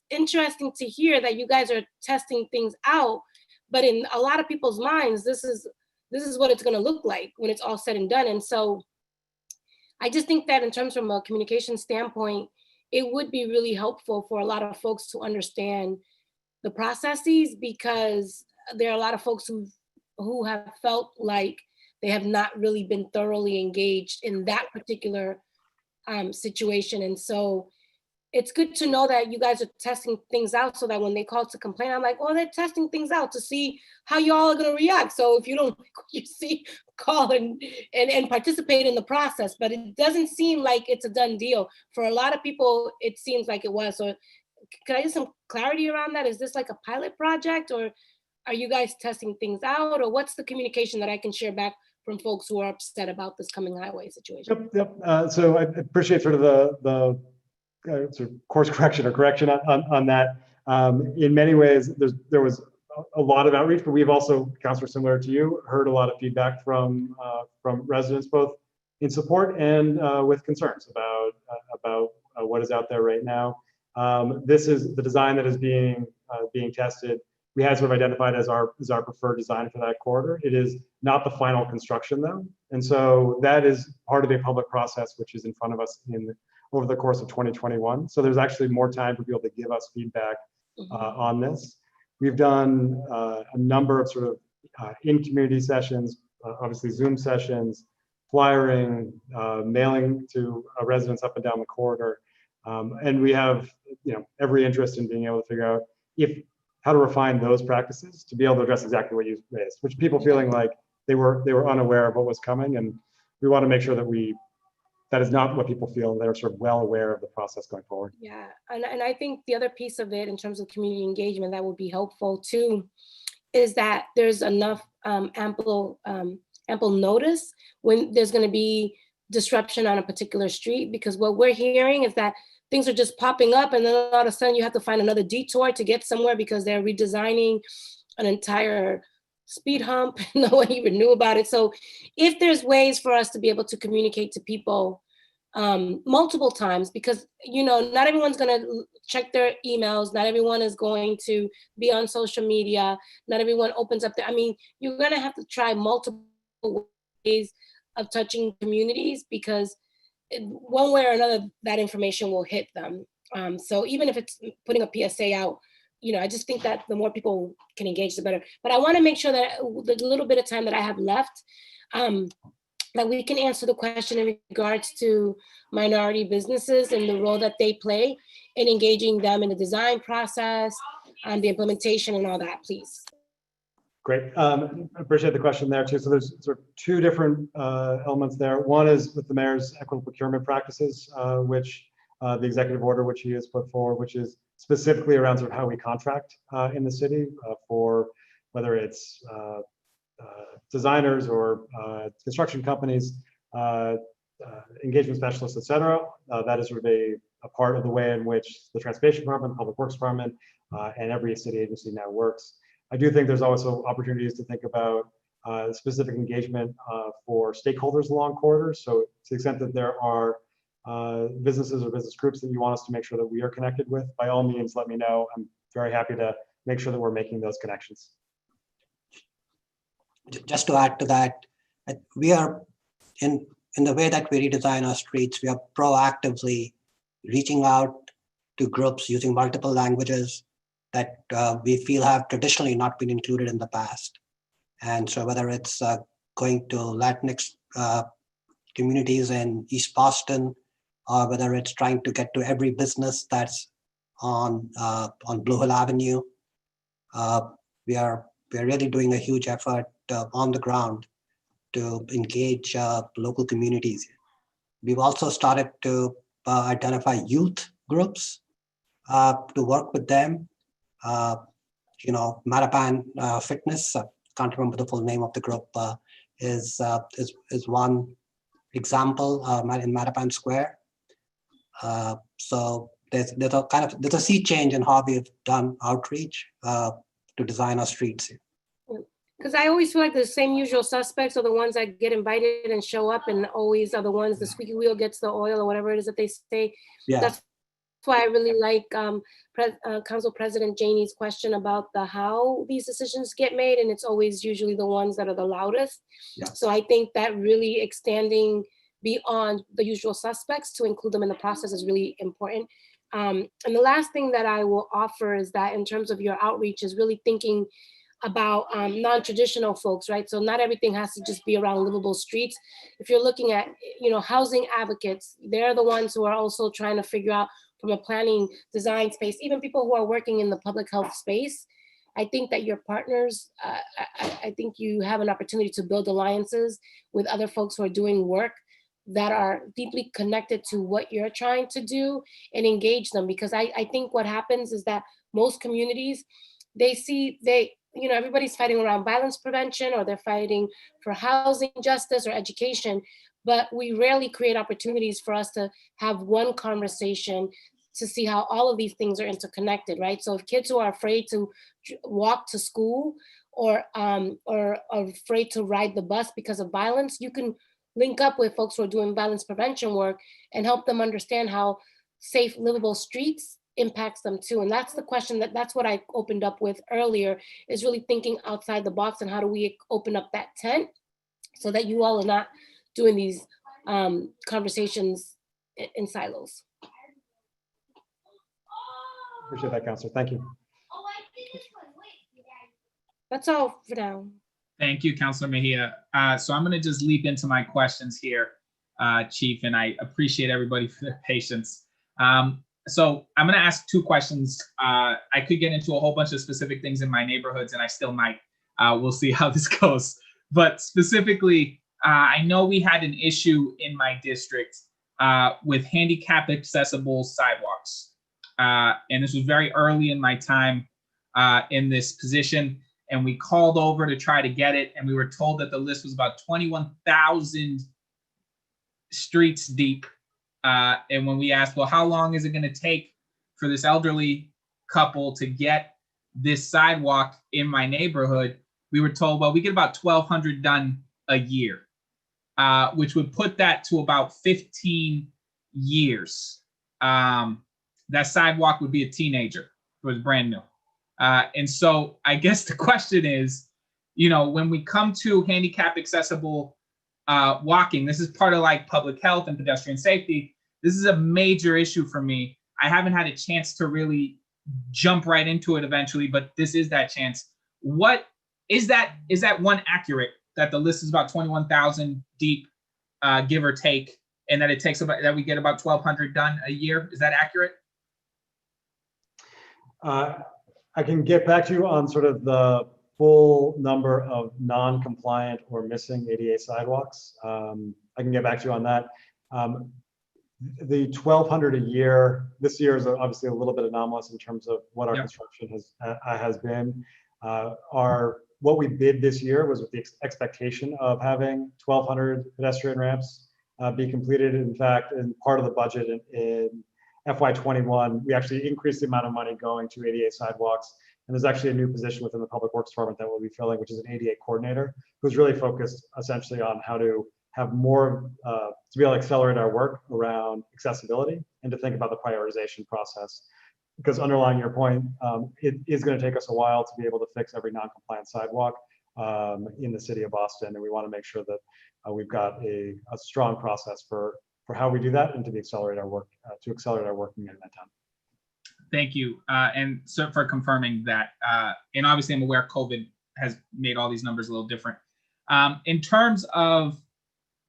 interesting to hear that you guys are testing things out, but in a lot of people's minds, this is what it's gonna look like when it's all said and done. And so I just think that in terms from a communication standpoint, it would be really helpful for a lot of folks to understand the processes, because there are a lot of folks who have felt like they have not really been thoroughly engaged in that particular situation. And so it's good to know that you guys are testing things out, so that when they call to complain, I'm like, well, they're testing things out to see how y'all are gonna react. So if you don't, call and participate in the process, but it doesn't seem like it's a done deal. For a lot of people, it seems like it was. So can I get some clarity around that? Is this like a pilot project, or are you guys testing things out, or what's the communication that I can share back from folks who are upset about this Cummins Highway situation? Yep. So I appreciate sort of the sort of course correction on that. In many ways, there was a lot of outreach, but we've also, Councilor, similar to you, heard a lot of feedback from residents, both in support and with concerns about what is out there right now. This is the design that is being tested. We had sort of identified as our preferred design for that corridor. It is not the final construction though. And so that is part of a public process, which is in front of us over the course of 2021. So there's actually more time for people to give us feedback on this. We've done a number of sort of in-community sessions, obviously Zoom sessions, flyering, mailing to residents up and down the corridor. And we have every interest in being able to figure out how to refine those practices to be able to address exactly what you raised, which people feeling like they were unaware of what was coming. And we want to make sure that is not what people feel. They're sort of well aware of the process going forward. Yeah, and I think the other piece of it in terms of community engagement that would be helpful too is that there's enough ample notice when there's going to be disruption on a particular street, because what we're hearing is that things are just popping up and then all of a sudden you have to find another detour to get somewhere because they're redesigning an entire speed hump. No one even knew about it. So if there's ways for us to be able to communicate to people multiple times, because not everyone's going to check their emails, not everyone is going to be on social media, not everyone opens up you're going to have to try multiple ways of touching communities, because one way or another that information will hit them. So even if it's putting a PSA out, I just think that the more people can engage, the better. But I want to make sure that the little bit of time that I have left, that we can answer the question in regards to minority businesses and the role that they play in engaging them in the design process and the implementation and all that, please. Great. I appreciate the question there too. So there's sort of two different elements there. One is with the mayor's equitable procurement practices, which the executive order which he has put forward, which is specifically around sort of how we contract in the city for whether it's designers or construction companies, engagement specialists, et cetera. That is sort of a part of the way in which the Transportation Department, the Public Works Department, and every city agency now works. I do think there's also opportunities to think about specific engagement for stakeholders along corridors. So to the extent that there are businesses or business groups that you want us to make sure that we are connected with, by all means, let me know. I'm very happy to make sure that we're making those connections. Just to add to that, we are in the way that we redesign our streets, we are proactively reaching out to groups using multiple languages that we feel have traditionally not been included in the past. And so whether it's going to Latinx communities in East Boston, or whether it's trying to get to every business that's on Blue Hill Avenue, we are really doing a huge effort on the ground to engage local communities. We've also started to identify youth groups to work with them. Mattapan Fitness, I can't remember the full name of the group, is one example in Mattapan Square. So there's a sea change in how we've done outreach to design our streets. Because I always feel like the same usual suspects are the ones that get invited and show up, and always are the ones the squeaky wheel gets the oil, or whatever it is that they say. Yeah. That's why I really like Council President Janey's question about how these decisions get made, and it's always usually the ones that are the loudest. Yeah. So I think that really extending beyond the usual suspects to include them in the process is really important. And the last thing that I will offer is that in terms of your outreach is really thinking about non-traditional folks, right? So not everything has to just be around livable streets. If you're looking at, housing advocates, they're the ones who are also trying to figure out from a planning design space, even people who are working in the public health space. I think that your partners, I think you have an opportunity to build alliances with other folks who are doing work that are deeply connected to what you're trying to do and engage them. Because I think what happens is that most communities, everybody's fighting around violence prevention, or they're fighting for housing justice or education, but we rarely create opportunities for us to have one conversation to see how all of these things are interconnected, right? So if kids who are afraid to walk to school or are afraid to ride the bus because of violence, you can link up with folks who are doing violence prevention work and help them understand how safe, livable streets impacts them too. And that's the question that's what I opened up with earlier, is really thinking outside the box and how do we open up that tent so that you all are not doing these conversations in silos. Appreciate that, Councilor. Thank you. That's all for now. Thank you, Councilor Mejia. So I'm going to just leap into my questions here, Chief, and I appreciate everybody for their patience. So I'm going to ask two questions. I could get into a whole bunch of specific things in my neighborhoods, and I still might. We'll see how this goes. But specifically, I know we had an issue in my district with handicap accessible sidewalks. And this was very early in my time in this position. And we called over to try to get it. And we were told that the list was about 21,000 streets deep. And when we asked, well, how long is it going to take for this elderly couple to get this sidewalk in my neighborhood? We were told, well, we get about 1,200 done a year, which would put that to about 15 years. That sidewalk would be a teenager. It was brand new. And so I guess the question is, you know, when we come to handicap accessible walking, this is part of like public health and pedestrian safety. This is a major issue for me. I haven't had a chance to really jump right into it eventually, but this is that chance. What is that one accurate, that the list is about 21,000 deep, give or take, and that it takes about, that we get about 1,200 done a year? Is that accurate? I can get back to you on sort of the full number of non-compliant or missing ADA sidewalks. I can get back to you on that. The 1,200 a year, this year is obviously a little bit anomalous in terms of what our construction has been. What we bid this year was with the expectation of having 1,200 pedestrian ramps be completed. In fact, in part of the budget in FY21, we actually increased the amount of money going to ADA sidewalks. And there's actually a new position within the Public Works Department that we'll be filling, which is an ADA coordinator, who's really focused essentially on how to have more, to be able to accelerate our work around accessibility and to think about the prioritization process. Because underlying your point, it is going to take us a while to be able to fix every non-compliant sidewalk in the city of Boston. And we want to make sure that we've got a strong process for how we do that and to accelerate our work, in that time. Thank you. And so for confirming that, and obviously I'm aware COVID has made all these numbers a little different. In terms of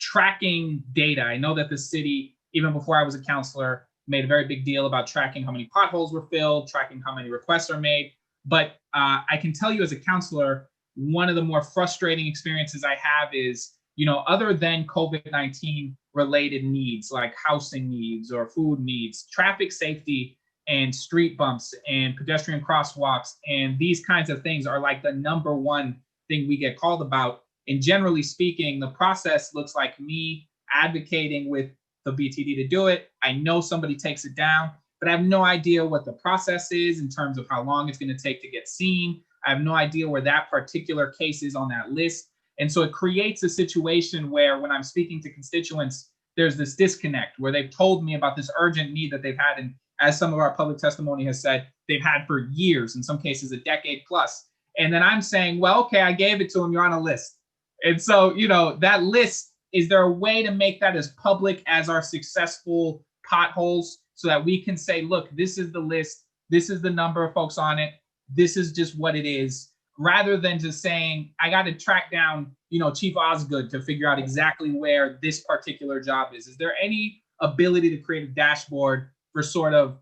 tracking data, I know that the city, even before I was a counselor, made a very big deal about tracking how many potholes were filled, tracking how many requests are made. But I can tell you as a counselor, one of the more frustrating experiences I have is, you know, other than COVID-19 related needs like housing needs or food needs, traffic safety and street bumps and pedestrian crosswalks and these kinds of things are like the number one thing we get called about. And generally speaking, the process looks like me advocating with the BTD to do it. I know somebody takes it down, but I have no idea what the process is in terms of how long it's going to take to get seen. I have no idea where that particular case is on that list. And so it creates a situation where when I'm speaking to constituents, there's this disconnect where they've told me about this urgent need that they've had. And as some of our public testimony has said, they've had for years, in some cases a decade plus. And then I'm saying, well, okay, I gave it to them, you're on a list. And so, you know, that list, is there a way to make that as public as our successful potholes so that we can say, look, this is the list, this is the number of folks on it, this is just what it is, rather than just saying, I got to track down, you know, Chief Osgood to figure out exactly where this particular job is. Is there any ability to create a dashboard for sort of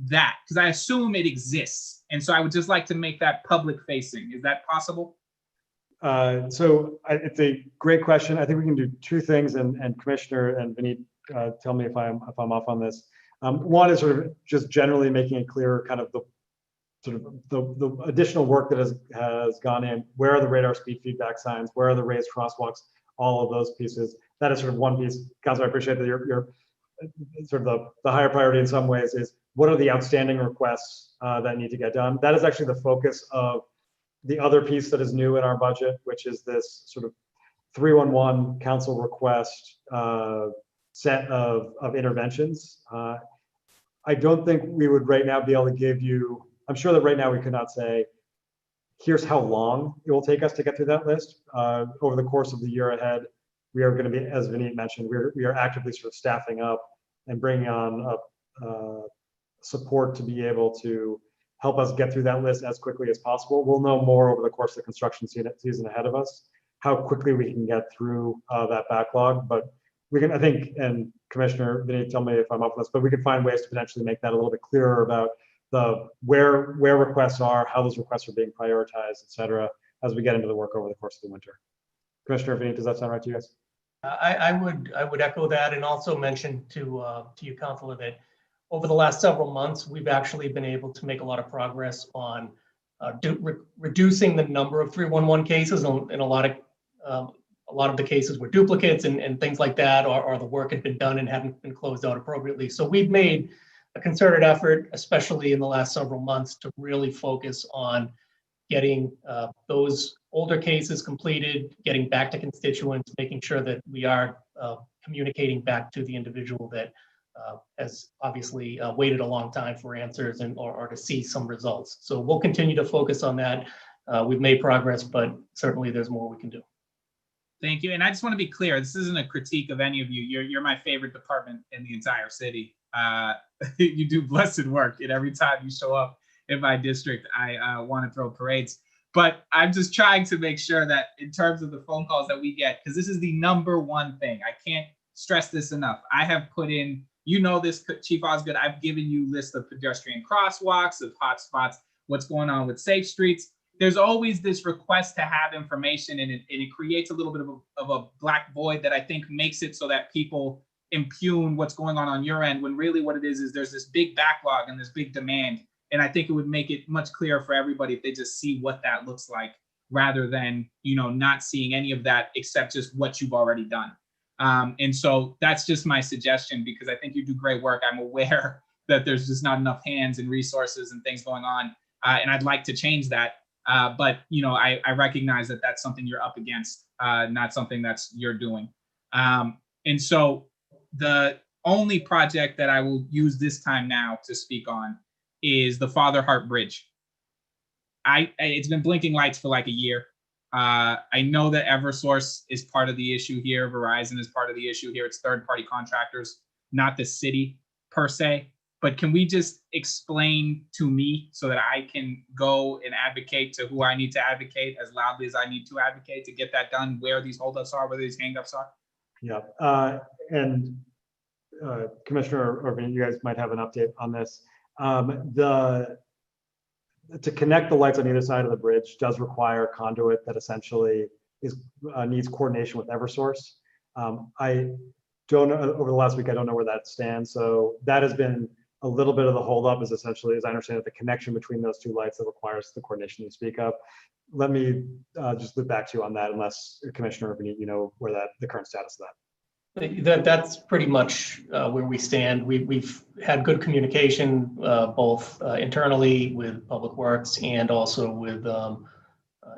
that? Because I assume it exists. And so I would just like to make that public facing. Is that possible? It's a great question. I think we can do two things, and Commissioner and Vineet, tell me if I'm off on this. One is sort of just generally making it clear kind of the additional work that has gone in. Where are the radar speed feedback signs? Where are the raised crosswalks? All of those pieces. That is sort of one piece. Councilor, I appreciate that you're sort of the higher priority in some ways is what are the outstanding requests that need to get done. That is actually the focus of the other piece that is new in our budget, which is this sort of 311 council request set of interventions. I don't think we would right now be able to give you, I'm sure that right now we could not say, here's how long it will take us to get through that list. Over the course of the year ahead, we are going to be, as Vineet mentioned, we are actively sort of staffing up and bringing on support to be able to help us get through that list as quickly as possible. We'll know more over the course of the construction season ahead of us, how quickly we can get through that backlog. But we can, I think, and Commissioner Vineet, tell me if I'm off this, but we can find ways to potentially make that a little bit clearer about the where requests are, how those requests are being prioritized, et cetera, as we get into the work over the course of the winter. Commissioner Vineet, does that sound right to you guys? I would echo that, and also mention to you, Councilor, that over the last several months, we've actually been able to make a lot of progress on reducing the number of 311 cases, and a lot of the cases were duplicates and things like that, or the work had been done and hadn't been closed out appropriately. So we've made a concerted effort, especially in the last several months, to really focus on getting those older cases completed, getting back to constituents, making sure that we are communicating back to the individual that has obviously waited a long time for answers or to see some results. So we'll continue to focus on that. We've made progress, but certainly there's more we can do. Thank you. And I just want to be clear, this isn't a critique of any of you. You're my favorite department in the entire city. You do blessed work, and every time you show up in my district, I want to throw parades. But I'm just trying to make sure that in terms of the phone calls that we get, because this is the number one thing, I can't stress this enough. I have put in, you know this, Chief Osgood, I've given you lists of pedestrian crosswalks, of hot spots, what's going on with safe streets. There's always this request to have information, and it creates a little bit of a black void that I think makes it so that people impugn what's going on your end, when really what it is there's this big backlog and this big demand. And I think it would make it much clearer for everybody if they just see what that looks like, rather than, you know, not seeing any of that except just what you've already done. And so that's just my suggestion, because I think you do great work. I'm aware that there's just not enough hands and resources and things going on. And I'd like to change that. But, you know, I recognize that that's something you're up against, not something you're doing. And so the only project that I will use this time now to speak on is the Father Hart Bridge. It's been blinking lights for like a year. I know that Eversource is part of the issue here. Verizon is part of the issue here. It's third-party contractors, not the city per se. But can we just explain to me so that I can go and advocate to who I need to advocate as loudly as I need to advocate to get that done, where these holdups are, where these hangups are? Yeah, and Commissioner Irvin, you guys might have an update on this. To connect the lights on either side of the bridge does require conduit that essentially needs coordination with Eversource. I don't know, over the last week, I don't know where that stands. So that has been a little bit of the holdup, is essentially, as I understand it, the connection between those two lights that requires the coordination you speak of. Let me just loop back to you on that, unless Commissioner Irvin, you know where the current status of that. That's pretty much where we stand. We've had good communication, both internally with Public Works and also with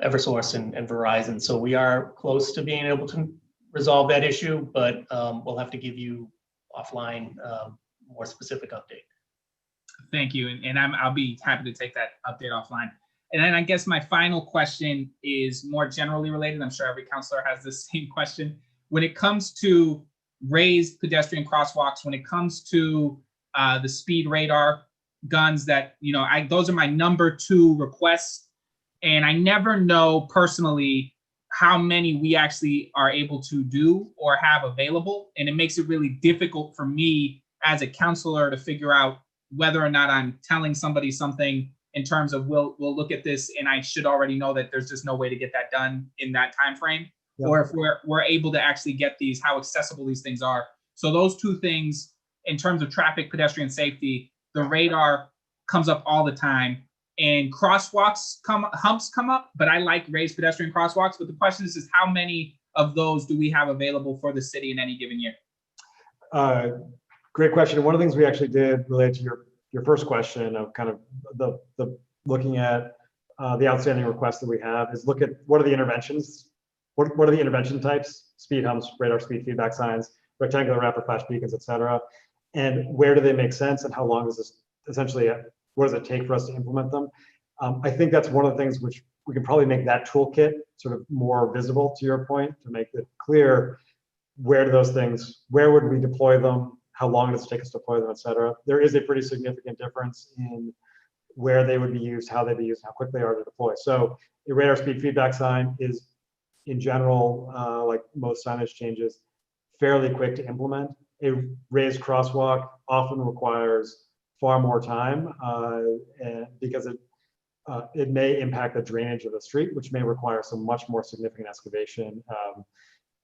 Eversource and Verizon. So we are close to being able to resolve that issue, but we'll have to give you offline more specific update. Thank you, and I'll be happy to take that update offline. And then I guess my final question is more generally related. I'm sure every counselor has the same question. When it comes to raised pedestrian crosswalks, when it comes to the speed radar guns, that, you know, those are my number 2 requests. And I never know personally how many we actually are able to do or have available. And it makes it really difficult for me as a counselor to figure out whether or not I'm telling somebody something in terms of we'll look at this and I should already know that there's just no way to get that done in that time frame. Yep. Or if we're able to actually get these, how accessible these things are. So those two things, in terms of traffic, pedestrian safety, the radar comes up all the time, and crosswalks humps come up, but I like raised pedestrian crosswalks. But the question is how many of those do we have available for the city in any given year? Great question. One of the things we actually did related to your first question of kind of the looking at the outstanding requests that we have is look at what are the interventions what are the intervention types? Speed humps, radar speed feedback signs, rectangular rapid flash beacons, et cetera. And where do they make sense, and how long does this essentially, what does it take for us to implement them? I think that's one of the things which we can probably make that toolkit sort of more visible, to your point, to make it clear where do those things, where would we deploy them, how long does it take us to deploy them, et cetera. There is a pretty significant difference in where they would be used, how they'd be used, how quick they are to deploy. So a radar speed feedback sign is, in general, like most signage changes, fairly quick to implement. A raised crosswalk often requires far more time and because it may impact the drainage of the street, which may require some much more significant excavation.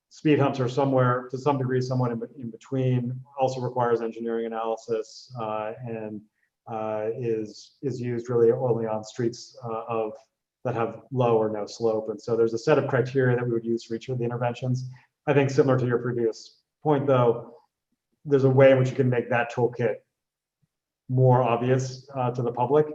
Speed humps are somewhere, to some degree, somewhat in between, also requires engineering analysis and is used really only on streets that have low or no slope. And so there's a set of criteria that we would use for each of the interventions. I think similar to your previous point, though, there's a way in which you can make that toolkit more obvious to the public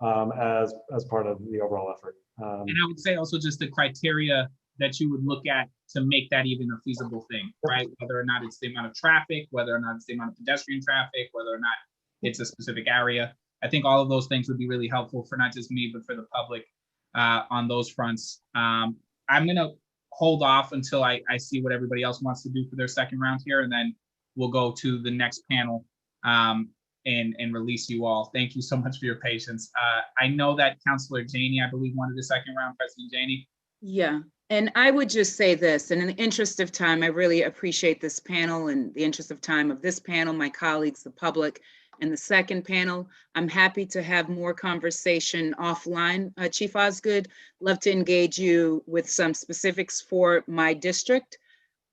as part of the overall effort. And I would say also just the criteria that you would look at to make that even a feasible thing, right? Whether or not it's the amount of traffic, whether or not it's the amount of pedestrian traffic, whether or not it's a specific area. I think all of those things would be really helpful for not just me, but for the public on those fronts. I'm gonna hold off until I see what everybody else wants to do for their second round here, and then we'll go to the next panel and release you all. Thank you so much for your patience. I know that Councilor Janey, I believe, wanted a second round, President Janey. Yeah, and I would just say this, and in the interest of time, I really appreciate this panel and the interest of time of this panel, my colleagues, the public, and the second panel. I'm happy to have more conversation offline. Chief Osgood, love to engage you with some specifics for my district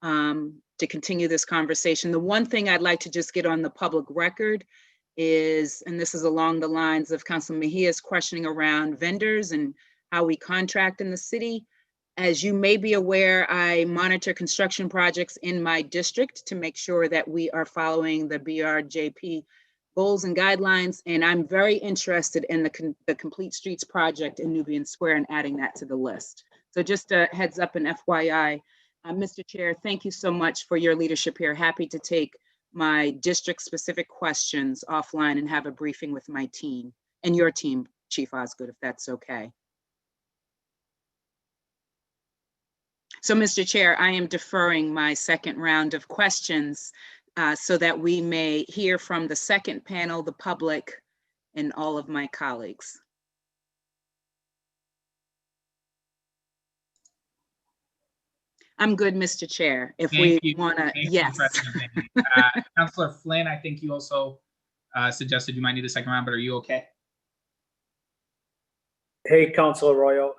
to continue this conversation. The one thing I'd like to just get on the public record is, and this is along the lines of Councilor Mejia's questioning around vendors and how we contract in the city. As you may be aware, I monitor construction projects in my district to make sure that we are following the BRJP goals and guidelines. And I'm very interested in the Complete Streets project in Nubian Square and adding that to the list. So just a heads up and FYI, Mr. Chair, thank you so much for your leadership here. Happy to take my district specific questions offline and have a briefing with my team and your team, Chief Osgood, if that's okay. So, Mr. Chair, I am deferring my second round of questions so that we may hear from the second panel, the public, and all of my colleagues. I'm good, Mr. Chair. If we want to, yes. Councilor Flynn, I think you also suggested you might need a second round, but are you okay? Hey, Councilor Arroyo.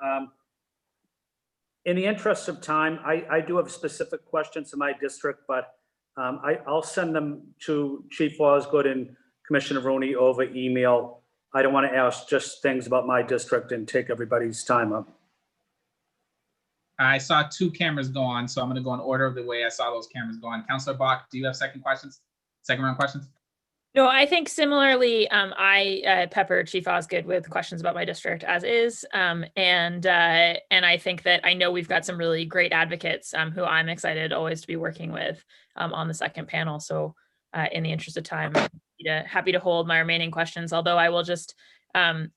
In the interest of time, I do have specific questions in my district, but I'll send them to Chief Osgood and Commissioner Rooney over email. I don't want to ask just things about my district and take everybody's time up. I saw two cameras go on, so I'm going to go in order of the way I saw those cameras go on. Councilor Bach, do you have second round questions? No, I think similarly, I peppered Chief Osgood with questions about my district as is. And I think that I know we've got some really great advocates who I'm excited always to be working with on the second panel. So in the interest of time, happy to hold my remaining questions, although I will just, I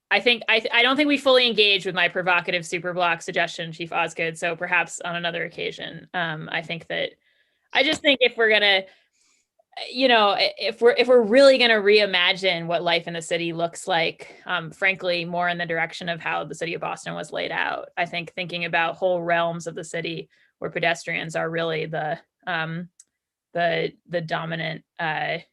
don't think we fully engaged with my provocative super block suggestion, Chief Osgood. So perhaps on another occasion, I just think if we're gonna, if we're really gonna reimagine what life in the city looks like, frankly, more in the direction of how the city of Boston was laid out. I think thinking about whole realms of the city where pedestrians are really the dominant, the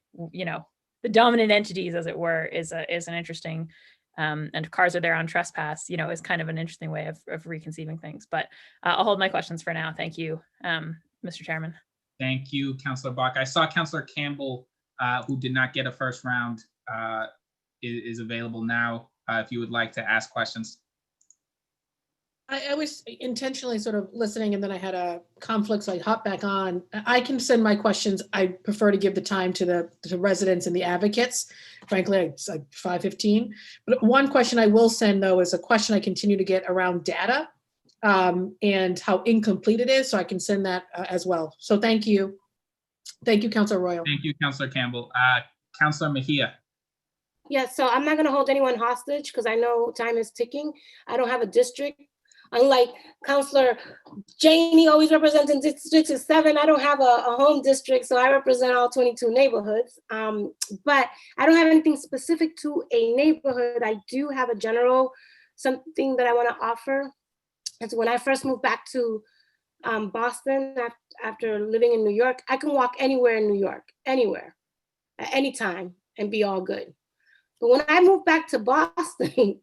dominant entities, as it were, is an interesting. And cars are there on trespass, is kind of an interesting way of reconceiving things. But I'll hold my questions for now. Thank you, Mr. Chairman. Thank you, Councilor Bach. I saw Councilor Campbell, who did not get a first round, is available now if you would like to ask questions. I was intentionally sort of listening and then I had a conflict, so I hopped back on. I can send my questions. I prefer to give the time to the residents and the advocates. Frankly, it's like 5:15. But one question I will send though is a question I continue to get around data. and how incomplete it is. So I can send that as well. So thank you. Thank you, Councilor Royal. Thank you, Councilor Campbell. Councilor Mejia. Yeah, so I'm not gonna hold anyone hostage because I know time is ticking. I don't have a district. Unlike Councilor Janey always represents in District 7, I don't have a home district, so I represent all 22 neighborhoods. But I don't have anything specific to a neighborhood. I do have a general something that I want to offer. And so when I first moved back to Boston after living in New York, I can walk anywhere in New York, anywhere, at any time, and be all good. But when I moved back to Boston,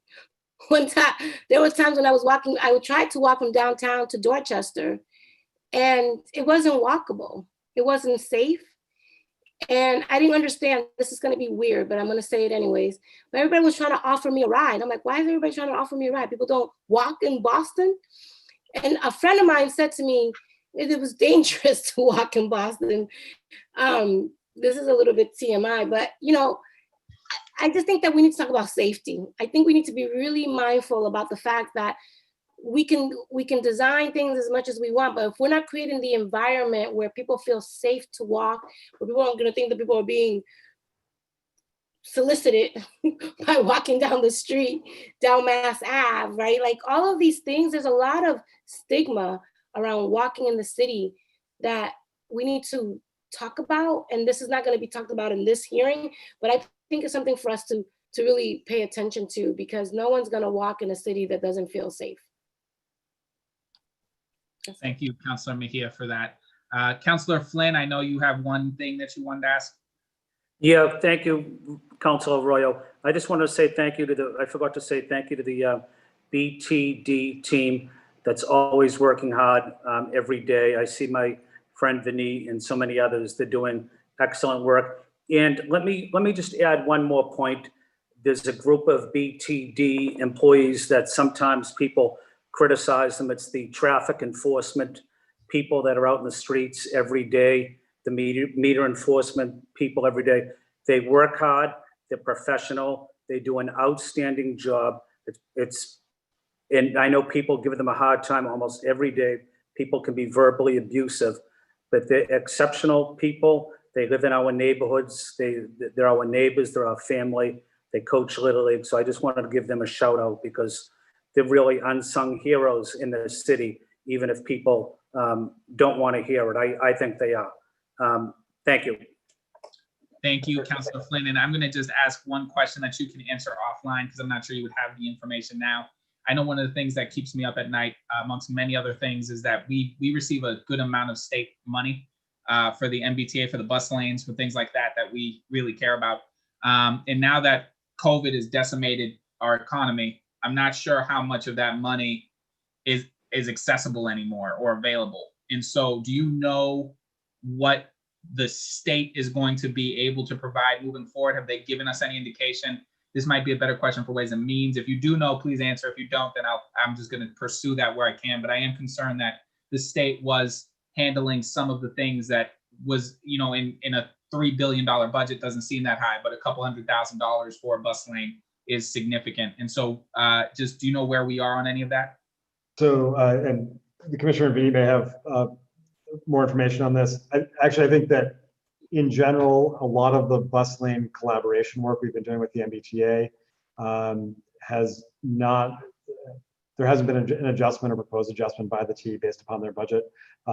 one time, there were times when I was walking, I would try to walk from downtown to Dorchester, and it wasn't walkable. It wasn't safe. And I didn't understand, this is gonna be weird, but I'm gonna say it anyways. But everybody was trying to offer me a ride. I'm like, why is everybody trying to offer me a ride? People don't walk in Boston? And a friend of mine said to me, it was dangerous to walk in Boston. This is a little bit TMI, but you know, I just think that we need to talk about safety. I think we need to be really mindful about the fact that we can design things as much as we want, but if we're not creating the environment where people feel safe to walk, where people aren't gonna think that people are being solicited by walking down the street, down Mass Ave, right? Like all of these things, there's a lot of stigma around walking in the city that we need to talk about. And this is not gonna be talked about in this hearing, but I think it's something for us to really pay attention to, because no one's gonna walk in a city that doesn't feel safe. Thank you, Councilor Mejia, for that. Councilor Flynn, I know you have one thing that you wanted to ask. Yeah, thank you, Councilor Arroyo. I just want to say thank you to I forgot to say thank you to the BTD team that's always working hard every day. I see my friend Vinny and so many others, they're doing excellent work. And let me just add one more point. There's a group of BTD employees that sometimes people criticize them. It's the traffic enforcement people that are out in the streets every day, the meter enforcement people every day. They work hard, they're professional, they do an outstanding job. And I know people give them a hard time almost every day. People can be verbally abusive, but they're exceptional people. They live in our neighborhoods. They're our neighbors, they're our family. They coach Little League. So I just wanted to give them a shout out because they're really unsung heroes in the city, even if people don't want to hear it. I think they are. Thank you. Thank you, Councilor Flynn. And I'm going to just ask one question that you can answer offline because I'm not sure you would have the information now. I know one of the things that keeps me up at night, amongst many other things, is that we receive a good amount of state money for the MBTA, for the bus lanes, for things like that, that we really care about. And now that COVID has decimated our economy, I'm not sure how much of that money is accessible anymore or available. And so do you know what the state is going to be able to provide moving forward? Have they given us any indication? This might be a better question for Ways and Means. If you do know, please answer. If you don't, then I'm just going to pursue that where I can. But I am concerned that the state was handling some of the things that was, you know, in a $3 billion budget doesn't seem that high, but a couple $100,000 for a bus lane is significant. And so just, do you know where we are on any of that? So, and the Commissioner V may have more information on this. I think that in general, a lot of the bus lane collaboration work we've been doing with the MBTA has not, there hasn't been an adjustment or proposed adjustment by the T based upon their budget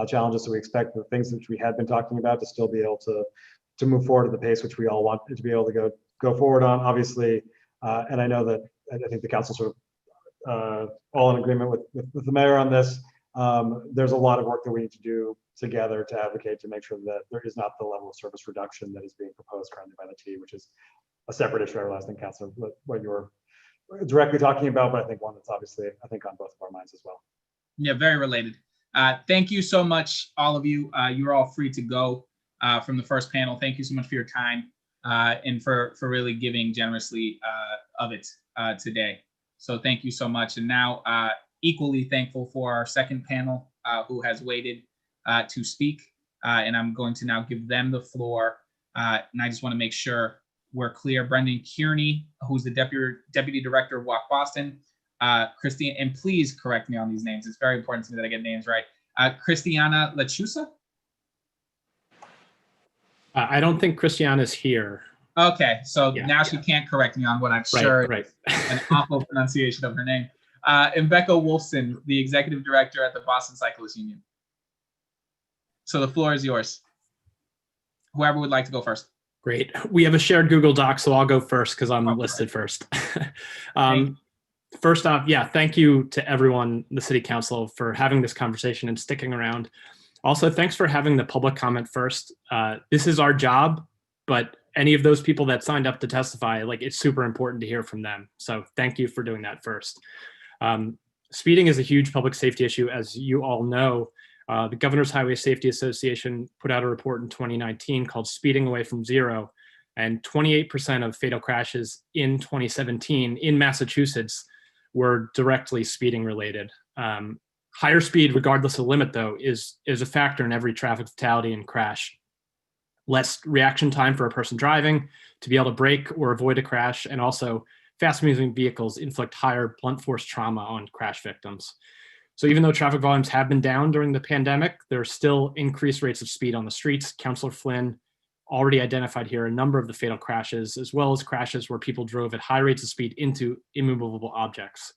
challenges. So we expect the things which we had been talking about to still be able to move forward at the pace which we all want it to be able to go forward on, obviously. And I know that I think the council sort of all in agreement with the mayor on this. There's a lot of work that we need to do together to advocate to make sure that there is not the level of service reduction that is being proposed currently by the T, which is a separate issue. I realize, I think, Councilor, what you're directly talking about, but I think one that's obviously, I think, on both of our minds as well. Yeah, very related. Thank you so much, all of you. You're all free to go from the first panel. Thank you so much for your time and for really giving generously of it today. So thank you so much. And now equally thankful for our second panel who has waited to speak. And I'm going to now give them the floor. And I just want to make sure we're clear. Brendan Kearney, who's the Deputy Director of Walk Boston, Christine, and please correct me on these names. It's very important to me that I get names right. Christiana Lechusa? I don't think Christiana's here. Okay, so Yeah, now she can't correct me on what I'm Right, sure right. is an awful pronunciation of her name. And Becca Wolfson, the executive director at the Boston Cyclists Union. So the floor is yours. Whoever would like to go first. Great. We have a shared Google Doc, so I'll go first because I'm listed first. First off, yeah, thank you to everyone, the City Council, for having this conversation and sticking around. Also, thanks for having the public comment first. This is our job, but any of those people that signed up to testify, like, it's super important to hear from them. So thank you for doing that first. Speeding is a huge public safety issue, as you all know. The Governor's Highway Safety Association put out a report in 2019 called Speeding Away from Zero, and 28% of fatal crashes in 2017 in Massachusetts were directly speeding related. Higher speed, regardless of limit, though, is a factor in every traffic fatality and crash. Less reaction time for a person driving to be able to brake or avoid a crash, and also fast-moving vehicles inflict higher blunt force trauma on crash victims. So even though traffic volumes have been down during the pandemic, there are still increased rates of speed on the streets. Councilor Flynn already identified here a number of the fatal crashes, as well as crashes where people drove at high rates of speed into immovable objects.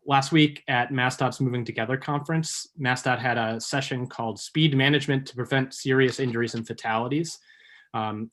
Last week at MassDOT's Moving Together conference, MassDOT had a session called Speed Management to Prevent Serious Injuries and Fatalities.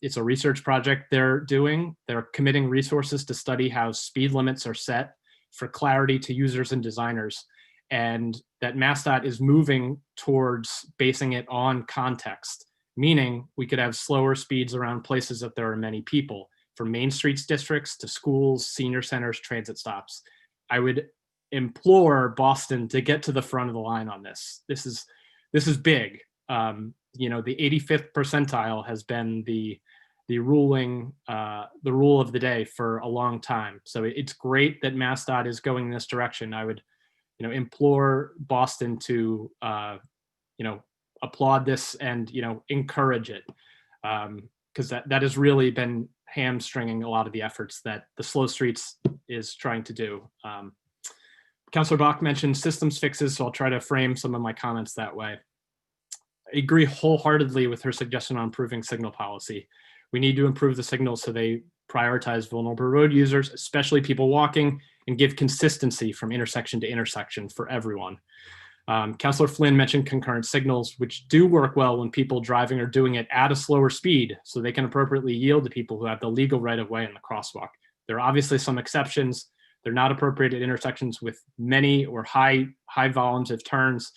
It's a research project they're doing. They're committing resources to study how speed limits are set for clarity to users and designers, and that MassDOT is moving towards basing it on context, meaning we could have slower speeds around places that there are many people, from main streets districts to schools, senior centers, transit stops. I would implore Boston to get to the front of the line on this. This is big. You know, the 85th percentile has been the rule of the day for a long time. So it's great that MassDOT is going in this direction. I would, implore Boston to, applaud this and, encourage it, because that has really been hamstringing a lot of the efforts that the Slow Streets is trying to do. Councilor Bach mentioned systems fixes, so I'll try to frame some of my comments that way. I agree wholeheartedly with her suggestion on improving signal policy. We need to improve the signals so they prioritize vulnerable road users, especially people walking, and give consistency from intersection to intersection for everyone. Councilor Flynn mentioned concurrent signals, which do work well when people driving are doing it at a slower speed, so they can appropriately yield to people who have the legal right of way in the crosswalk. There are obviously some exceptions. They're not appropriate at intersections with many or high volumes of turns,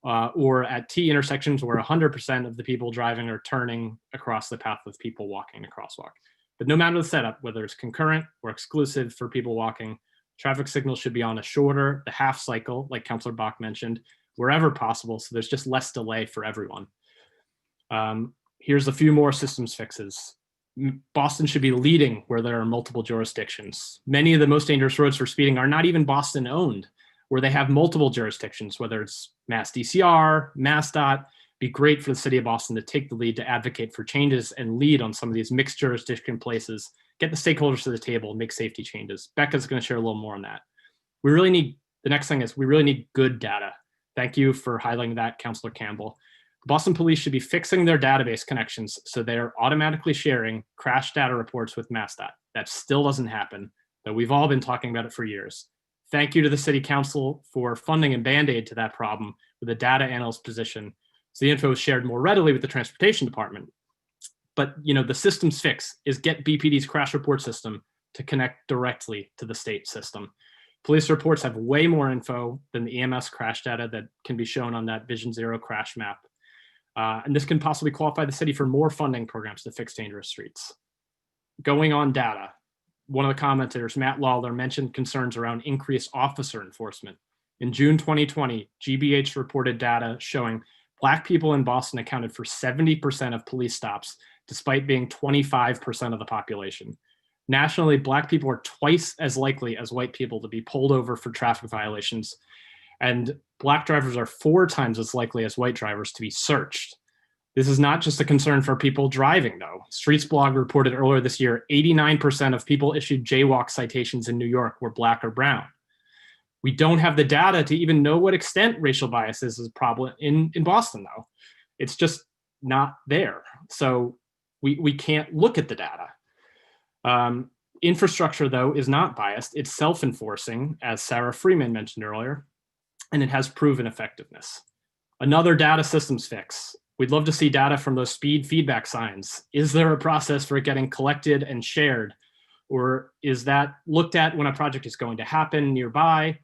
or at T intersections where 100% of the people driving are turning across the path of people walking the crosswalk. But no matter the setup, whether it's concurrent or exclusive for people walking, traffic signals should be on a shorter, the half cycle, like Councilor Bach mentioned, wherever possible, so there's just less delay for everyone. Here's a few more systems fixes. Boston should be leading where there are multiple jurisdictions. Many of the most dangerous roads for speeding are not even Boston owned, where they have multiple jurisdictions, whether it's Mass DCR, MassDOT. Be great for the city of Boston to take the lead to advocate for changes and lead on some of these mixed jurisdiction places, get the stakeholders to the table and make safety changes. Becca's going to share a little more on that. The next thing is we really need good data. Thank you for highlighting that, Councilor Campbell. Boston Police should be fixing their database connections so they're automatically sharing crash data reports with MassDOT. That still doesn't happen, though we've all been talking about it for years. Thank you to the City Council for funding a Band-Aid to that problem with a data analyst position, so the info is shared more readily with the Transportation Department. But the systems fix is get BPD's crash report system to connect directly to the state system. Police reports have way more info than the EMS crash data that can be shown on that Vision Zero crash map. And this can possibly qualify the city for more funding programs to fix dangerous streets. Going on data, one of the commentators, Matt Lawler, mentioned concerns around increased officer enforcement. In June 2020, GBH reported data showing Black people in Boston accounted for 70% of police stops, despite being 25% of the population. Nationally, Black people are twice as likely as white people to be pulled over for traffic violations, and Black drivers are 4 times as likely as white drivers to be searched. This is not just a concern for people driving, though. Streets Blog reported earlier this year, 89% of people issued jaywalk citations in New York were Black or brown. We don't have the data to even know what extent racial bias is a problem in Boston, though. It's just not there. So we can't look at the data. Infrastructure, though, is not biased. It's self-enforcing, as Sarah Freeman mentioned earlier, and it has proven effectiveness. Another data systems fix. We'd love to see data from those speed feedback signs. Is there a process for it getting collected and shared? Or is that looked at when a project is going to happen nearby?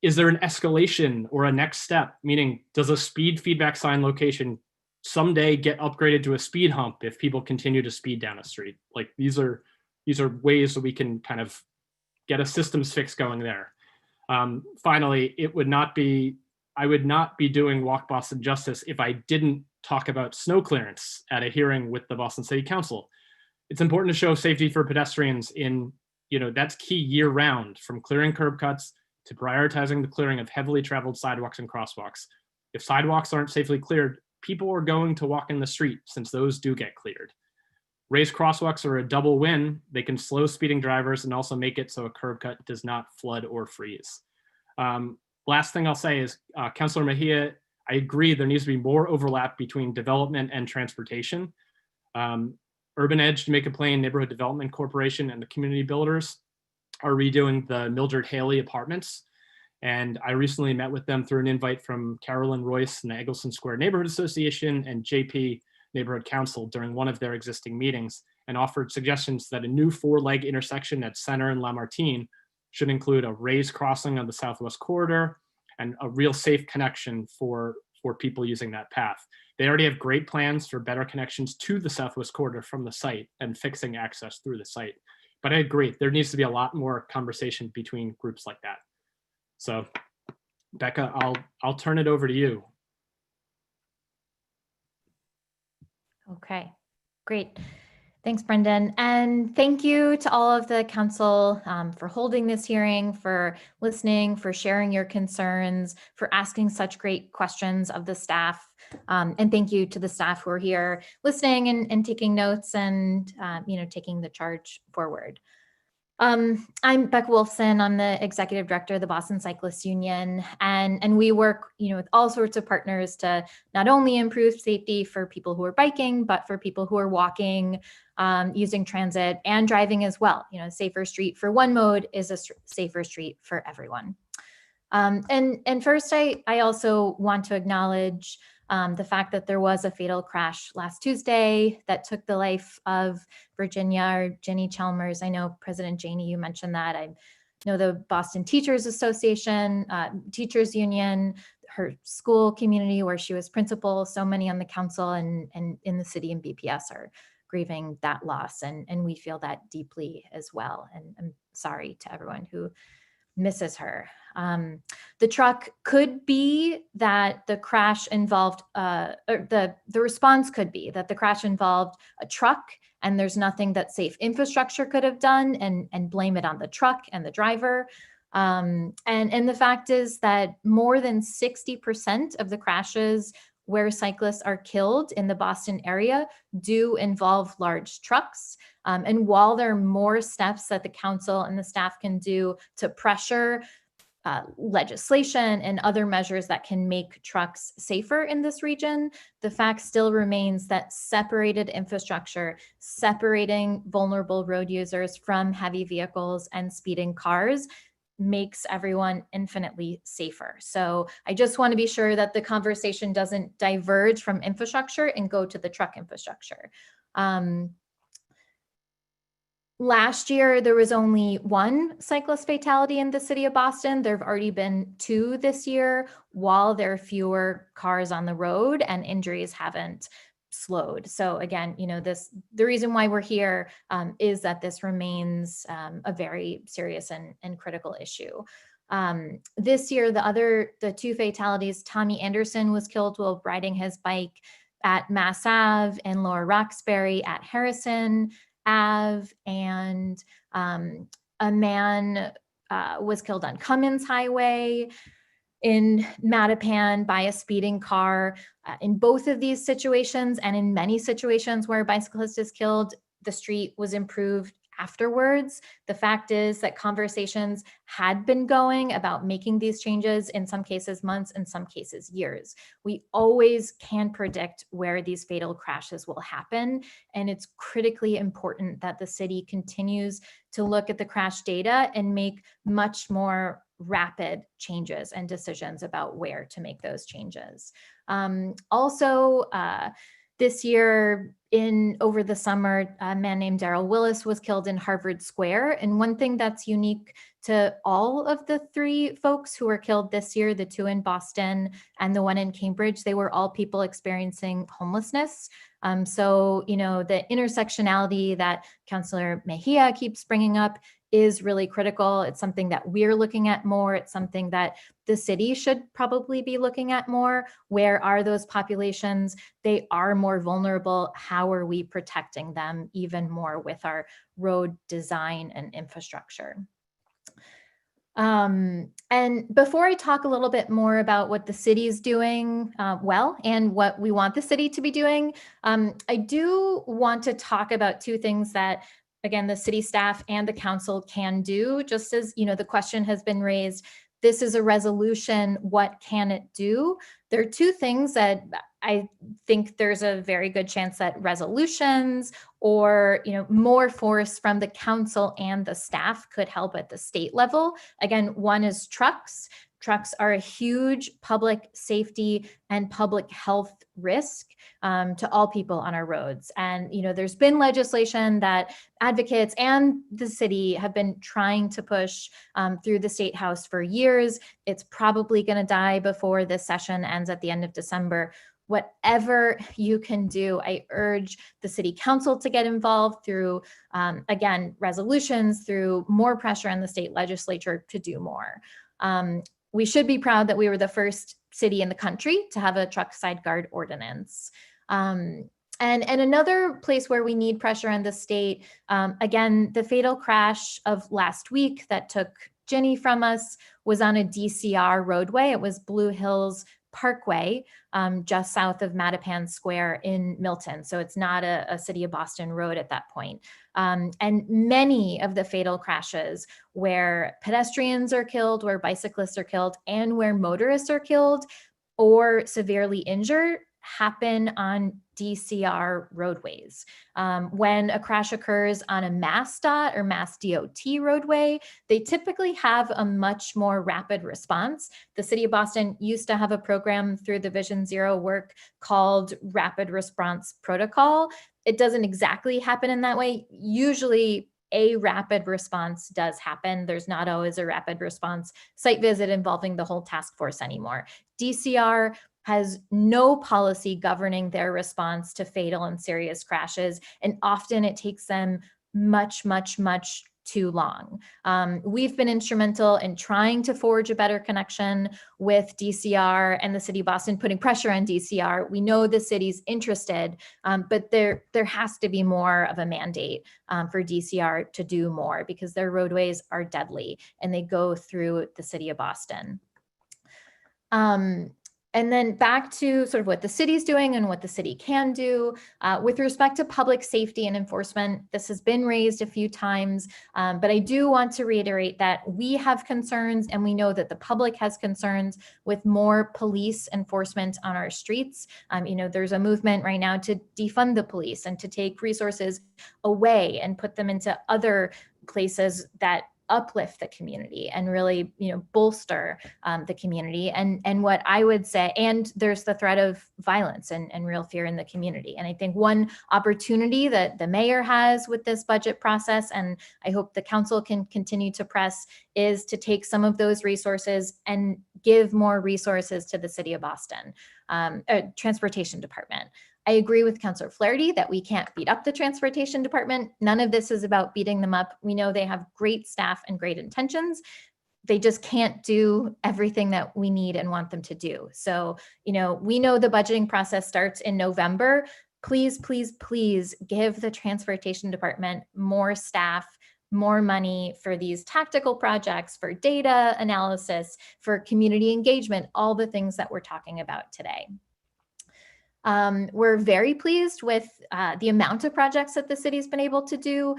Is there an escalation or a next step? Meaning, does a speed feedback sign location someday get upgraded to a speed hump if people continue to speed down a street? Like these are ways that we can kind of get a systems fix going there. Finally, I would not be doing Walk Boston justice if I didn't talk about snow clearance at a hearing with the Boston City Council. It's important to show safety for pedestrians that's key year round, from clearing curb cuts to prioritizing the clearing of heavily traveled sidewalks and crosswalks. If sidewalks aren't safely cleared, people are going to walk in the street since those do get cleared. Raised crosswalks are a double win. They can slow speeding drivers and also make it so a curb cut does not flood or freeze. Last thing I'll say is, Councilor Mejia, I agree there needs to be more overlap between development and transportation. Urban Edge, Jamaica Plain Neighborhood Development Corporation and the community builders are redoing the Mildred Haley apartments. And I recently met with them through an invite from Carolyn Royce and the Eggleston Square Neighborhood Association and JP Neighborhood Council during one of their existing meetings, and offered suggestions that a new 4-leg intersection at Center and Lamartine should include a raised crossing on the Southwest Corridor and a real safe connection for people using that path. They already have great plans for better connections to the Southwest Corridor from the site and fixing access through the site. But I agree, there needs to be a lot more conversation between groups like that. So, Becca, I'll turn it over to you. Okay, great. Thanks, Brendan. And thank you to all of the council for holding this hearing, for listening, for sharing your concerns, for asking such great questions of the staff. And thank you to the staff who are here listening and taking notes and taking the charge forward. I'm Becca Wolfson. I'm the executive director of the Boston Cyclists Union, and we work, with all sorts of partners to not only improve safety for people who are biking, but for people who are walking, using transit and driving as well. A safer street for one mode is a safer street for everyone. And first, I also want to acknowledge the fact that there was a fatal crash last Tuesday that took the life of Virginia, or Jenny Chalmers. I know President Janey, you mentioned that. I know the Boston Teachers Association, Teachers Union, her school community where she was principal, so many on the council and in the city and BPS are grieving that loss. And we feel that deeply as well. And I'm sorry to everyone who misses her. The truck could be that the crash involved, or the response could be that the crash involved a truck and there's nothing that safe infrastructure could have done, and blame it on the truck and the driver. And the fact is that more than 60% of the crashes where cyclists are killed in the Boston area do involve large trucks. And while there are more steps that the council and the staff can do to pressure legislation and other measures that can make trucks safer in this region, the fact still remains that separated infrastructure, separating vulnerable road users from heavy vehicles and speeding cars, makes everyone infinitely safer. So I just want to be sure that the conversation doesn't diverge from infrastructure and go to the truck infrastructure. Last year, there was only one cyclist fatality in the city of Boston. There have already been 2 this year, while there are fewer cars on the road and injuries haven't slowed. So again, the reason why we're here is that this remains a very serious and critical issue. This year, the 2 fatalities, Tommy Anderson was killed while riding his bike at Mass Ave, and Laura Roxbury at Harrison Ave, and a man was killed on Cummins Highway in Mattapan by a speeding car. In both of these situations, and in many situations where a bicyclist is killed, the street was improved afterwards. The fact is that conversations had been going about making these changes, in some cases months, in some cases years. We always can predict where these fatal crashes will happen, and it's critically important that the city continues to look at the crash data and make much more rapid changes and decisions about where to make those changes. This year, over the summer, a man named Darrell Willis was killed in Harvard Square. And one thing that's unique to all of the 3 folks who were killed this year, the 2 in Boston and the 1 in Cambridge, they were all people experiencing homelessness. So, the intersectionality that Councillor Mejia keeps bringing up is really critical. It's something that we're looking at more. It's something that the city should probably be looking at more. Where are those populations? They are more vulnerable. How are we protecting them even more with our road design and infrastructure? And before I talk a little bit more about what the city is doing well and what we want the city to be doing, I do want to talk about 2 things that, again, the city staff and the council can do. Just as, the question has been raised, this is a resolution, what can it do? There are 2 things that I think there's a very good chance that resolutions or, more force from the council and the staff could help at the state level. Again, one is trucks. Trucks are a huge public safety and public health risk to all people on our roads. And, there's been legislation that advocates and the city have been trying to push through the State House for years. It's probably going to die before this session ends at the end of December. Whatever you can do, I urge the city council to get involved through, again, resolutions, through more pressure on the state legislature to do more. We should be proud that we were the first city in the country to have a truck side guard ordinance. And another place where we need pressure on the state, again, the fatal crash of last week that took Ginny from us was on a DCR roadway. It was Blue Hills Parkway, just south of Mattapan Square in Milton. So it's not a City of Boston road at that point. And many of the fatal crashes where pedestrians are killed, where bicyclists are killed, and where motorists are killed or severely injured happen on DCR roadways. When a crash occurs on a MassDOT or MassDOT roadway, they typically have a much more rapid response. The City of Boston used to have a program through the Vision Zero work called Rapid Response Protocol. It doesn't exactly happen in that way. Usually a rapid response does happen. There's not always a rapid response site visit involving the whole task force anymore. DCR has no policy governing their response to fatal and serious crashes, and often it takes them much too long. We've been instrumental in trying to forge a better connection with DCR and the City of Boston, putting pressure on DCR. We know the city's interested, but there has to be more of a mandate for DCR to do more because their roadways are deadly and they go through the City of Boston. And then back to sort of what the city's doing and what the city can do. With respect to public safety and enforcement, this has been raised a few times, but I do want to reiterate that we have concerns and we know that the public has concerns with more police enforcement on our streets. There's a movement right now to defund the police and to take resources away and put them into other places that uplift the community and really, bolster the community. And what I would say, and there's the threat of violence and real fear in the community. And I think one opportunity that the mayor has with this budget process, and I hope the council can continue to press, is to take some of those resources and give more resources to the City of Boston, Transportation Department. I agree with Councillor Flaherty that we can't beat up the Transportation Department. None of this is about beating them up. We know they have great staff and great intentions. They just can't do everything that we need and want them to do. So, we know the budgeting process starts in November. Please, please, please give the Transportation Department more staff, more money for these tactical projects, for data analysis, for community engagement, all the things that we're talking about today. We're very pleased with the amount of projects that the city's been able to do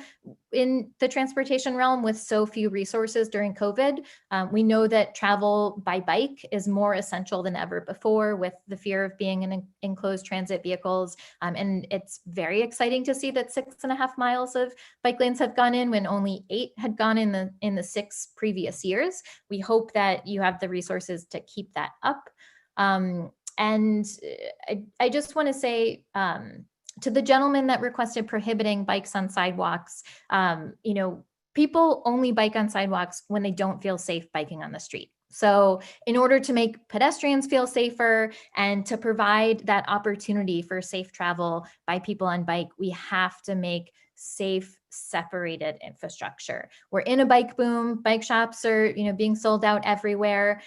in the transportation realm with so few resources during COVID. We know that travel by bike is more essential than ever before with the fear of being in enclosed transit vehicles. And it's very exciting to see that 6.5 miles of bike lanes have gone in when only 8 had gone in the 6 previous years. We hope that you have the resources to keep that up. And I just want to say to the gentleman that requested prohibiting bikes on sidewalks, people only bike on sidewalks when they don't feel safe biking on the street. So in order to make pedestrians feel safer and to provide that opportunity for safe travel by people on bike, we have to make safe, separated infrastructure. We're in a bike boom. Bike shops are, being sold out everywhere.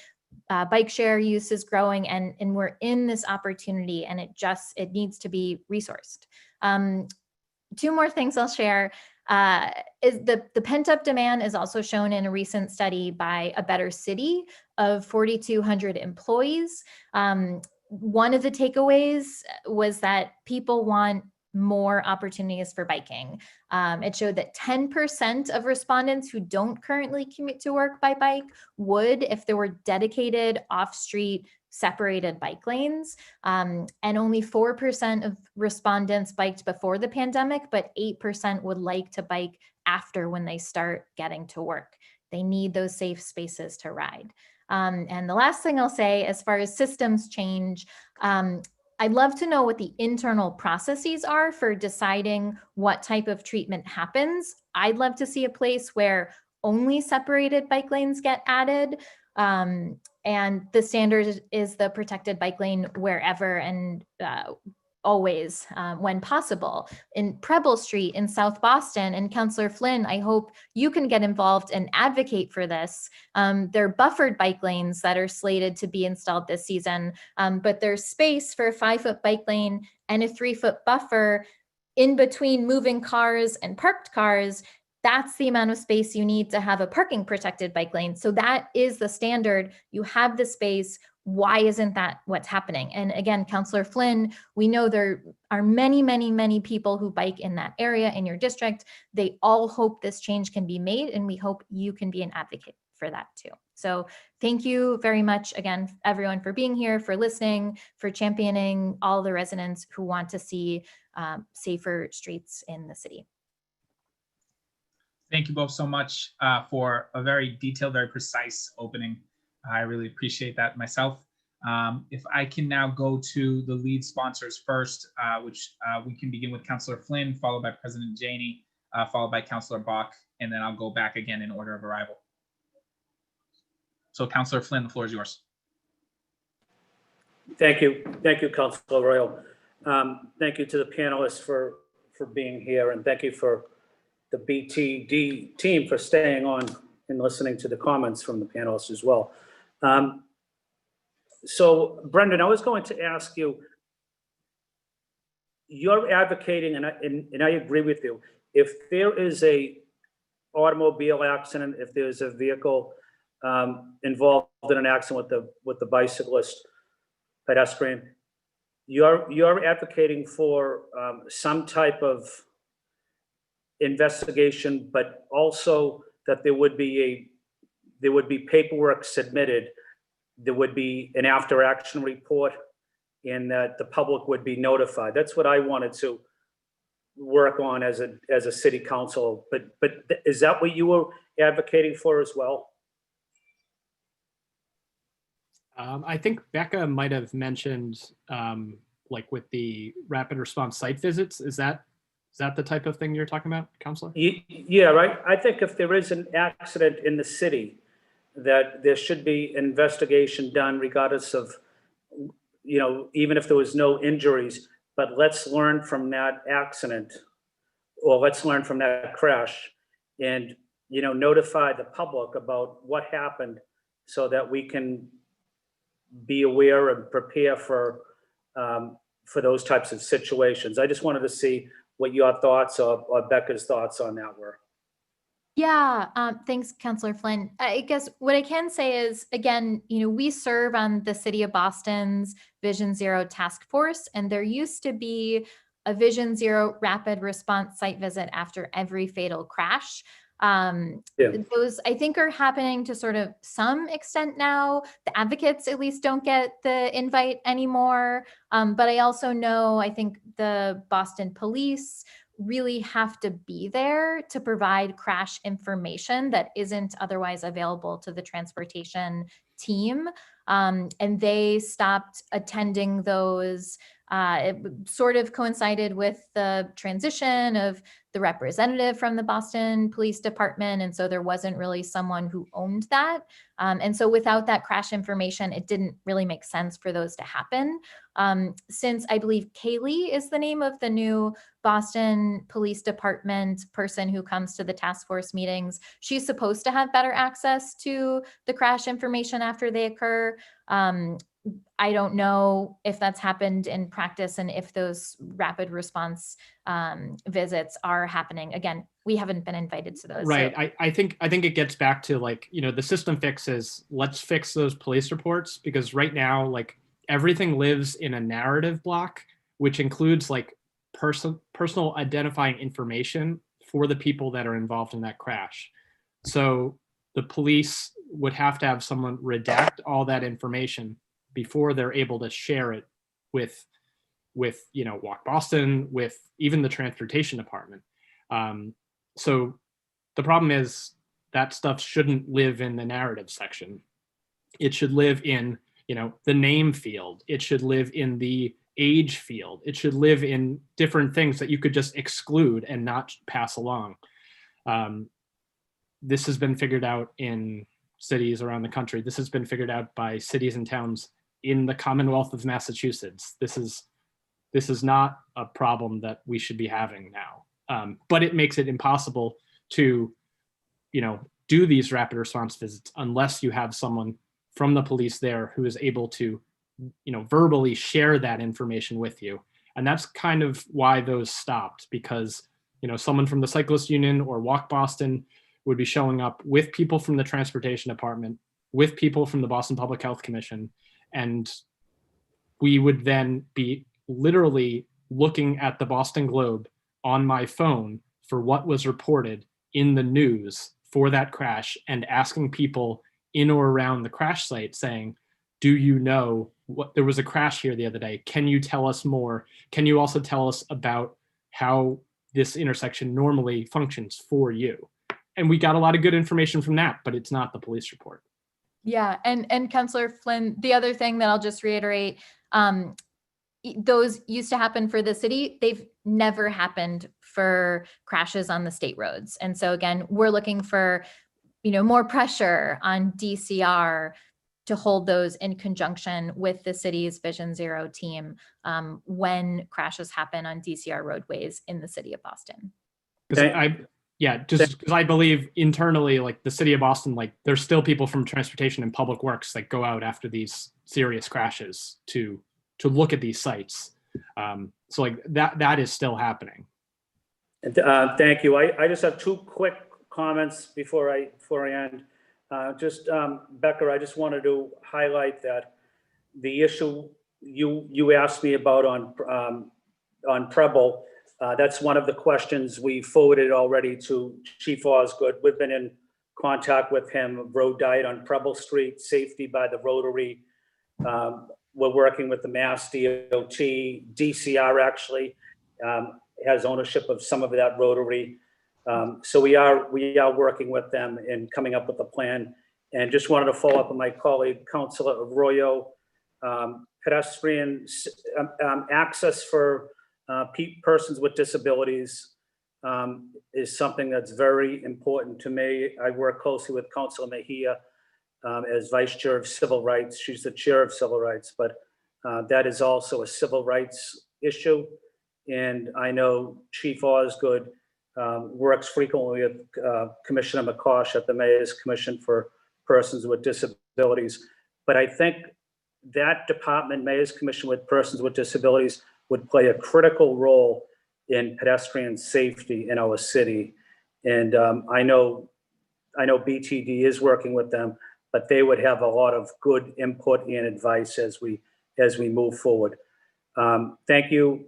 Bike share use is growing, and we're in this opportunity, and it needs to be resourced. 2 more things I'll share. Is the pent-up demand is also shown in a recent study by A Better City of 4,200 employees. One of the takeaways was that people want more opportunities for biking. It showed that 10% of respondents who don't currently commute to work by bike would if there were dedicated off-street separated bike lanes. And only 4% of respondents biked before the pandemic, but 8% would like to bike after when they start getting to work. They need those safe spaces to ride. And the last thing I'll say, as far as systems change, I'd love to know what the internal processes are for deciding what type of treatment happens. I'd love to see a place where only separated bike lanes get added. And the standard is the protected bike lane wherever and always when possible. In Preble Street in South Boston, and Councillor Flynn, I hope you can get involved and advocate for this. There are buffered bike lanes that are slated to be installed this season, but there's space for a 5-foot bike lane and a 3-foot buffer in between moving cars and parked cars. That's the amount of space you need to have a parking protected bike lane. So that is the standard. You have the space. Why isn't that what's happening? And again, Councillor Flynn, we know there are many, many, many people who bike in that area in your district. They all hope this change can be made, and we hope you can be an advocate for that too. So thank you very much again, everyone, for being here, for listening, for championing all the residents who want to see safer streets in the city. Thank you both so much for a very detailed, very precise opening. I really appreciate that myself. If I can now go to the lead sponsors first, which we can begin with Councillor Flynn, followed by President Janey, followed by Councillor Bach, and then I'll go back again in order of arrival. So Councillor Flynn, the floor is yours. Thank you, Councillor Royal. Thank you to the panelists for being here, and thank you for the BTD team for staying on and listening to the comments from the panelists as well. So Brendan, I was going to ask you, you're advocating, and I agree with you, if there is a automobile accident, if there's a vehicle involved in an accident with the bicyclist, pedestrian, you're advocating for some type of investigation, but also that there would be paperwork submitted, there would be an after action report, and that the public would be notified. That's what I wanted to work on as a city council. But is that what you were advocating for as well? I think Becca might have mentioned, like with the rapid response site visits. Is that the type of thing you're talking about, Councilor? Yeah, right. I think if there is an accident in the city, that there should be an investigation done regardless of, even if there was no injuries, but let's learn from that accident, or let's learn from that crash, and, notify the public about what happened so that we can be aware and prepare for those types of situations. I just wanted to see what your thoughts or Becca's thoughts on that were. Thanks, Councillor Flynn. I guess what I can say is, again, we serve on the City of Boston's Vision Zero Task Force, and there used to be a Vision Zero rapid response site visit after every fatal crash. Those, I think, are happening to sort of some extent now. The advocates at least don't get the invite anymore. But I also know, I think the Boston Police really have to be there to provide crash information that isn't otherwise available to the transportation team. And they stopped attending those. It sort of coincided with the transition of the representative from the Boston Police Department. And so there wasn't really someone who owned that. And so without that crash information, it didn't really make sense for those to happen. Since I believe Kaylee is the name of the new Boston Police Department person who comes to the task force meetings, she's supposed to have better access to the crash information after they occur. I don't know if that's happened in practice and if those rapid response visits are happening. Again, we haven't been invited to those. Right. So. I think it gets back to, like, the system fix is, let's fix those police reports, because right now, like, everything lives in a narrative block, which includes like personal identifying information for the people that are involved in that crash. So the police would have to have someone redact all that information before they're able to share it with Walk Boston, with even the transportation department. So the problem is that stuff shouldn't live in the narrative section. It should live in the name field. It should live in the age field. It should live in different things that you could just exclude and not pass along. This has been figured out in cities around the country. This has been figured out by cities and towns in the Commonwealth of Massachusetts. This is not a problem that we should be having now. But it makes it impossible to, do these rapid response visits unless you have someone from the police there who is able to, verbally share that information with you. And that's kind of why those stopped, because, someone from the Cyclist Union or Walk Boston would be showing up with people from the transportation department, with people from the Boston Public Health Commission, and we would then be literally looking at the Boston Globe on my phone for what was reported in the news for that crash, and asking people in or around the crash site saying, do you know what, there was a crash here the other day? Can you tell us more? Can you also tell us about how this intersection normally functions for you? And we got a lot of good information from that, but it's not the police report. Yeah, and Councillor Flynn, the other thing that I'll just reiterate, those used to happen for the city. They've never happened for crashes on the state roads. And so again, we're looking for, more pressure on DCR to hold those in conjunction with the city's Vision Zero team when crashes happen on DCR roadways in the city of Boston. Because I believe internally, like the city of Boston, like there's still people from transportation and public works that go out after these serious crashes to look at these sites. So like that is still happening. Thank you. I just have two quick comments before I end. Becker, I just wanted to highlight that the issue you asked me about on Preble, that's one of the questions we forwarded already to Chief Osgood. We've been in contact with him. Road died on Preble Street, safety by the Rotary. We're working with the Mass DOT. DCR actually has ownership of some of that Rotary. So we are working with them in coming up with a plan. And just wanted to follow up on my colleague, Councilor Arroyo. Pedestrian access for persons with disabilities is something that's very important to me. I work closely with Councilor Mejia as Vice Chair of Civil Rights. She's the Chair of Civil Rights, but that is also a civil rights issue. And I know Chief Osgood works frequently with Commissioner McCosh at the Mayor's Commission for Persons with Disabilities. But I think that department, Mayor's Commission with Persons with Disabilities, would play a critical role in pedestrian safety in our city. And I know BTD is working with them, but they would have a lot of good input and advice as we move forward. Thank you,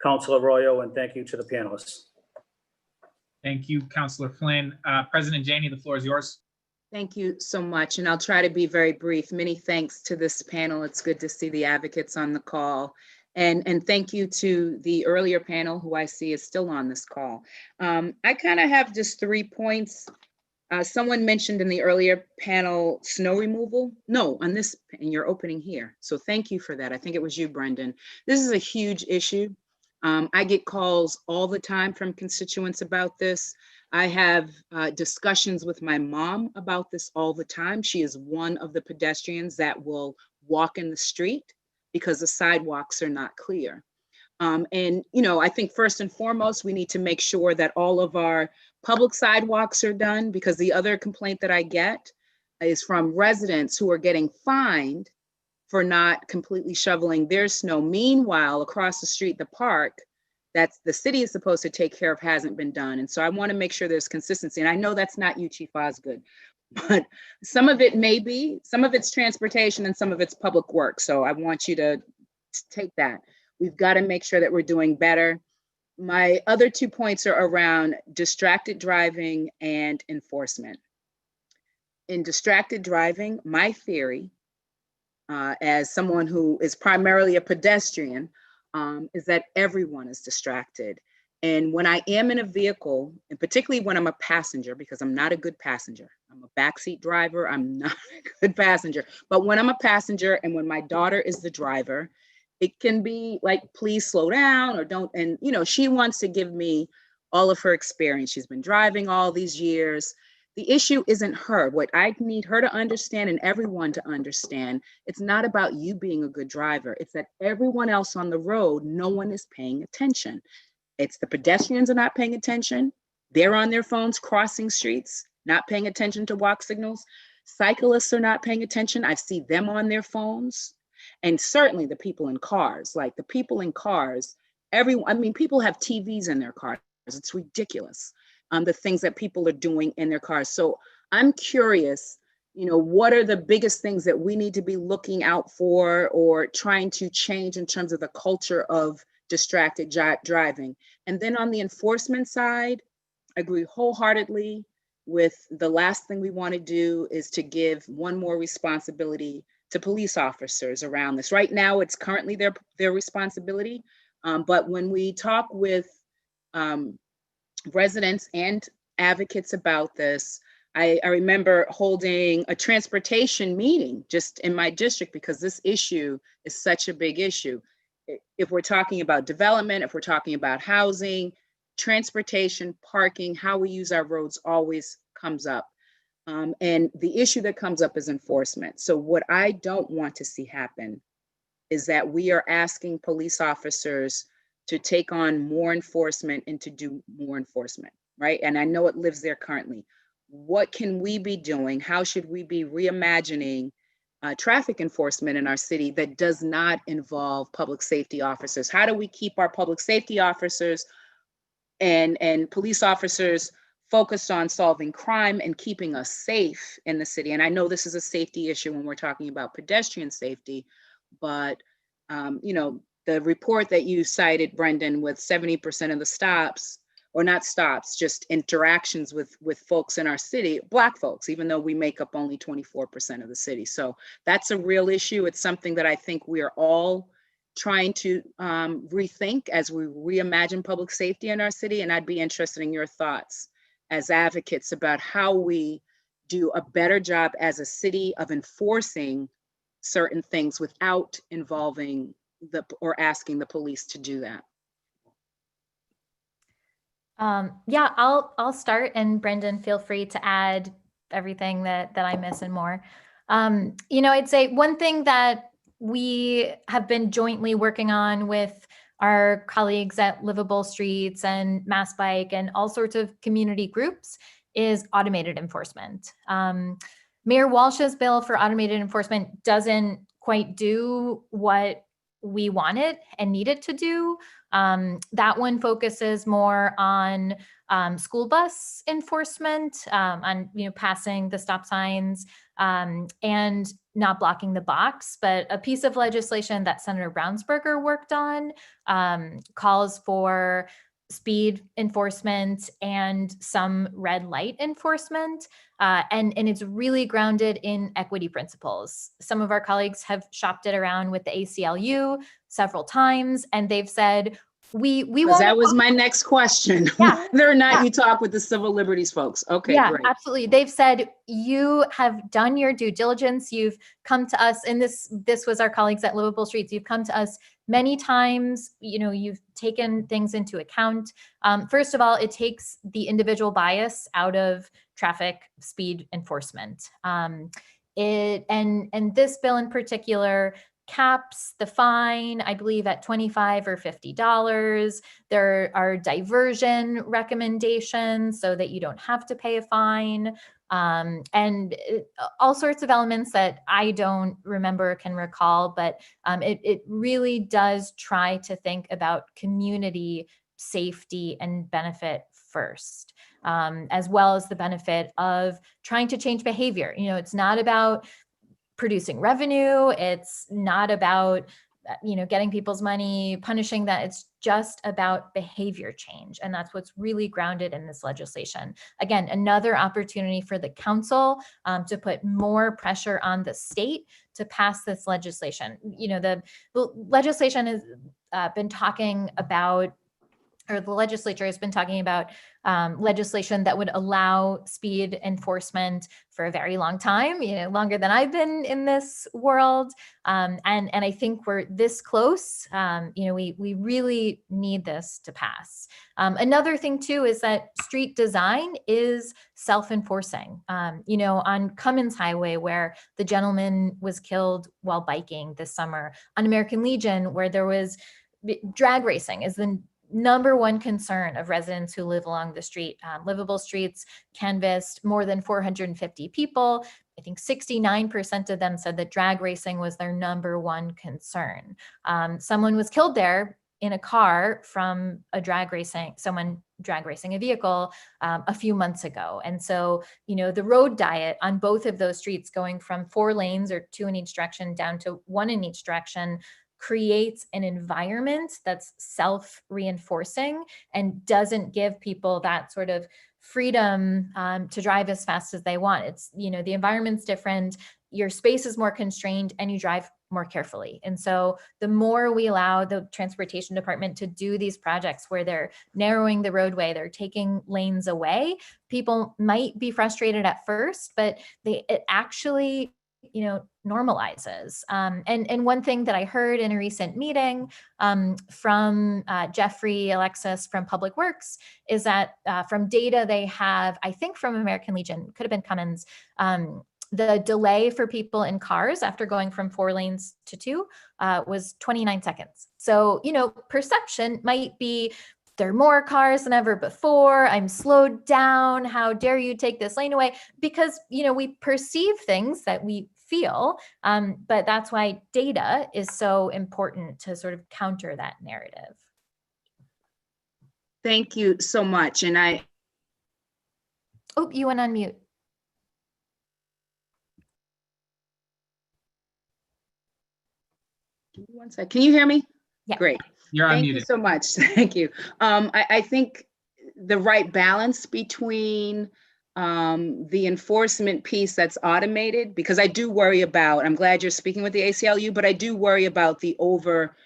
Councilor Arroyo, and thank you to the panelists. Thank you, Councilor Flynn. President Janey, the floor is yours. Thank you so much, and I'll try to be very brief. Many thanks to this panel. It's good to see the advocates on the call. And thank you to the earlier panel who I see is still on this call. I kind of have just 3 points. Someone mentioned in the earlier panel, snow removal. No, on this, in your opening here. So thank you for that. I think it was you, Brendan. This is a huge issue. I get calls all the time from constituents about this. I have discussions with my mom about this all the time. She is one of the pedestrians that will walk in the street because the sidewalks are not clear. And, you know, I think first and foremost, we need to make sure that all of our public sidewalks are done, because the other complaint that I get is from residents who are getting fined for not completely shoveling their snow. Meanwhile, across the street, the park that's the city is supposed to take care of hasn't been done. And so I want to make sure there's consistency. And I know that's not you, Chief Osgood, but some of it may be, some of it's transportation and some of it's public work. So I want you to take that. We've got to make sure that we're doing better. My other 2 points are around distracted driving and enforcement. In distracted driving, my theory, as someone who is primarily a pedestrian, is that everyone is distracted. And when I am in a vehicle, and particularly when I'm a passenger, because I'm not a good passenger, I'm a backseat driver, I'm not a good passenger, but when I'm a passenger and when my daughter is the driver, it can be like, please slow down or don't. And, you know, she wants to give me all of her experience. She's been driving all these years. The issue isn't her. What I need her to understand and everyone to understand, it's not about you being a good driver. It's that everyone else on the road, no one is paying attention. It's the pedestrians are not paying attention. They're on their phones crossing streets, not paying attention to walk signals. Cyclists are not paying attention. I see them on their phones. And certainly the people in cars, like the people in cars, people have TVs in their cars. It's ridiculous. The things that people are doing in their cars. So I'm curious, you know, what are the biggest things that we need to be looking out for or trying to change in terms of the culture of distracted driving? And then on the enforcement side, I agree wholeheartedly with the last thing we want to do is to give one more responsibility to police officers around this. Right now, it's currently their responsibility. But when we talk with residents and advocates about this, I remember holding a transportation meeting just in my district because this issue is such a big issue. If we're talking about development, if we're talking about housing, transportation, parking, how we use our roads always comes up. And the issue that comes up is enforcement. So what I don't want to see happen is that we are asking police officers to take on more enforcement and to do more enforcement, right? And I know it lives there currently. What can we be doing? How should we be reimagining traffic enforcement in our city that does not involve public safety officers? How do we keep our public safety officers and police officers focused on solving crime and keeping us safe in the city? And I know this is a safety issue when we're talking about pedestrian safety, but you know, the report that you cited, Brendan, with 70% of the stops, or not stops, just interactions with folks in our city, Black folks, even though we make up only 24% of the city. So that's a real issue. It's something that I think we are all trying to rethink as we reimagine public safety in our city. And I'd be interested in your thoughts as advocates about how we do a better job as a city of enforcing certain things without involving or asking the police to do that. Yeah, I'll start, and Brendan, feel free to add everything that I miss and more. You know, I'd say one thing that we have been jointly working on with our colleagues at Livable Streets and Mass Bike and all sorts of community groups is automated enforcement. Mayor Walsh's bill for automated enforcement doesn't quite do what we wanted and needed to do. That one focuses more on school bus enforcement, on passing the stop signs and not blocking the box. But a piece of legislation that Senator Brownsberger worked on calls for speed enforcement and some red light enforcement. And it's really grounded in equity principles. Some of our colleagues have shopped it around with the ACLU several times, and they've said, we won't. That was my next question. Yeah. Whether or not Yeah. you talk with the civil liberties folks. Okay, Yeah, great. absolutely. They've said you have done your due diligence. You've come to us, and this was our colleagues at Livable Streets. You've come to us many times. You've taken things into account. First of all, it takes the individual bias out of traffic speed enforcement. And this bill in particular caps the fine, I believe, at $25 or $50. There are diversion recommendations so that you don't have to pay a fine, and all sorts of elements that I don't remember or can recall, but it really does try to think about community safety and benefit first, as well as the benefit of trying to change behavior. It's not about producing revenue. It's not about, getting people's money, punishing that. It's just about behavior change. And that's what's really grounded in this legislation. Again, another opportunity for the council to put more pressure on the state to pass this legislation. The legislation has been talking about, or the legislature has been talking about legislation that would allow speed enforcement for a very long time, longer than I've been in this world. And I think we're this close. We really need this to pass. Another thing too is that street design is self-enforcing. On Cummins Highway, where the gentleman was killed while biking this summer, on American Legion, where there was drag racing is the number one concern of residents who live along the street. Livable Streets canvassed more than 450 people. I think 69% of them said that drag racing was their number one concern. Someone was killed there in a car from someone drag racing a vehicle a few months ago. And so, the road diet on both of those streets, going from 4 lanes or 2 in each direction down to 1 in each direction, creates an environment that's self-reinforcing and doesn't give people that sort of freedom to drive as fast as they want. It's, the environment's different, your space is more constrained, and you drive more carefully. And so the more we allow the transportation department to do these projects where they're narrowing the roadway, they're taking lanes away, people might be frustrated at first, but it actually normalizes. And one thing that I heard in a recent meeting from Jeffrey Alexis from Public Works is that from data they have, I think from American Legion, could have been Cummins, the delay for people in cars after going from 4 lanes to 2 was 29 seconds. So, perception might be, there are more cars than ever before, I'm slowed down, how dare you take this lane away? Because, we perceive things that we feel, but that's why data is so important to sort of counter that narrative. Thank you so much. And Oh, you went on mute. One sec. Can you hear me? Yeah. Great. You're Thank unmuted. you so much. Thank you. I think the right balance between the enforcement piece that's automated, because I do worry about, I'm glad you're speaking with the ACLU, but I do worry about the over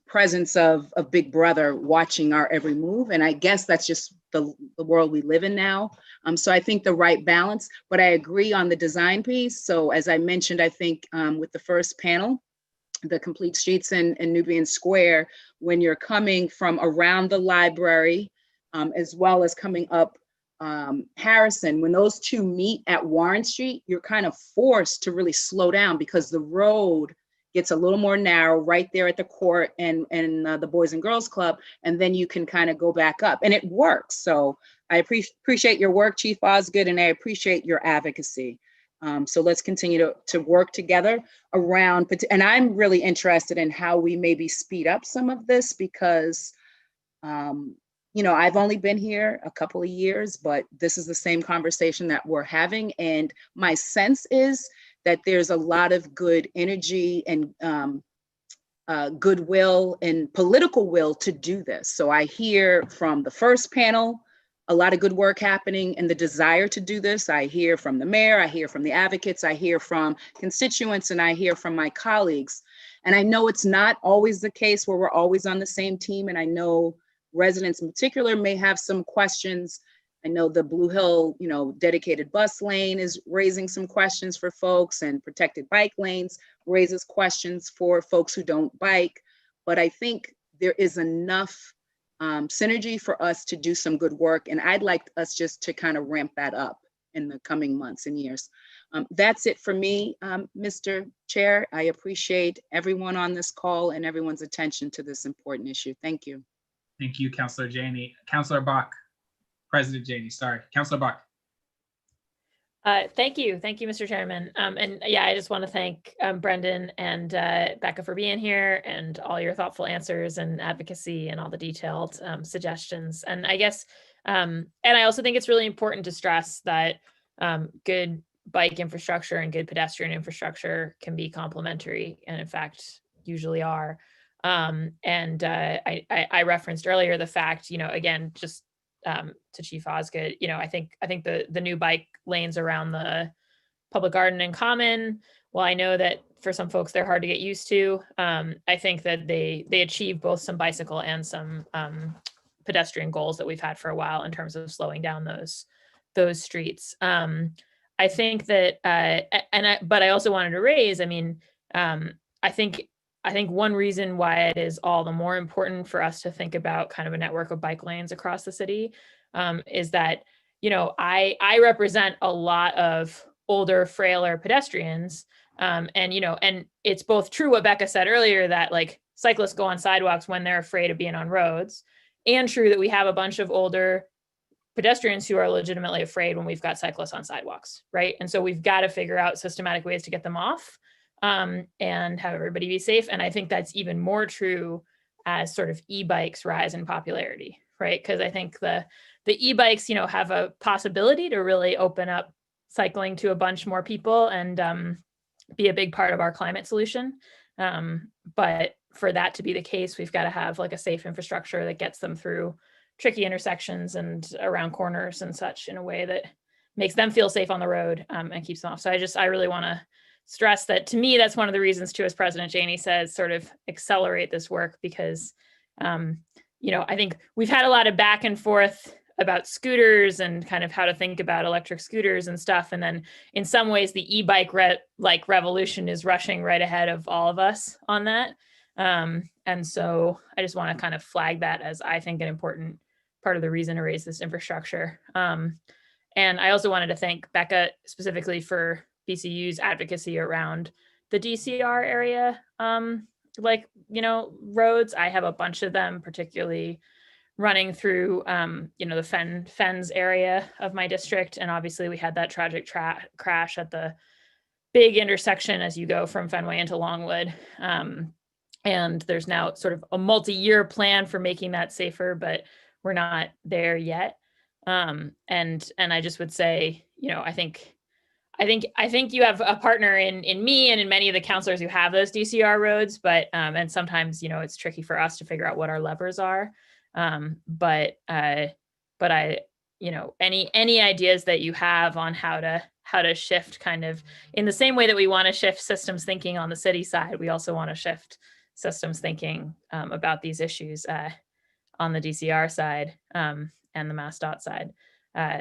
presence of Big Brother watching our every move. And I guess that's just the world we live in now. So I think the right balance, but I agree on the design piece. So as I mentioned, I think with the first panel, the complete streets in Nubian Square, when you're coming from around the library, as well as coming up Harrison, when those two meet at Warren Street, you're kind of forced to really slow down because the road gets a little more narrow right there at the court and the Boys and Girls Club, and then you can kind of go back up, and it works. So I appreciate your work, Chief Osgood, and I appreciate your advocacy. So let's continue to work together around, and I'm really interested in how we maybe speed up some of this because, you know, I've only been here a couple of years, but this is the same conversation that we're having. And my sense is that there's a lot of good energy and goodwill and political will to do this. So I hear from the first panel, a lot of good work happening and the desire to do this. I hear from the mayor, I hear from the advocates, I hear from constituents, and I hear from my colleagues. And I know it's not always the case where we're always on the same team. And I know residents in particular may have some questions. I know the Blue Hill, you know, dedicated bus lane is raising some questions for folks, and protected bike lanes raises questions for folks who don't bike. But I think there is enough synergy for us to do some good work. And I'd like us just to kind of ramp that up in the coming months and years. That's it for me, Mr. Chair. I appreciate everyone on this call and everyone's attention to this important issue. Thank you. Thank you, Councilor Janey. Councilor Bach, President Janey, sorry. Councilor Bach. Thank you, Mr. Chairman. And yeah, I just want to thank Brendan and Becca for being here and all your thoughtful answers and advocacy and all the detailed suggestions. And I guess, and I also think it's really important to stress that good bike infrastructure and good pedestrian infrastructure can be complementary, and in fact, usually are. I referenced earlier the fact, you know, again, just to Chief Osgood, you know, I think the new bike lanes around the public garden and common, well, I know that for some folks they're hard to get used to. I think that they achieve both some bicycle and some pedestrian goals that we've had for a while in terms of slowing down those streets. I think that, but I also wanted to raise, I mean, I think one reason why it is all the more important for us to think about kind of a network of bike lanes across the city is that, you know, I represent a lot of older, frailer pedestrians. And, you know, and it's both true what Becca said earlier, that like cyclists go on sidewalks when they're afraid of being on roads, and true that we have a bunch of older pedestrians who are legitimately afraid when we've got cyclists on sidewalks, right? And so we've got to figure out systematic ways to get them off and have everybody be safe. And I think that's even more true as sort of e-bikes rise in popularity, right? Because I think the e-bikes, you know, have a possibility to really open up cycling to a bunch more people and be a big part of our climate solution. But for that to be the case, we've got to have like a safe infrastructure that gets them through tricky intersections and around corners and such in a way that makes them feel safe on the road and keeps them off. So I really want to stress that, to me, that's one of the reasons too, as President Janey says, sort of accelerate this work, because, you know, I think we've had a lot of back and forth about scooters and kind of how to think about electric scooters and stuff. And then in some ways, the e-bike revolution is rushing right ahead of all of us on that. And so I just want to kind of flag that as, I think, an important part of the reason to raise this infrastructure. And I also wanted to thank Becca specifically for BCU's advocacy around the DCR area, like, you know, roads. I have a bunch of them, particularly running through, you know, the Fens area of my district. And obviously we had that tragic crash at the big intersection as you go from Fenway into Longwood. And there's now sort of a multi-year plan for making that safer, but we're not there yet. And I just would say, you know, I think you have a partner in me and in many of the counselors who have those DCR roads, but and sometimes, you know, it's tricky for us to figure out what our levers are. But I, you know, any ideas that you have on how to shift, kind of in the same way that we want to shift systems thinking on the city side, we also want to shift systems thinking about these issues on the DCR side and the MassDOT side.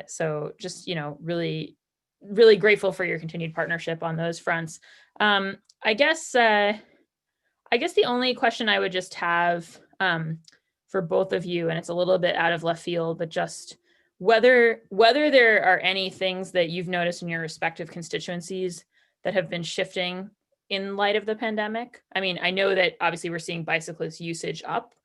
So just, you know, really grateful for your continued partnership on those fronts. I guess the only question I would just have for both of you, and it's a little bit out of left field, but just whether there are any things that you've noticed in your respective constituencies that have been shifting in light of the pandemic. I mean, I know that obviously we're seeing bicyclist usage up,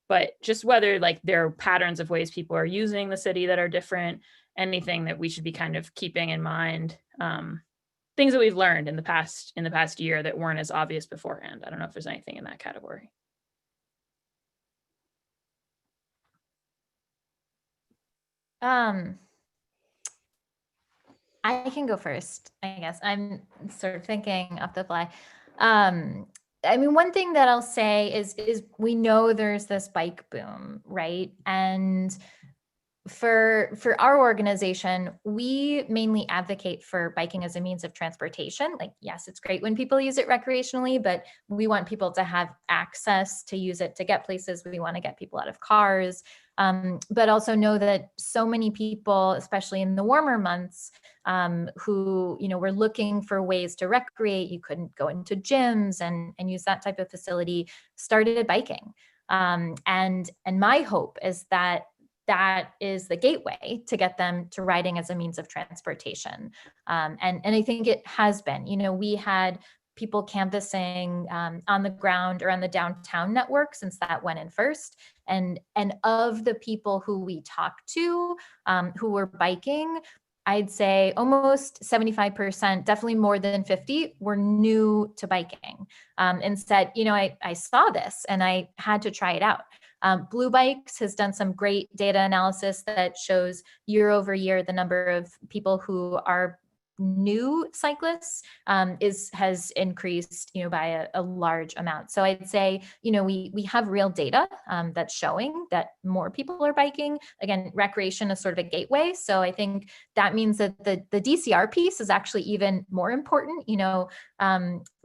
but just whether like there are patterns of ways people are using the city that are different, anything that we should be kind of keeping in mind things that we've learned in the past year that weren't as obvious beforehand. I don't know if there's anything in that category. I can go first, I guess. I'm sort of thinking off the fly. I mean, one thing that I'll say is we know there's this bike boom, right? And for our organization, we mainly advocate for biking as a means of transportation. Like, yes, it's great when people use it recreationally, but we want people to have access to use it to get places. We want to get people out of cars, but also know that so many people, especially in the warmer months, who, were looking for ways to recreate, you couldn't go into gyms and use that type of facility, started biking. And my hope is that is the gateway to get them to riding as a means of transportation. And I think it has been. We had people canvassing on the ground around the downtown network since that went in first. And of the people who we talked to who were biking, I'd say almost 75%, definitely more than 50, were new to biking and said, I saw this and I had to try it out. Blue Bikes has done some great data analysis that shows year over year the number of people who are new cyclists has increased by a large amount. So I'd say we have real data that's showing that more people are biking. Again, recreation is sort of a gateway. So I think that means that the DCR piece is actually even more important.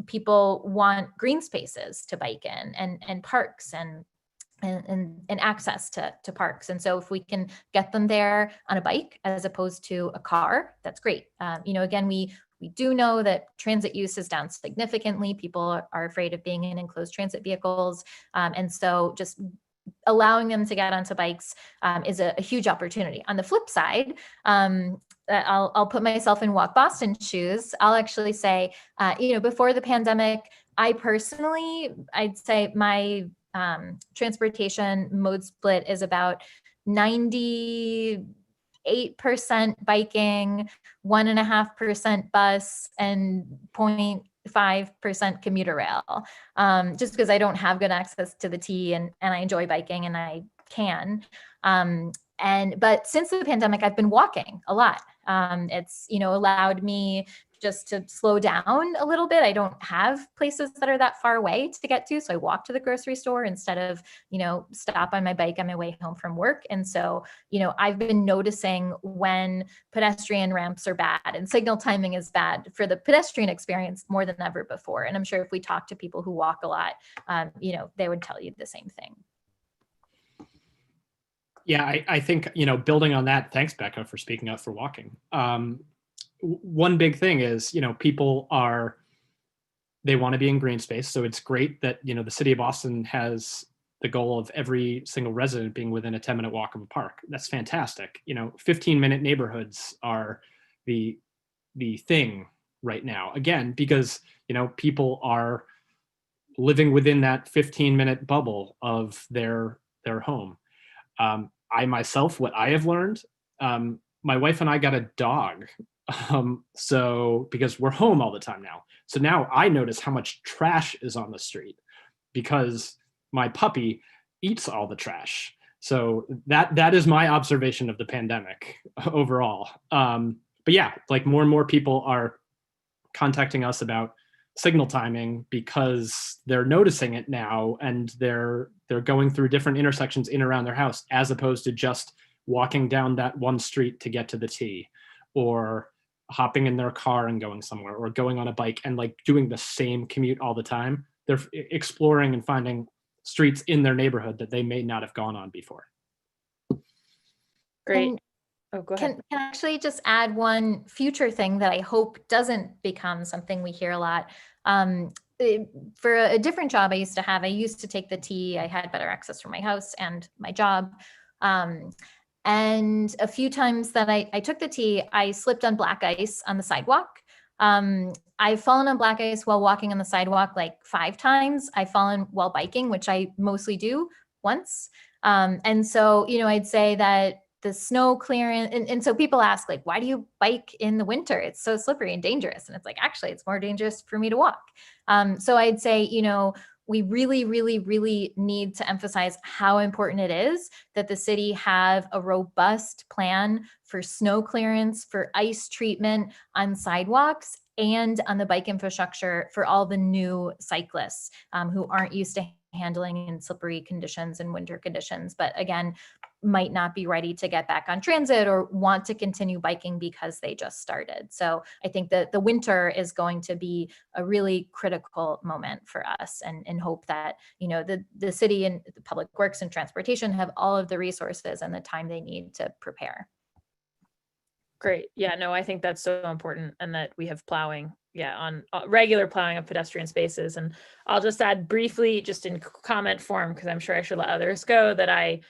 People want green spaces to bike in and parks and access to parks. And so if we can get them there on a bike as opposed to a car, that's great. Again, we do know that transit use is down significantly. People are afraid of being in enclosed transit vehicles. And so just allowing them to get onto bikes is a huge opportunity. On the flip side, I'll put myself in Walk Boston shoes. I'll actually say, before the pandemic, I'd say my transportation mode split is about 98% biking, 1.5% bus, and 0.5% commuter rail. Just because I don't have good access to the T and I enjoy biking and I can. But since the pandemic, I've been walking a lot. It's, allowed me just to slow down a little bit. I don't have places that are that far away to get to. So I walk to the grocery store instead of, stop on my bike on my way home from work. And so, I've been noticing when pedestrian ramps are bad and signal timing is bad for the pedestrian experience more than ever before. And I'm sure if we talk to people who walk a lot, they would tell you the same thing. Yeah, I think, building on that, thanks, Becca, for speaking up for walking. One big thing is, people they want to be in green space. So it's great that, the city of Boston has the goal of every single resident being within a 10-minute walk of a park. That's fantastic. 15-minute neighborhoods are the thing right now, again, because, people are living within that 15-minute bubble of their home. I myself, what I have learned, my wife and I got a dog. So because we're home all the time now. So now I notice how much trash is on the street because my puppy eats all the trash. So that is my observation of the pandemic overall. But yeah, like more and more people are contacting us about signal timing because they're noticing it now and they're going through different intersections in around their house as opposed to just walking down that one street to get to the T, or hopping in their car and going somewhere, or going on a bike and like doing the same commute all the time. They're exploring and finding streets in their neighborhood that they may not have gone on before. Great. And Oh, go ahead. Can I actually just add one future thing that I hope doesn't become something we hear a lot? For a different job I used to have, I used to take the T. I had better access from my house and my job. And a few times that I took the T, I slipped on black ice on the sidewalk. I've fallen on black ice while walking on the sidewalk like 5 times. I've fallen while biking, which I mostly do once. And so, I'd say that the snow clearance. And so people ask, like, why do you bike in the winter? It's so slippery and dangerous. And it's like, actually, it's more dangerous for me to walk. So I'd say, you know, we really, really, really need to emphasize how important it is that the city have a robust plan for snow clearance, for ice treatment on sidewalks, and on the bike infrastructure for all the new cyclists who aren't used to handling in slippery conditions and winter conditions, but again, might not be ready to get back on transit or want to continue biking because they just started. So I think that the winter is going to be a really critical moment for us, and hope that, you know, the city and the public works and transportation have all of the resources and the time they need to prepare. Great. Yeah, no, I think that's so important, and that we have plowing, on regular plowing of pedestrian spaces. And I'll just add briefly, just in comment form, because I'm sure I should let others go, that I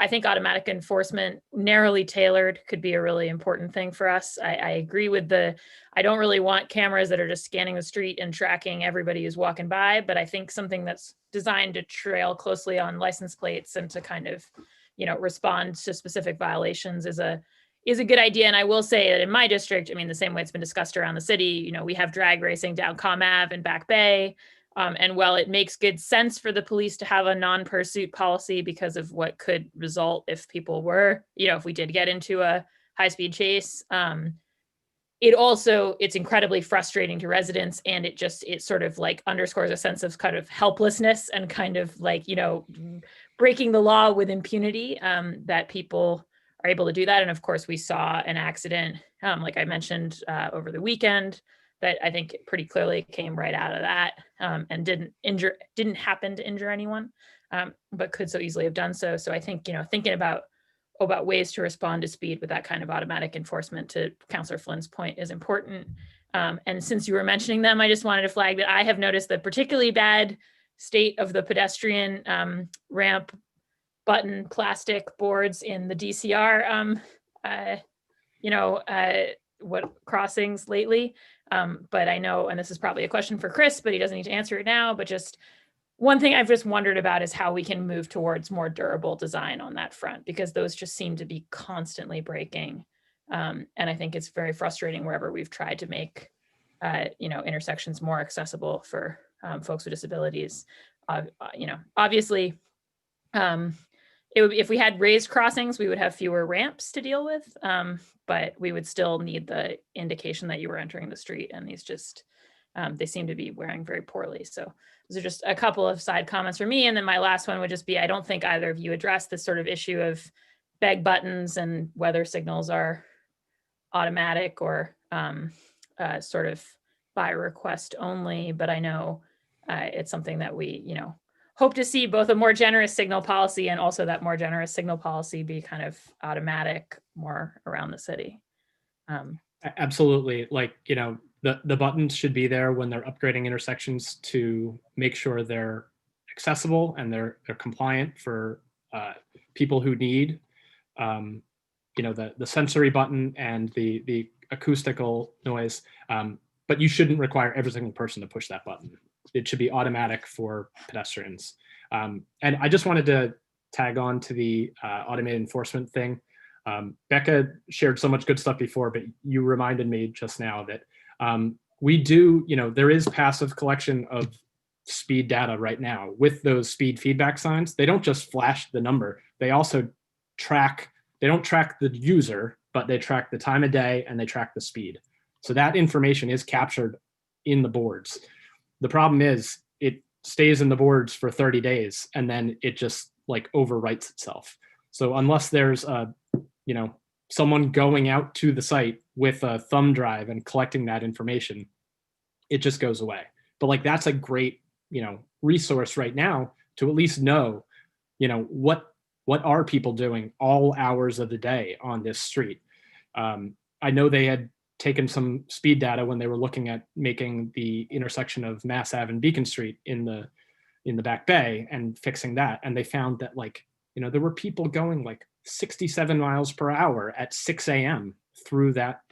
think automatic enforcement, narrowly tailored, could be a really important thing for us. I agree with I don't really want cameras that are just scanning the street and tracking everybody who's walking by, but I think something that's designed to trail closely on license plates and to kind of, you know, respond to specific violations is a good idea. And I will say that in my district, I mean, the same way it's been discussed around the city, you know, we have drag racing down Comm Ave and Back Bay. And while it makes good sense for the police to have a non-pursuit policy because of what could result if people were, you know, if we did get into a high-speed chase, it's incredibly frustrating to residents, and it sort of like underscores a sense of kind of helplessness and kind of like, you know, breaking the law with impunity, that people are able to do that. And of course, we saw an accident, like I mentioned, over the weekend, that I think pretty clearly came right out of that, and didn't happen to injure anyone, but could so easily have done so. So I think, you know, thinking about ways to respond to speed with that kind of automatic enforcement, to Councillor Flynn's point, is important. And since you were mentioning them, I just wanted to flag that I have noticed the particularly bad state of the pedestrian ramp button plastic boards in the DCR, crossings lately. But I know, and this is probably a question for Chris, but he doesn't need to answer it now, but just one thing I've just wondered about is how we can move towards more durable design on that front, because those just seem to be constantly breaking. And I think it's very frustrating wherever we've tried to make, intersections more accessible for folks with disabilities. Obviously, if we had raised crossings, we would have fewer ramps to deal with, but we would still need the indication that you were entering the street, and these just, they seem to be wearing very poorly. So those are just a couple of side comments for me. And then my last one would just be, I don't think either of you addressed this sort of issue of beg buttons and whether signals are automatic or sort of by request only, but I know it's something that we, hope to see both a more generous signal policy and also that more generous signal policy be kind of automatic more around the city. Absolutely. Like, the buttons should be there when they're upgrading intersections to make sure they're accessible and they're compliant for people who need, the sensory button and the acoustical noise. But you shouldn't require every single person to push that button. It should be automatic for pedestrians. And I just wanted to tag on to the automated enforcement thing. Becca shared so much good stuff before, but you reminded me just now that we do, there is passive collection of speed data right now with those speed feedback signs. They don't just flash the number. They also they don't track the user, but they track the time of day and they track the speed. So that information is captured in the boards. The problem is it stays in the boards for 30 days and then it just like overwrites itself. So unless there's someone going out to the site with a thumb drive and collecting that information, it just goes away. But like, that's a great, resource right now to at least know, what are people doing all hours of the day on this street? I know they had taken some speed data when they were looking at making the intersection of Mass Ave and Beacon Street in the Back Bay and fixing that. And they found that there were people going like 67 miles per hour at 6 a.m. through that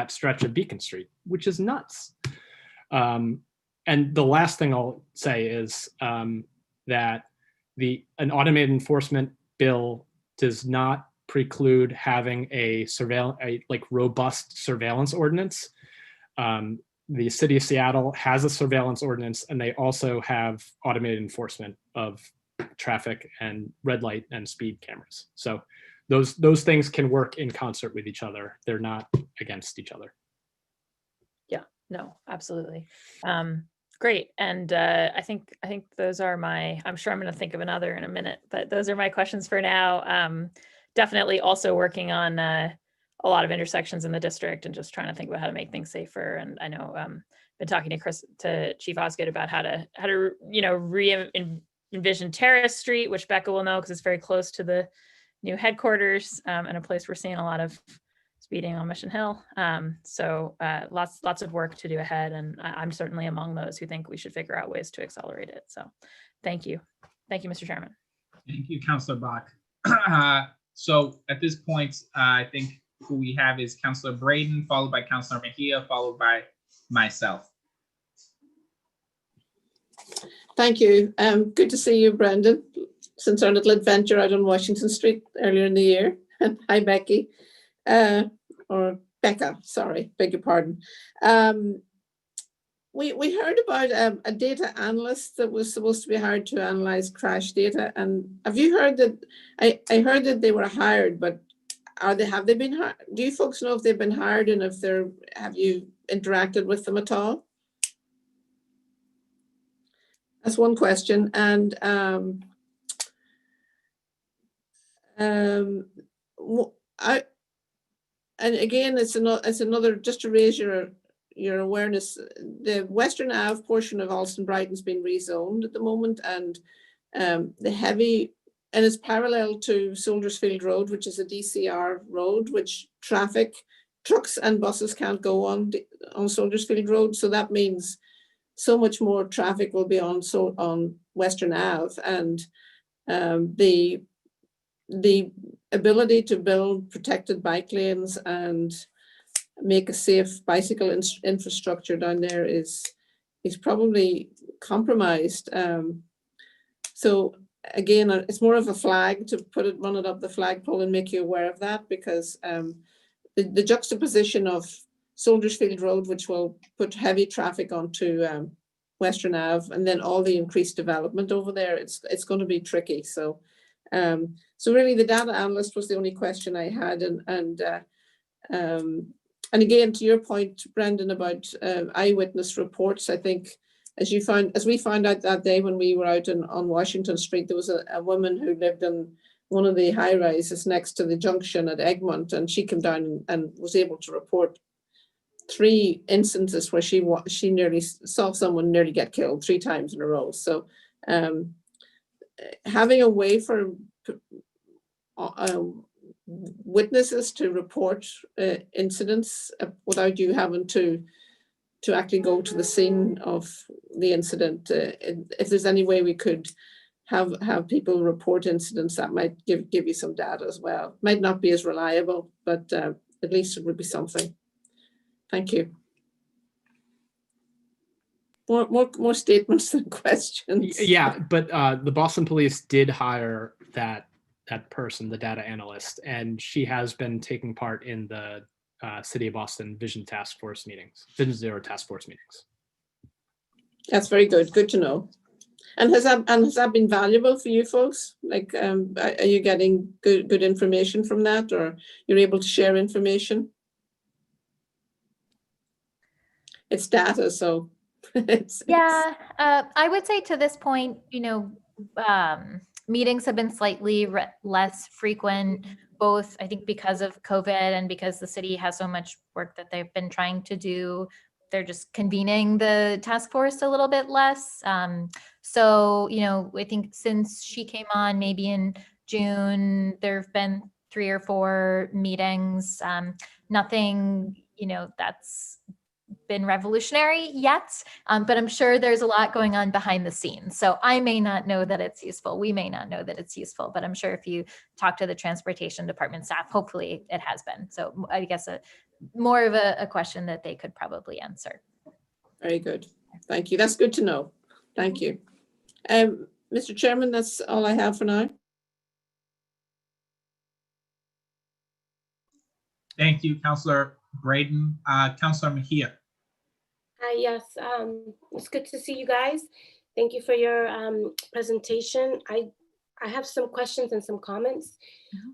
stretch of Beacon Street, which is nuts. And the last thing I'll say is that an automated enforcement bill does not preclude having a robust surveillance ordinance. The city of Seattle has a surveillance ordinance, and they also have automated enforcement of traffic and red light and speed cameras. So those things can work in concert with each other. They're not against each other. Yeah, no, absolutely. Great. And I think those are I'm sure I'm going to think of another in a minute, but those are my questions for now. Definitely also working on a lot of intersections in the district and just trying to think about how to make things safer. And I know been talking to Chief Osgood about how to envision Terrace Street, which Becca will know because it's very close to the new headquarters and a place we're seeing a lot of speeding on Mission Hill. So lots of work to do ahead. And I'm certainly among those who think we should figure out ways to accelerate it. So thank you. Thank you, Mr. Chairman. Thank you, Councilor Bach. So at this point, I think who we have is Councilor Braden, followed by Councilor Mejia, followed by myself. Thank you. Good to see you, Brendan, since our little adventure out on Washington Street earlier in the year. Hi, Becky. Or Becca, sorry, beg your pardon. We heard about a data analyst that was supposed to be hired to analyze crash data. And have you heard that? I heard that they were hired, but have they been hired? Do you folks know if they've been hired, and if have you interacted with them at all? That's one question. And and again, it's another, just to raise your awareness. The Western Ave portion of Alston Brighton's been rezoned at the moment, and it's parallel to Soldiers Field Road, which is a DCR road, which trucks and buses can't go on Soldiers Field Road. So that means so much more traffic will be on Western Ave, and the ability to build protected bike lanes and make a safe bicycle infrastructure down there is probably compromised. So again, it's more of a flag to run it up the flagpole and make you aware of that, because the juxtaposition of Soldiers Field Road, which will put heavy traffic onto Western Ave, and then all the increased development over there, it's going to be tricky. So so really the data analyst was the only question I had. And again, to your point, Brendan, about eyewitness reports, I think as we found out that day when we were out on Washington Street, there was a woman who lived in one of the high rises next to the junction at Egmont, and she came down and was able to report 3 instances where she nearly saw someone nearly get killed 3 times in a row. So having a way for witnesses to report incidents without you having to actually go to the scene of the incident, if there's any way we could have people report incidents, that might give you some data as well. Might not be as reliable, but at least it would be something. Thank you. More statements than questions. Yeah, but the Boston Police did hire that person, the data analyst, and she has been taking part in the City of Boston Vision Zero Task Force meetings. That's very good. Good to know. And has that been valuable for you folks? Like, are you getting good information from that, or you're able to share information? It's data, so Yeah, I would say to this point, meetings have been slightly less frequent, both I think because of COVID and because the city has so much work that they've been trying to do. They're just convening the task force a little bit less. So, I think since she came on, maybe in June, there have been 3 or 4 meetings. Nothing, that's been revolutionary yet, but I'm sure there's a lot going on behind the scenes. So I may not know that it's useful. We may not know that it's useful, but I'm sure if you talk to the transportation department staff, hopefully it has been. So I guess more of a question that they could probably answer. Very good. Thank you. That's good to know. Thank you. Mr. Chairman, that's all I have for now. Thank you, Councilor Braden. Councilor Mejia. Hi, yes, it's good to see you guys. Thank you for your presentation. I have some questions and some comments.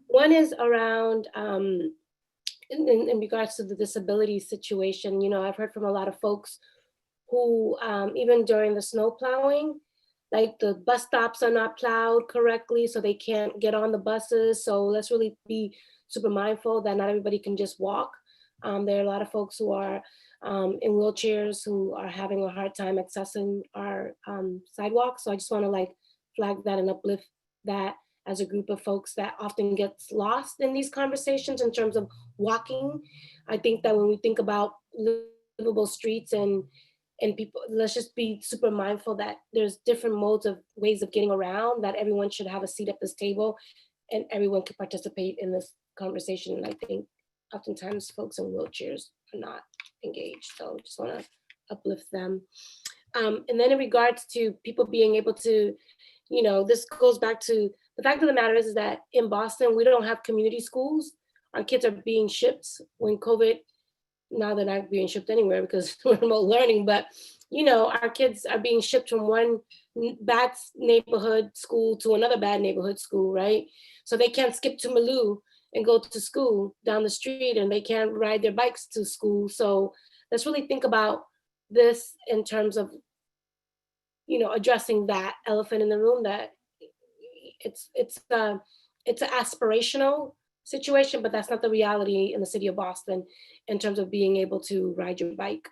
One is around in regards to the disability situation. You know, I've heard from a lot of folks who even during the snow plowing, like the bus stops are not plowed correctly, so they can't get on the buses. So let's really be super mindful that not everybody can just walk. There are a lot of folks who are in wheelchairs who are having a hard time accessing our sidewalks. So I just want to like flag that and uplift that as a group of folks that often gets lost in these conversations in terms of walking. I think that when we think about livable streets and people, let's just be super mindful that there's different modes of ways of getting around, that everyone should have a seat at this table and everyone can participate in this conversation. And I think oftentimes folks in wheelchairs are not engaged. So just want to uplift them. And then in regards to people being able to, you know, this goes back to the fact of the matter is that in Boston, we don't have community schools. Our kids are being shipped when COVID, now they're not being shipped anywhere because we're remote learning, but you know, our kids are being shipped from one bad neighborhood school to another bad neighborhood school, right? So they can't skip to Malou and go to school down the street, and they can't ride their bikes to school. So let's really think about this in terms of, you know, addressing that elephant in the room, that it's an aspirational situation, but that's not the reality in the city of Boston in terms of being able to ride your bike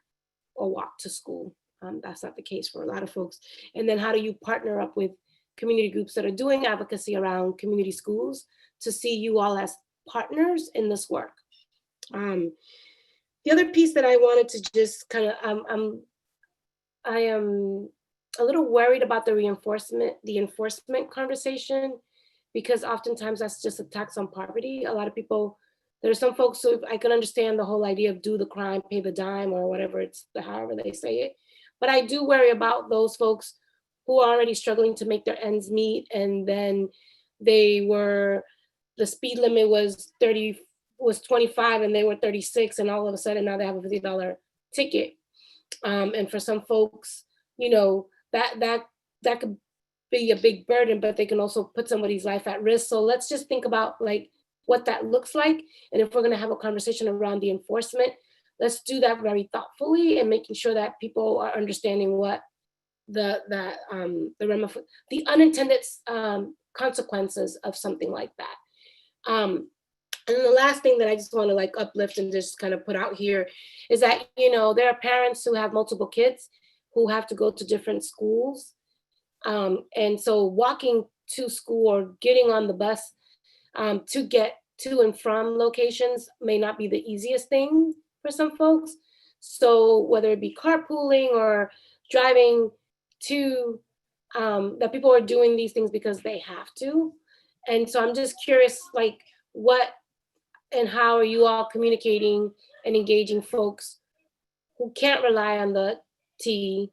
or walk to school. That's not the case for a lot of folks. And then how do you partner up with community groups that are doing advocacy around community schools to see you all as partners in this work? The other piece that I wanted to just kind of, I am a little worried about the enforcement conversation, because oftentimes that's just a tax on poverty. A lot of people, there are some folks who I can understand the whole idea of do the crime, pay the dime, or whatever it's, however they say it. But I do worry about those folks who are already struggling to make their ends meet, and then the speed limit was 25 and they were 36, and all of a sudden now they have a $50 ticket. And for some folks, you know, that could be a big burden, but they can also put somebody's life at risk. So let's just think about like what that looks like. And if we're going to have a conversation around the enforcement, let's do that very thoughtfully and making sure that people are understanding what the unintended consequences of something like that. And then the last thing that I just want to like uplift and just kind of put out here is that, you know, there are parents who have multiple kids who have to go to different schools. And so walking to school or getting on the bus to get to and from locations may not be the easiest thing for some folks. So whether it be carpooling or driving to, that people are doing these things because they have to. And so I'm just curious, like what and how are you all communicating and engaging folks who can't rely on the T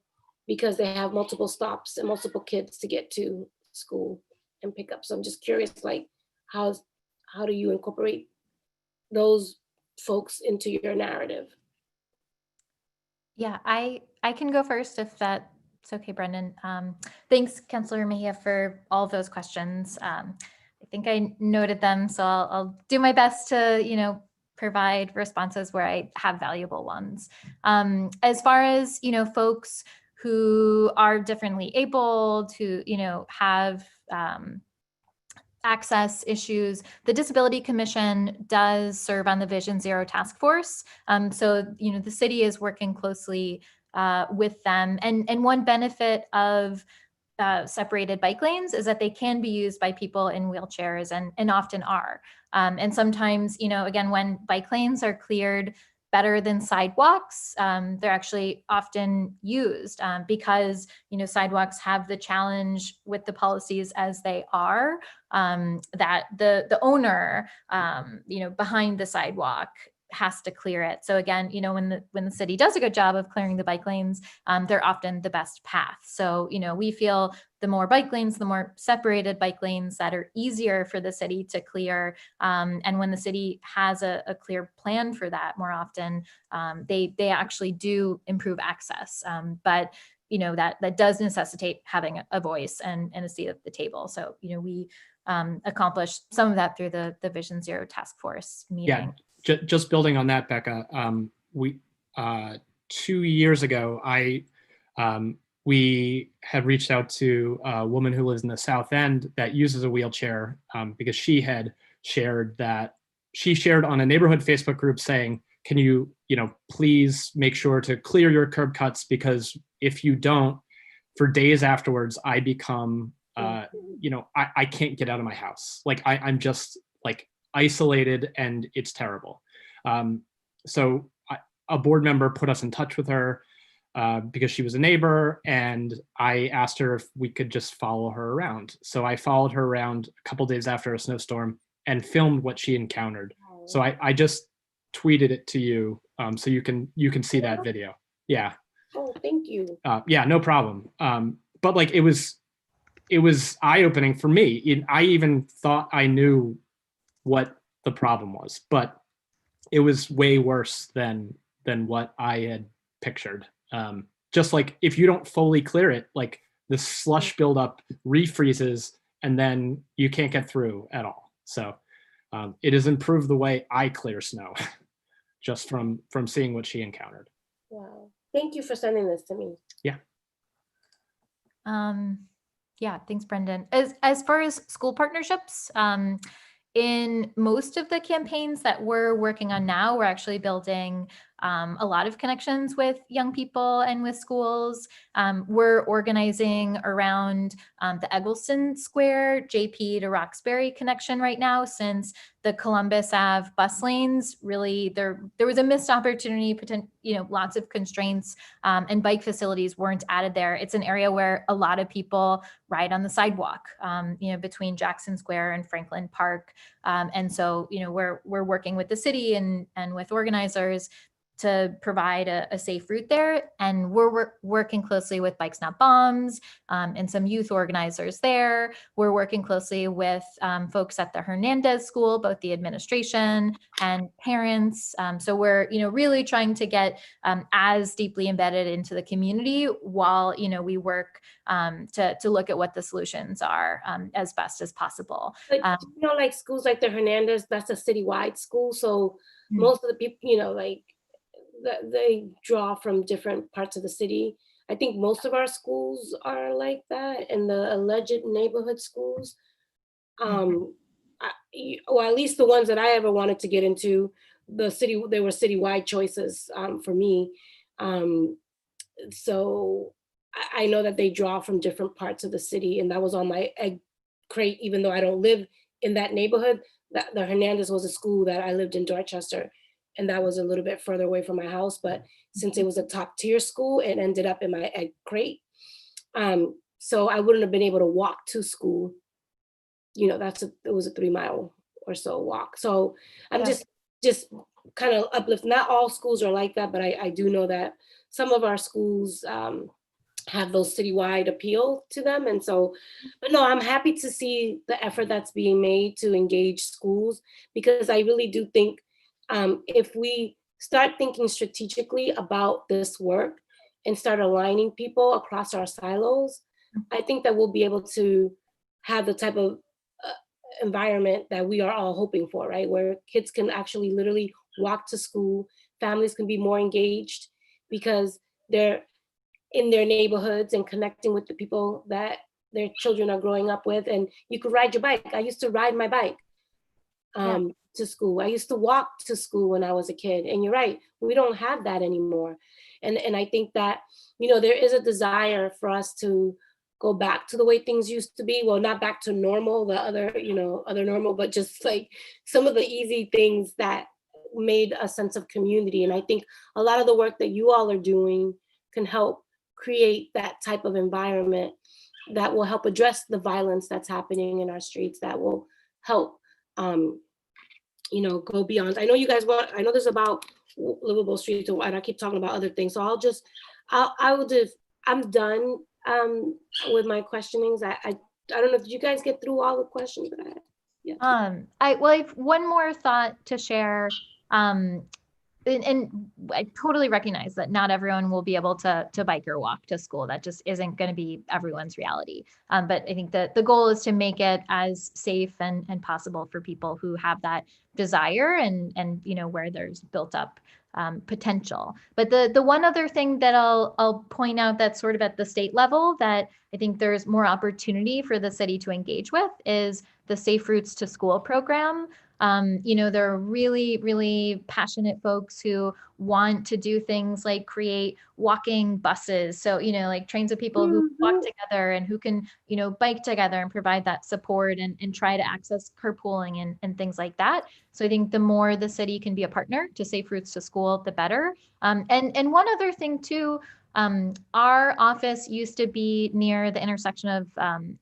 because they have multiple stops and multiple kids to get to school and pick up. So I'm just curious, like, how do you incorporate those folks into your narrative? Yeah, I can go first if that's okay, Brendan. Thanks, Councilor Mejia, for all of those questions. I think I noted them, so I'll do my best to, you know, provide responses where I have valuable ones. As far as, you know, folks who are differently able to, you know, have access issues, the Disability Commission does serve on the Vision Zero Task Force. So, you know, the city is working closely with them. And one benefit of separated bike lanes is that they can be used by people in wheelchairs and often are. And sometimes, you know, again, when bike lanes are cleared better than sidewalks, they're actually often used because, you know, sidewalks have the challenge with the policies as they are, that the owner, you know, behind the sidewalk has to clear it. So again, when the city does a good job of clearing the bike lanes, they're often the best path. So, we feel the more bike lanes, the more separated bike lanes that are easier for the city to clear. And when the city has a clear plan for that, more often, they actually do improve access. But that does necessitate having a voice and a seat at the table. So, we accomplished some of that through the Vision Zero Task Force meeting. Yeah, just building on that, Becca, we 2 years ago, we had reached out to a woman who lives in the South End that uses a wheelchair because she had shared on a neighborhood Facebook group saying, can you, please make sure to clear your curb cuts, because if you don't, for days afterwards, I become, I can't get out of my house. Like I'm just like isolated and it's terrible. So a board member put us in touch with her because she was a neighbor, and I asked her if we could just follow her around. So I followed her around a couple days after a snowstorm and filmed what she encountered. So I just tweeted it to you so you can see that video. Yeah. Oh, thank you. Yeah, no problem. But like it was eye-opening for me. I even thought I knew what the problem was, but it was way worse than what I had pictured. Just like if you don't fully clear it, like the slush buildup refreezes and then you can't get through at all. So it has improved the way I clear snow just from seeing what she encountered. Wow. Thank you for sending this to me. Yeah. Yeah, thanks, Brendan. As far as school partnerships, in most of the campaigns that we're working on now, we're actually building a lot of connections with young people and with schools. We're organizing around the Eggleston Square, JP to Roxbury connection right now, since the Columbus Ave bus lanes, really there was a missed opportunity, lots of constraints, and bike facilities weren't added there. It's an area where a lot of people ride on the sidewalk, between Jackson Square and Franklin Park. And so, we're working with the city and with organizers to provide a safe route there. And we're working closely with Bikes Not Bombs and some youth organizers there. We're working closely with folks at the Hernandez School, both the administration and parents. So we're, really trying to get as deeply embedded into the community while, we work to look at what the solutions are as best as possible. Like, like schools like the Hernandez, that's a citywide school. So most of the people, they draw from different parts of the city. I think most of our schools are like that, and the alleged neighborhood schools, well, at least the ones that I ever wanted to get into, they were citywide choices for me. So I know that they draw from different parts of the city, and that was on my egg crate, even though I don't live in that neighborhood. The Hernandez was a school that I lived in Dorchester, and that was a little bit further away from my house. But since it was a top tier school, it ended up in my egg crate. So I wouldn't have been able to walk to school. It was a 3 mile or so walk. So I'm just kind of uplift. Not all schools are like that, but I do know that some of our schools have those citywide appeal to them. And so, but no, I'm happy to see the effort that's being made to engage schools, because I really do think if we start thinking strategically about this work and start aligning people across our silos, I think that we'll be able to have the type of environment that we are all hoping for, right? Where kids can actually literally walk to school, families can be more engaged because they're in their neighborhoods and connecting with the people that their children are growing up with. And you could ride your bike. I used to ride my bike to school. I used to walk to school when I was a kid. And you're right, we don't have that anymore. And I think that, there is a desire for us to go back to the way things used to be. Well, not back to normal, the other normal, but just like some of the easy things that made a sense of community. And I think a lot of the work that you all are doing can help create that type of environment that will help address the violence that's happening in our streets, that will help you know, go beyond. I know you guys want, I know there's about livable streets and I keep talking about other things. So I'm done with my questionings. I don't know if you guys get through all the questions that I had. Yeah. I have one more thought to share. And I totally recognize that not everyone will be able to bike or walk to school. That just isn't going to be everyone's reality. But I think that the goal is to make it as safe and possible for people who have that desire and you know, where there's built up potential. But the one other thing that I'll point out that's sort of at the state level that I think there's more opportunity for the city to engage with is the Safe Routes to School program. You know, there are really, really passionate folks who want to do things like create walking buses. So, you know, like trains of people who walk together and who can, you know, bike together and provide that support and try to access carpooling and things like that. So I think the more the city can be a partner to Safe Routes to School, the better. And one other thing too, our office used to be near the intersection of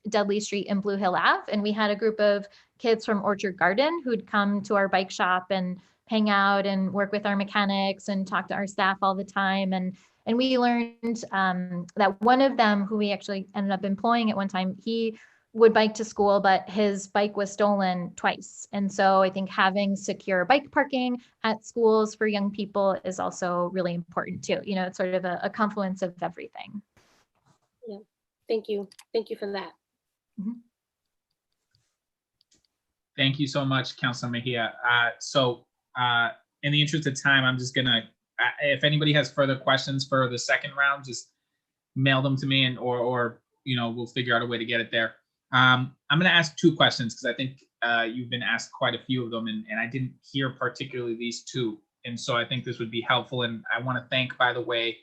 Dudley Street and Blue Hill Ave, and we had a group of kids from Orchard Garden who'd come to our bike shop and hang out and work with our mechanics and talk to our staff all the time. And we learned that one of them, who we actually ended up employing at one time, he would bike to school, but his bike was stolen twice. And so I think having secure bike parking at schools for young people is also really important too. You know, it's sort of a confluence of everything. Yeah, thank you. Thank you for that. Mm-hmm. Thank you so much, Councilor Mejia. In the interest of time, I'm just gonna, if anybody has further questions for the second round, just mail them to me and or you know, we'll figure out a way to get it there. I'm gonna ask two questions because I think you've been asked quite a few of them and I didn't hear particularly these two. And so I think this would be helpful. And I want to thank, by the way,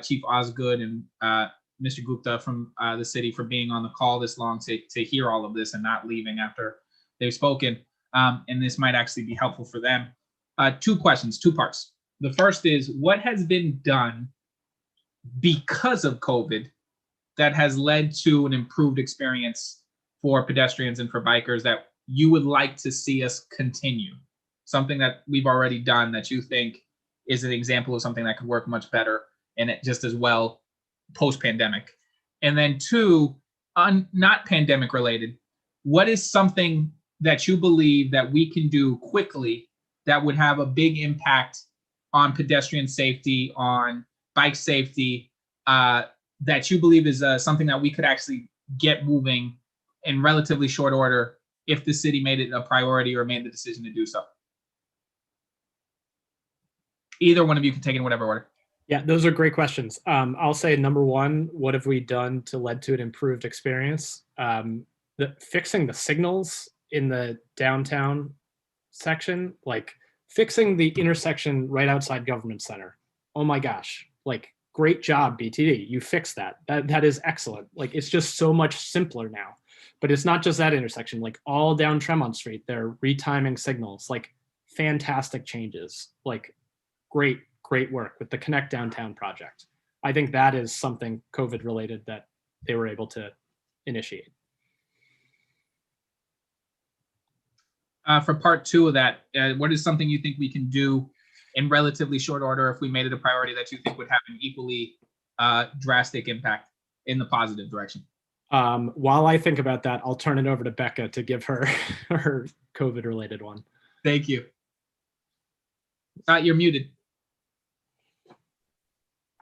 Chief Osgood and Mr. Gupta from the city for being on the call this long to hear all of this and not leaving after they've spoken. And this might actually be helpful for them. Two questions, two parts. The first is, what has been done because of COVID that has led to an improved experience for pedestrians and for bikers that you would like to see us continue? Something that we've already done that you think is an example of something that could work much better and it just as well post-pandemic. And then two, not pandemic related, what is something that you believe that we can do quickly that would have a big impact on pedestrian safety, on bike safety, that you believe is something that we could actually get moving in relatively short order if the city made it a priority or made the decision to do so? Either one of you can take it in whatever order. Yeah, those are great questions. I'll say number one, what have we done to lead to an improved experience? Fixing the signals in the downtown section, like fixing the intersection right outside Government Center. Oh my gosh, like great job, BTD. You fixed that. That is excellent. Like it's just so much simpler now. But it's not just that intersection, like all down Tremont Street, they're retiming signals, like fantastic changes, like great work with the Connect Downtown project. I think that is something COVID related that they were able to initiate. For part two of that, what is something you think we can do in relatively short order if we made it a priority that you think would have an equally drastic impact in the positive direction? While I think about that, I'll turn it over to Becca to give her her COVID related one. Thank you. You're muted.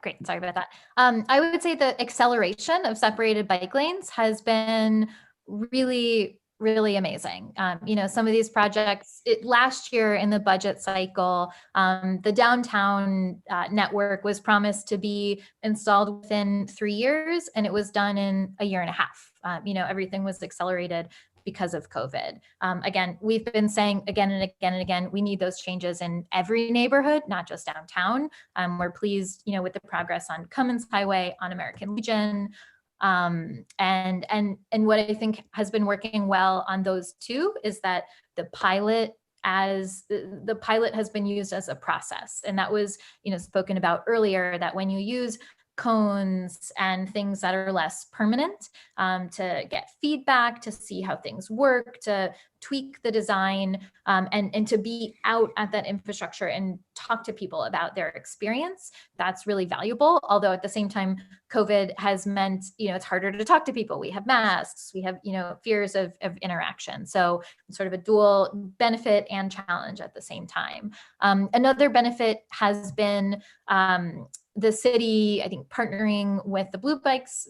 Great, sorry about that. I would say the acceleration of separated bike lanes has been really, really amazing. You know, some of these projects, last year in the budget cycle, the downtown network was promised to be installed within 3 years, and it was done in a year and a half. You know, everything was accelerated because of COVID. Again, we've been saying again and again and again, we need those changes in every neighborhood, not just downtown. We're pleased, you know, with the progress on Cummins Highway, on American Legion, and what I think has been working well on those two is that the pilot has been used as a process, and that was, you know, spoken about earlier, that when you use cones and things that are less permanent, to get feedback, to see how things work, to tweak the design, and to be out at that infrastructure and talk to people about their experience. That's really valuable. Although at the same time, COVID has meant, it's harder to talk to people. We have masks, we have, fears of interaction. So it's sort of a dual benefit and challenge at the same time. Another benefit has been the city, I think, partnering with the Blue Bikes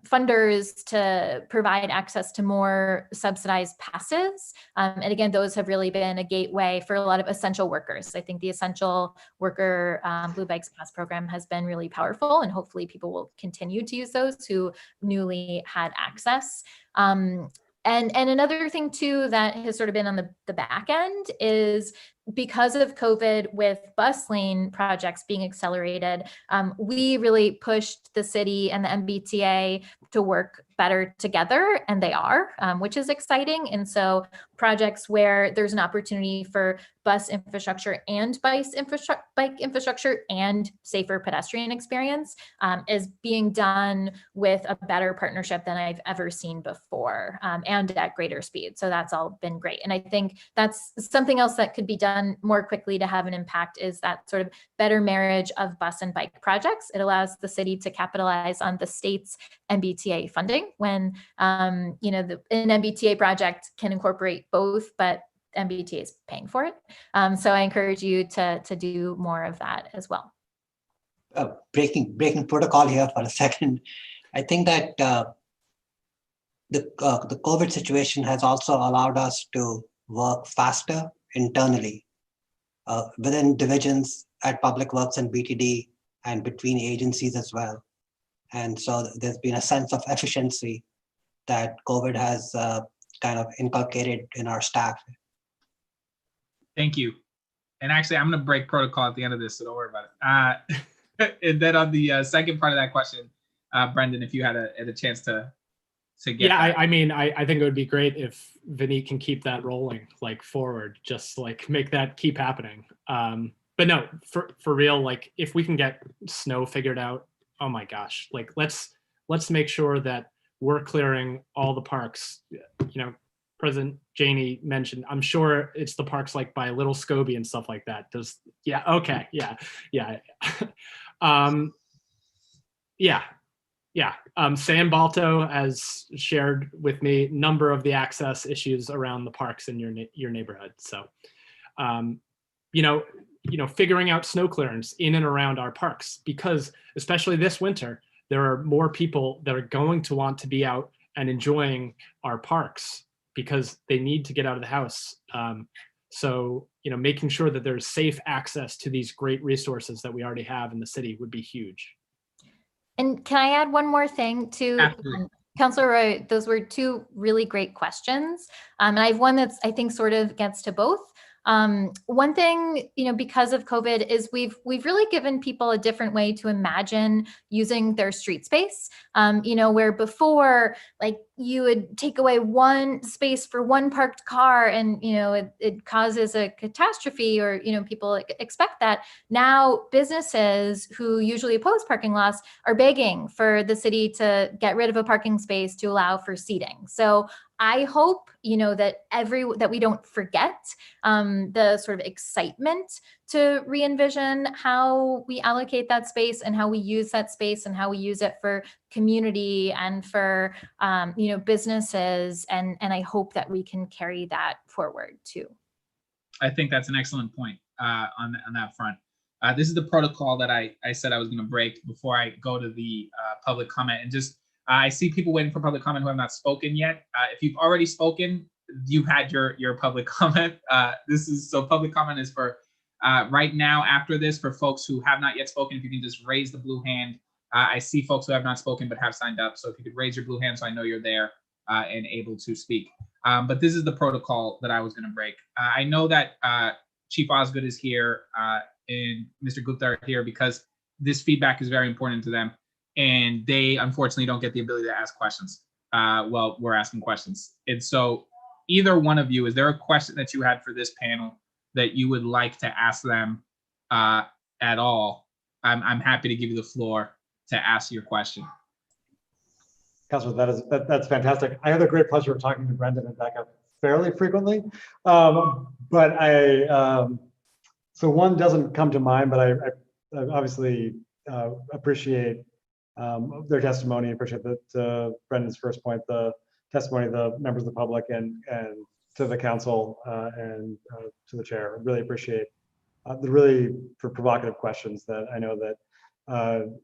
funders to provide access to more subsidized passes. And again, those have really been a gateway for a lot of essential workers. I think the essential worker Blue Bikes Pass program has been really powerful, and hopefully people will continue to use those who newly had access. And another thing too that has sort of been on the back end is, because of COVID, with bus lane projects being accelerated, we really pushed the city and the MBTA to work better together, and they are, which is exciting. And so projects where there's an opportunity for bus infrastructure and bike infrastructure and safer pedestrian experience is being done with a better partnership than I've ever seen before, and at greater speed. So that's all been great. And I think that's something else that could be done more quickly to have an impact, is that sort of better marriage of bus and bike projects. It allows the city to capitalize on the state's MBTA funding when, an MBTA project can incorporate both, but MBTA is paying for it. So I encourage you to do more of that as well. Breaking protocol here for a second. I think that the COVID situation has also allowed us to work faster internally within divisions at Public Works and BTD, and between agencies as well. And so there's been a sense of efficiency that COVID has kind of inculcated in our staff. Thank you. And actually, I'm going to break protocol at the end of this, so don't worry about it. And then on the second part of that question, Brendan, if you had a chance to get yeah, that. I mean, I think it would be great if Vinny can keep that rolling, like forward, just like make that keep happening. But no, for real, like if we can get snow figured out, oh my gosh, like let's make sure that we're clearing all the parks. President Janey mentioned, I'm sure it's the parks like by Little Scobie and stuff like that. Sam Balto has shared with me number of the access issues around the parks in your neighborhood. So, figuring out snow clearance in and around our parks, because especially this winter, there are more people that are going to want to be out and enjoying our parks because they need to get out of the house. So, making sure that there's safe access to these great resources that we already have in the city would be huge. And can I add one more thing to Councilor Roy? Those were two really great questions. And I have one that's, I think, sort of gets to both. One thing, because of COVID is we've really given people a different way to imagine using their street space. Where before, like you would take away one space for one parked car and, it causes a catastrophe, or, people expect that. Now businesses who usually oppose parking lots are begging for the city to get rid of a parking space to allow for seating. So I hope, that we don't forget the sort of excitement to re-envision how we allocate that space and how we use that space and how we use it for community and for, businesses. And I hope that we can carry that forward too. I think that's an excellent point on that front. This is the protocol that I said I was going to break before I go to the public comment. And just, I see people waiting for public comment who have not spoken yet. If you've already spoken, you've had your public comment. So public comment is for right now after this, for folks who have not yet spoken. If you can just raise the blue hand. I see folks who have not spoken but have signed up. So if you could raise your blue hand so I know you're there and able to speak. But this is the protocol that I was going to break. I know that Chief Osgood is here and Mr. Gupta are here because this feedback is very important to them. And they unfortunately don't get the ability to ask questions while we're asking questions. And so either one of you, is there a question that you had for this panel that you would like to ask them at all I'm happy to give you the floor to ask your question. Councilor, that's fantastic. I have the great pleasure of talking to Brendan and Becca fairly frequently, but so one doesn't come to mind, but I obviously appreciate their testimony. Appreciate that Brendan's first point, the testimony of the members of the public and to the council and to the chair. I really appreciate the really provocative questions that I know that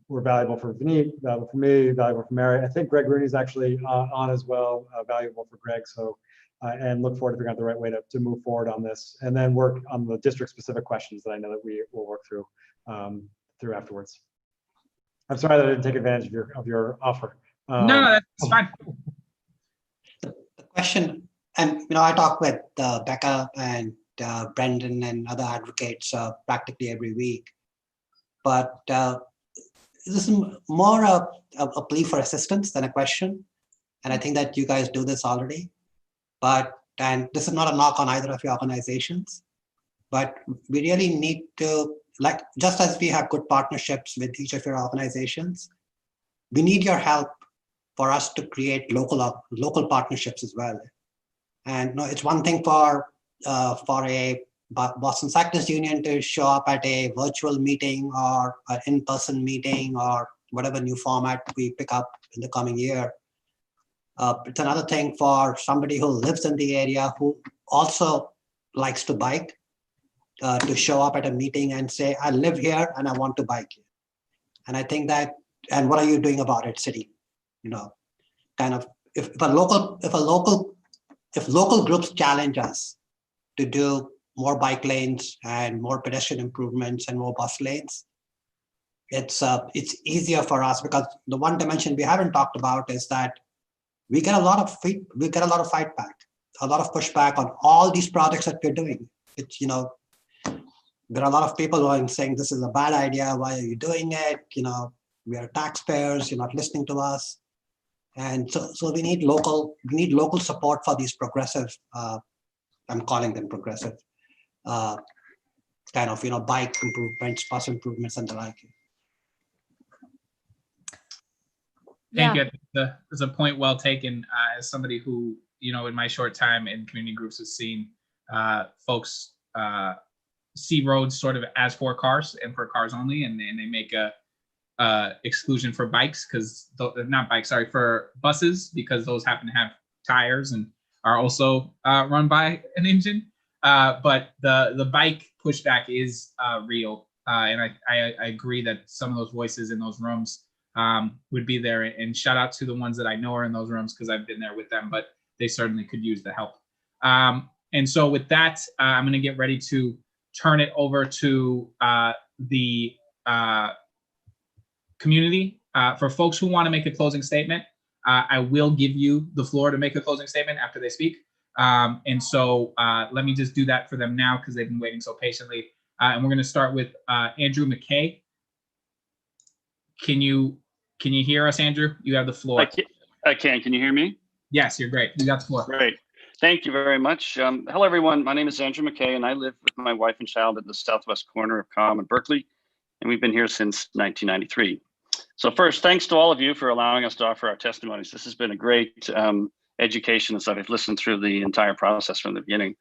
were valuable for Vineet, valuable for me, valuable for Mary. I think Greg Rooney's actually on as well, valuable for Greg. So, and look forward to figuring out the right way to move forward on this, and then work on the district-specific questions that I know that we will work through afterwards. I'm sorry that I didn't take advantage of your offer. No, that's fine. The question, and I talk with Becca and Brendan and other advocates practically every week, but this is more a plea for assistance than a question. And I think that you guys do this already. And this is not a knock on either of your organizations, but we really need to, just as we have good partnerships with each of your organizations, we need your help for us to create local partnerships as well. And it's one thing for a Boston Cyclists Union to show up at a virtual meeting or an in-person meeting or whatever new format we pick up in the coming year. It's another thing for somebody who lives in the area who also likes to bike to show up at a meeting and say, I live here and I want to bike here. And I think that, and what are you doing about it, city? Kind of, if local groups challenge us to do more bike lanes and more pedestrian improvements and more bus lanes, it's easier for us, because the one dimension we haven't talked about is that we get a lot of fight back, a lot of pushback on all these projects that we're doing. It's, there are a lot of people who are saying this is a bad idea. Why are you doing it? We are taxpayers. You're not listening to us. And so we need local support for these progressive, I'm calling them progressive, kind of, bike improvements, bus improvements and the like. Thank you. That's a point well taken. As somebody who, in my short time in community groups has seen folks see roads sort of as for cars and for cars only, and they make a exclusion for bikes for buses, because those happen to have tires and are also run by an engine. But the bike pushback is real, and I agree that some of those voices in those rooms would be there, and shout out to the ones that I know are in those rooms, because I've been there with them, but they certainly could use the help. And so with that, I'm going to get ready to turn it over to the community. For folks who want to make a closing statement, I will give you the floor to make a closing statement after they speak. And so let me just do that for them now, because they've been waiting so patiently. And we're going to start with Andrew McKay. Can you hear us, Andrew? You have the floor. I can. Can you hear me? Yes, you're great. You got the floor. Great. Thank you very much. Hello, everyone. My name is Andrew McKay, and I live with my wife and child at the southwest corner of Comm and Berkeley, and we've been here since 1993. So first, thanks to all of you for allowing us to offer our testimonies. This has been a great education as I've listened through the entire process from the beginning.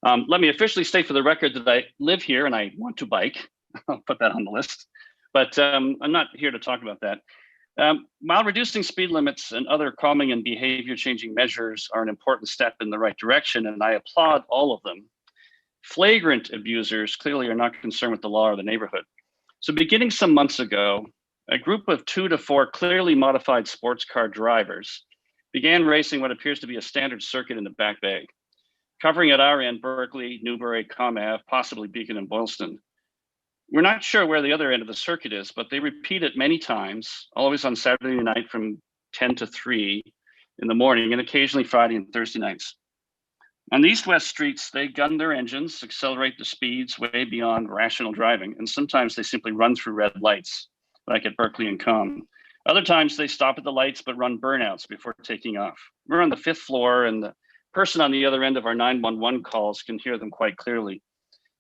Let me officially state for the record that I live here and I want to bike. I'll put that on the list, but I'm not here to talk about that. While reducing speed limits and other calming and behavior changing measures are an important step in the right direction, and I applaud all of them, flagrant abusers clearly are not concerned with the law or the neighborhood. So beginning some months ago, a group of 2 to 4 clearly modified sports car drivers began racing what appears to be a standard circuit in the Back Bay, covering at our end Berkeley, Newbury, Comm Ave, possibly Beacon and Boylston. We're not sure where the other end of the circuit is, but they repeat it many times, always on Saturday night from 10 to 3 in the morning, and occasionally Friday and Thursday nights. On the east-west streets, they gun their engines, accelerate the speeds way beyond rational driving, and sometimes they simply run through red lights, like at Berkeley and Comm. Other times they stop at the lights but run burnouts before taking off. We're on the 5th floor, and the person on the other end of our 911 calls can hear them quite clearly.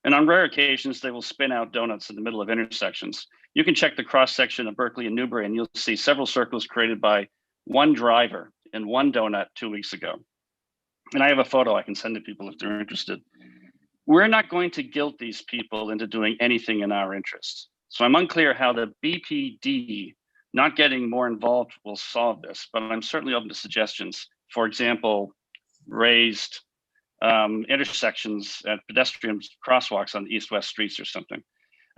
And on rare occasions, they will spin out donuts in the middle of intersections. You can check the cross section of Berkeley and Newbury and you'll see several circles created by one driver in one donut 2 weeks ago. And I have a photo I can send to people if they're interested. We're not going to guilt these people into doing anything in our interest. So I'm unclear how the BPD not getting more involved will solve this, but I'm certainly open to suggestions. For example, raised intersections at pedestrian crosswalks on the east-west streets or something.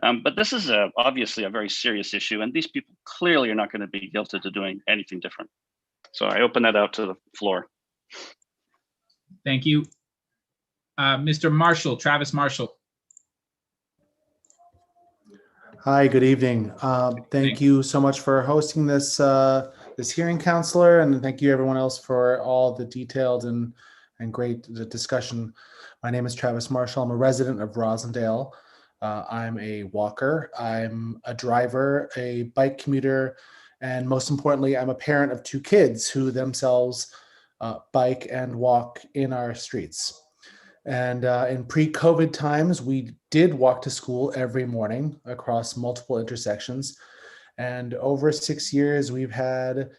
But this is obviously a very serious issue, and these people clearly are not going to be guilted into doing anything different. So I open that out to the floor. Thank you. Mr. Marshall, Travis Marshall. Hi, good evening. Thank you so much for hosting this this hearing, Counselor, and thank you everyone else for all the detailed and great discussion. My name is Travis Marshall. I'm a resident of Rosendale. I'm a walker. I'm a driver, a bike commuter, and most importantly, I'm a parent of 2 kids who themselves bike and walk in our streets. And in pre-COVID times, we did walk to school every morning across multiple intersections. And over 6 years, we've had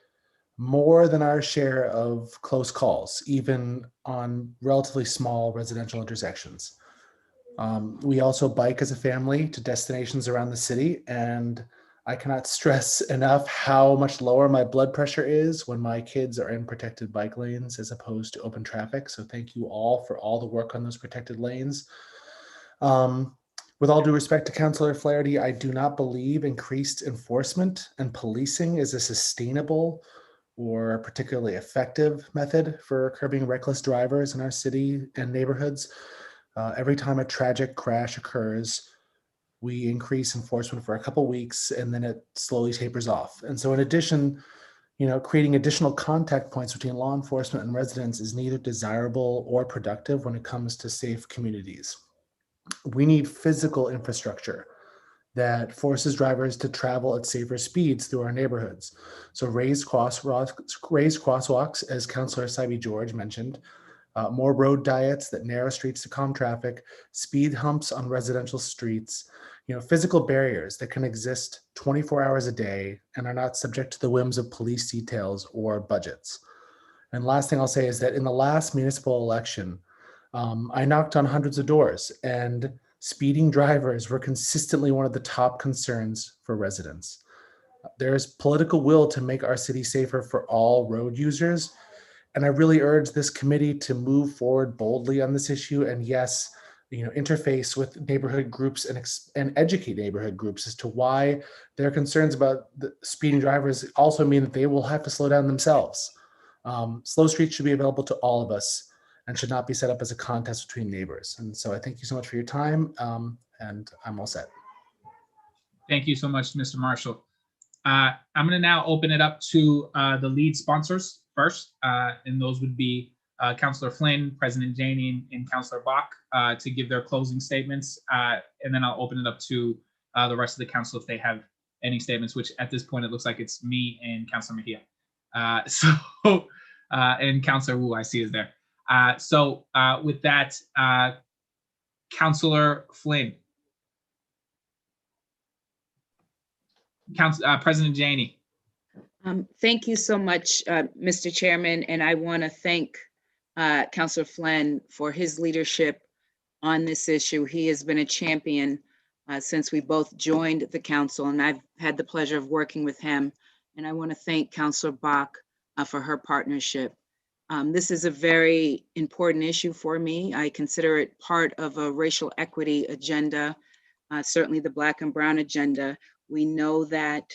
more than our share of close calls, even on relatively small residential intersections. We also bike as a family to destinations around the city, and I cannot stress enough how much lower my blood pressure is when my kids are in protected bike lanes as opposed to open traffic. So thank you all for all the work on those protected lanes. With all due respect to Councillor Flaherty, I do not believe increased enforcement and policing is a sustainable or particularly effective method for curbing reckless drivers in our city and neighborhoods. Every time a tragic crash occurs, we increase enforcement for a couple weeks and then it slowly tapers off. And so in addition, creating additional contact points between law enforcement and residents is neither desirable or productive when it comes to safe communities. We need physical infrastructure that forces drivers to travel at safer speeds through our neighborhoods. So raised crosswalks, as Councillor Saibi George mentioned, more road diets that narrow streets to calm traffic, speed humps on residential streets, physical barriers that can exist 24 hours a day and are not subject to the whims of police details or budgets. And last thing I'll say is that in the last municipal election, I knocked on hundreds of doors, and speeding drivers were consistently one of the top concerns for residents. There's political will to make our city safer for all road users, and I really urge this committee to move forward boldly on this issue, and yes, interface with neighborhood groups and educate neighborhood groups as to why their concerns about the speeding drivers also mean that they will have to slow down themselves. Slow streets should be available to all of us and should not be set up as a contest between neighbors. And so I thank you so much for your time, and I'm all set. Thank you so much, Mr. Marshall. I'm going to now open it up to the lead sponsors first, and those would be Councillor Flynn, President Janey, and Councillor Bach to give their closing statements, and then I'll open it up to the rest of the council if they have any statements, which at this point it looks like it's me and Councillor Mejia. And Councillor Wu I see is there. With that, Councillor Flynn. President Janey. Thank you so much, Mr. Chairman, and I want to thank Councillor Flynn for his leadership on this issue. He has been a champion since we both joined the council, and I've had the pleasure of working with him. And I want to thank Councillor Bach for her partnership. This is a very important issue for me. I consider it part of a racial equity agenda, certainly the Black and Brown agenda. We know that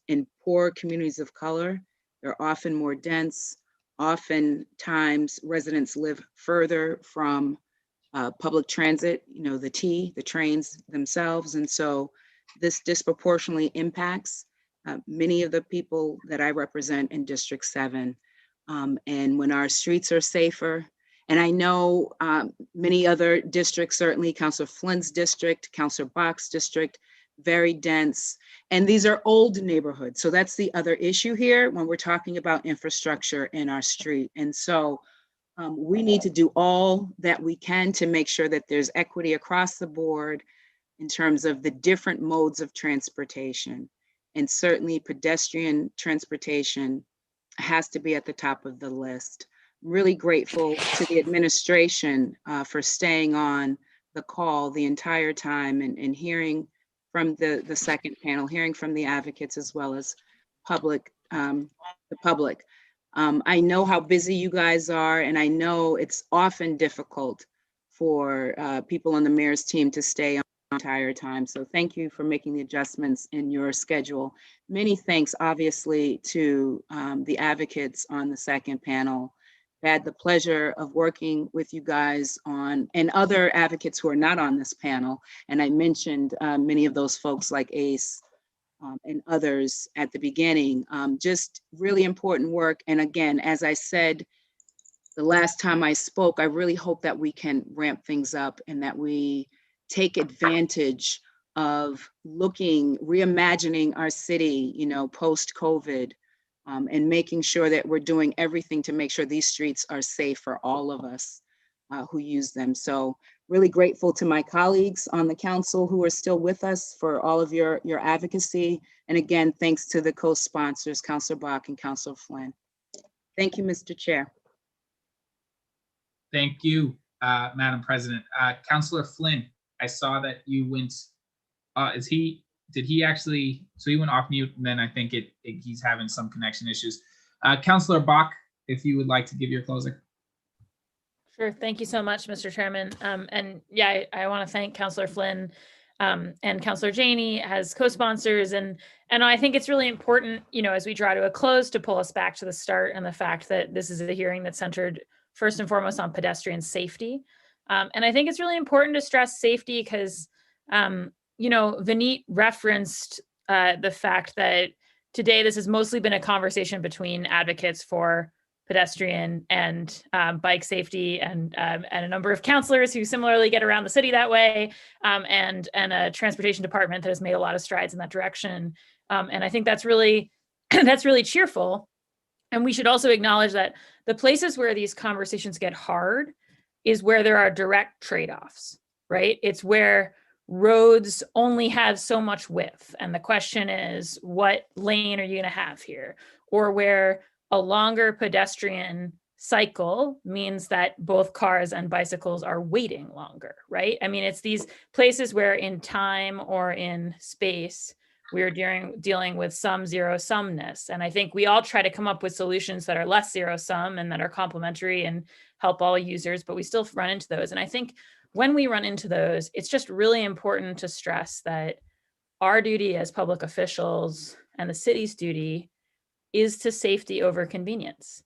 in poor communities of color, they're often more dense. Oftentimes, residents live further from public transit, the trains themselves. And so this disproportionately impacts many of the people that I represent in District 7. And when our streets are safer, and I know many other districts, certainly Councillor Flynn's district, Councillor Bach's district, very dense. And these are old neighborhoods. So that's the other issue here when we're talking about infrastructure in our street. And so we need to do all that we can to make sure that there's equity across the board, in terms of the different modes of transportation. And certainly pedestrian transportation has to be at the top of the list. Really grateful to the administration for staying on the call the entire time and hearing from the second panel, hearing from the advocates as well as the public. I know how busy you guys are, and I know it's often difficult for people on the mayor's team to stay on the entire time. So thank you for making the adjustments in your schedule. Many thanks, obviously, to the advocates on the second panel. I had the pleasure of working with you guys on, and other advocates who are not on this panel. And I mentioned many of those folks like Ace and others at the beginning. Just really important work. And again, as I said, the last time I spoke, I really hope that we can ramp things up and that we take advantage of reimagining our city, post-COVID, and making sure that we're doing everything to make sure these streets are safe for all of us who use them. So really grateful to my colleagues on the council who are still with us for all of your advocacy. And again, thanks to the co-sponsors, Councilor Bach and Councilor Flynn. Thank you, Mr. Chair. Thank you, Madam President. Councilor Flynn, I saw that you went, did he actually, so he went off mute, and then I think he's having some connection issues. Councilor Bach, if you would like to give your closing. Sure. Thank you so much, Mr. Chairman. And yeah, I want to thank Councilor Flynn and Councilor Janey as co-sponsors. And I think it's really important, as we draw to a close, to pull us back to the start and the fact that this is a hearing that's centered first and foremost on pedestrian safety. And I think it's really important to stress safety because, Vineet referenced the fact that today this has mostly been a conversation between advocates for pedestrian and bike safety and a number of counselors who similarly get around the city that way, and a transportation department that has made a lot of strides in that direction. And I think that's really, that's really cheerful. And we should also acknowledge that the places where these conversations get hard is where there are direct trade-offs, right? It's where roads only have so much width. And the question is, what lane are you gonna have here? Or where a longer pedestrian cycle means that both cars and bicycles are waiting longer, right? I mean, it's these places where in time or in space, we're dealing with some zero-sumness. And I think we all try to come up with solutions that are less zero-sum and that are complementary and help all users, but we still run into those. And I think when we run into those, it's just really important to stress that our duty as public officials and the city's duty is to safety over convenience.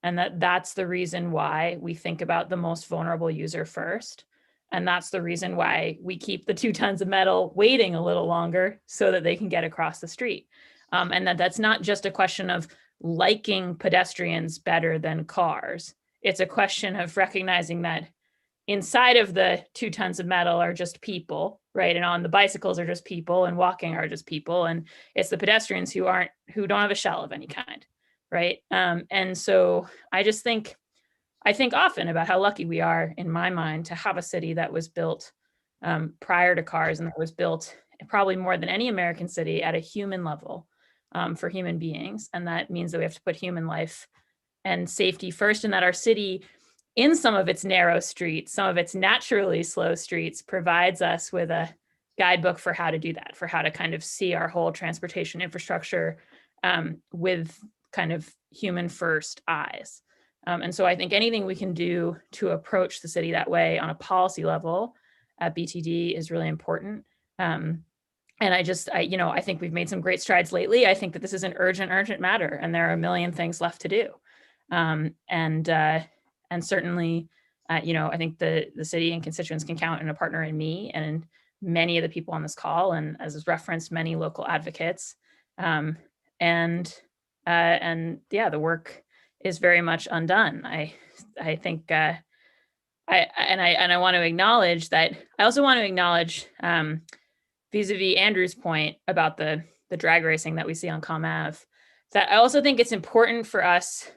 And that's the reason why we think about the most vulnerable user first. And that's the reason why we keep the 2 tons of metal waiting a little longer so that they can get across the street. And that's not just a question of liking pedestrians better than cars. It's a question of recognizing that inside of the 2 tons of metal are just people, right? And on the bicycles are just people, and walking are just people. And it's the pedestrians who don't have a shell of any kind, right? And so I think often about how lucky we are, in my mind, to have a city that was built prior to cars, and that was built probably more than any American city at a human level for human beings. And that means that we have to put human life and safety first, and that our city, in some of its narrow streets, some of its naturally slow streets, provides us with a guidebook for how to do that, for how to kind of see our whole transportation infrastructure with kind of human first eyes. And so I think anything we can do to approach the city that way on a policy level at BTD is really important. And I think we've made some great strides lately. I think that this is an urgent matter, and there are a million things left to do. And certainly, I think the city and constituents can count on a partner in me and in many of the people on this call, and as is referenced, many local advocates. And yeah, the work is very much undone. I think, I want to acknowledge that. I also want to acknowledge vis-a-vis Andrew's point about the drag racing that we see on Com Ave, that I also think it's important for us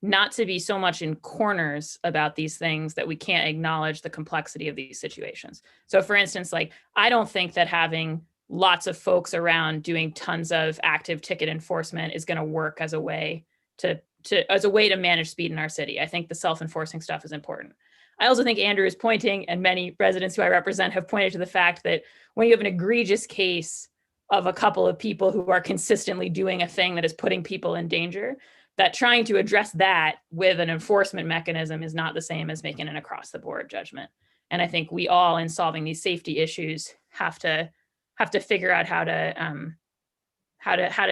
not to be so much in corners about these things that we can't acknowledge the complexity of these situations. So for instance, like, I don't think that having lots of folks around doing tons of active ticket enforcement is going to work as a way to manage speed in our city. I think the self-enforcing stuff is important. I also think Andrew is pointing, and many residents who I represent have pointed to the fact that when you have an egregious case of a couple of people who are consistently doing a thing that is putting people in danger, that trying to address that with an enforcement mechanism is not the same as making an across the board judgment. And I think we all, in solving these safety issues, have to figure out how to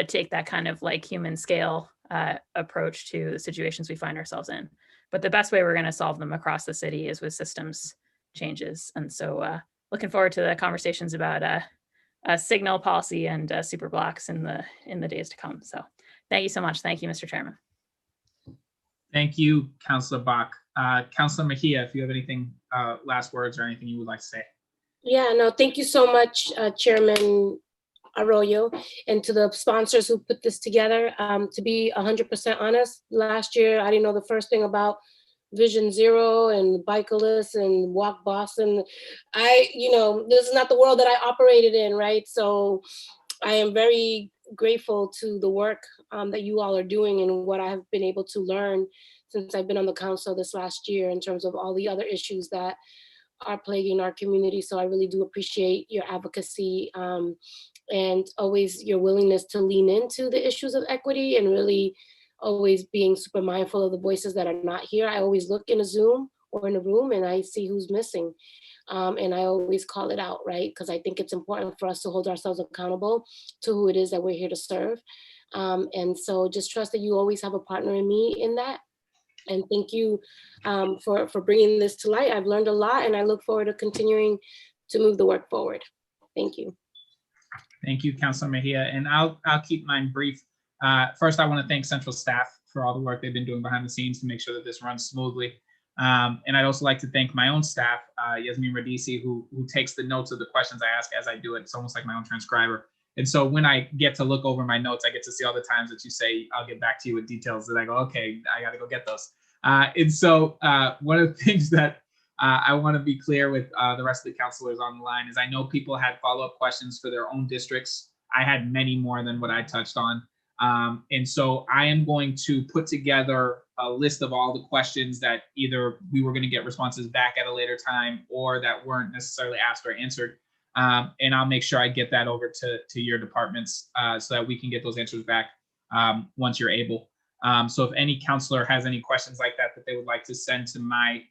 take that kind of like human scale approach to the situations we find ourselves in. But the best way we're going to solve them across the city is with systems changes. And so looking forward to the conversations about signal policy and super blocks in the days to come. So thank you so much. Thank you, Mr. Chairman. Thank you, Councilor Bach. Councilor Mejia, if you have anything, last words or anything you would like to say. Yeah, no, thank you so much, Chairman Arroyo, and to the sponsors who put this together. To be 100% honest, last year, I didn't know the first thing about Vision Zero and Bikeless and Walk Boston. This is not the world that I operated in, right? So I am very grateful to the work that you all are doing and what I have been able to learn since I've been on the council this last year in terms of all the other issues that are plaguing our community. So I really do appreciate your advocacy and always your willingness to lean into the issues of equity and really always being super mindful of the voices that are not here. I always look in a Zoom or in a room and I see who's missing. And I always call it out, right? Because I think it's important for us to hold ourselves accountable to who it is that we're here to serve. And so just trust that you always have a partner in me in that. And thank you for bringing this to light. I've learned a lot and I look forward to continuing to move the work forward. Thank you. Thank you, Councilor Mejia. And I'll keep mine brief. First, I want to thank central staff for all the work they've been doing behind the scenes to make sure that this runs smoothly. And I'd also like to thank my own staff, Yasmin Radisi, who takes the notes of the questions I ask as I do it. It's almost like my own transcriber. And so when I get to look over my notes, I get to see all the times that you say, I'll get back to you with details that I go, okay, I got to go get those. And so one of the things that I want to be clear with the rest of the councilors on the line is I know people had follow-up questions for their own districts. I had many more than what I touched on. And so I am going to put together a list of all the questions that either we were going to get responses back at a later time or that weren't necessarily asked or answered. And I'll make sure I get that over to your departments so that we can get those answers back once you're able. So if any counselor has any questions like that they would like to send to my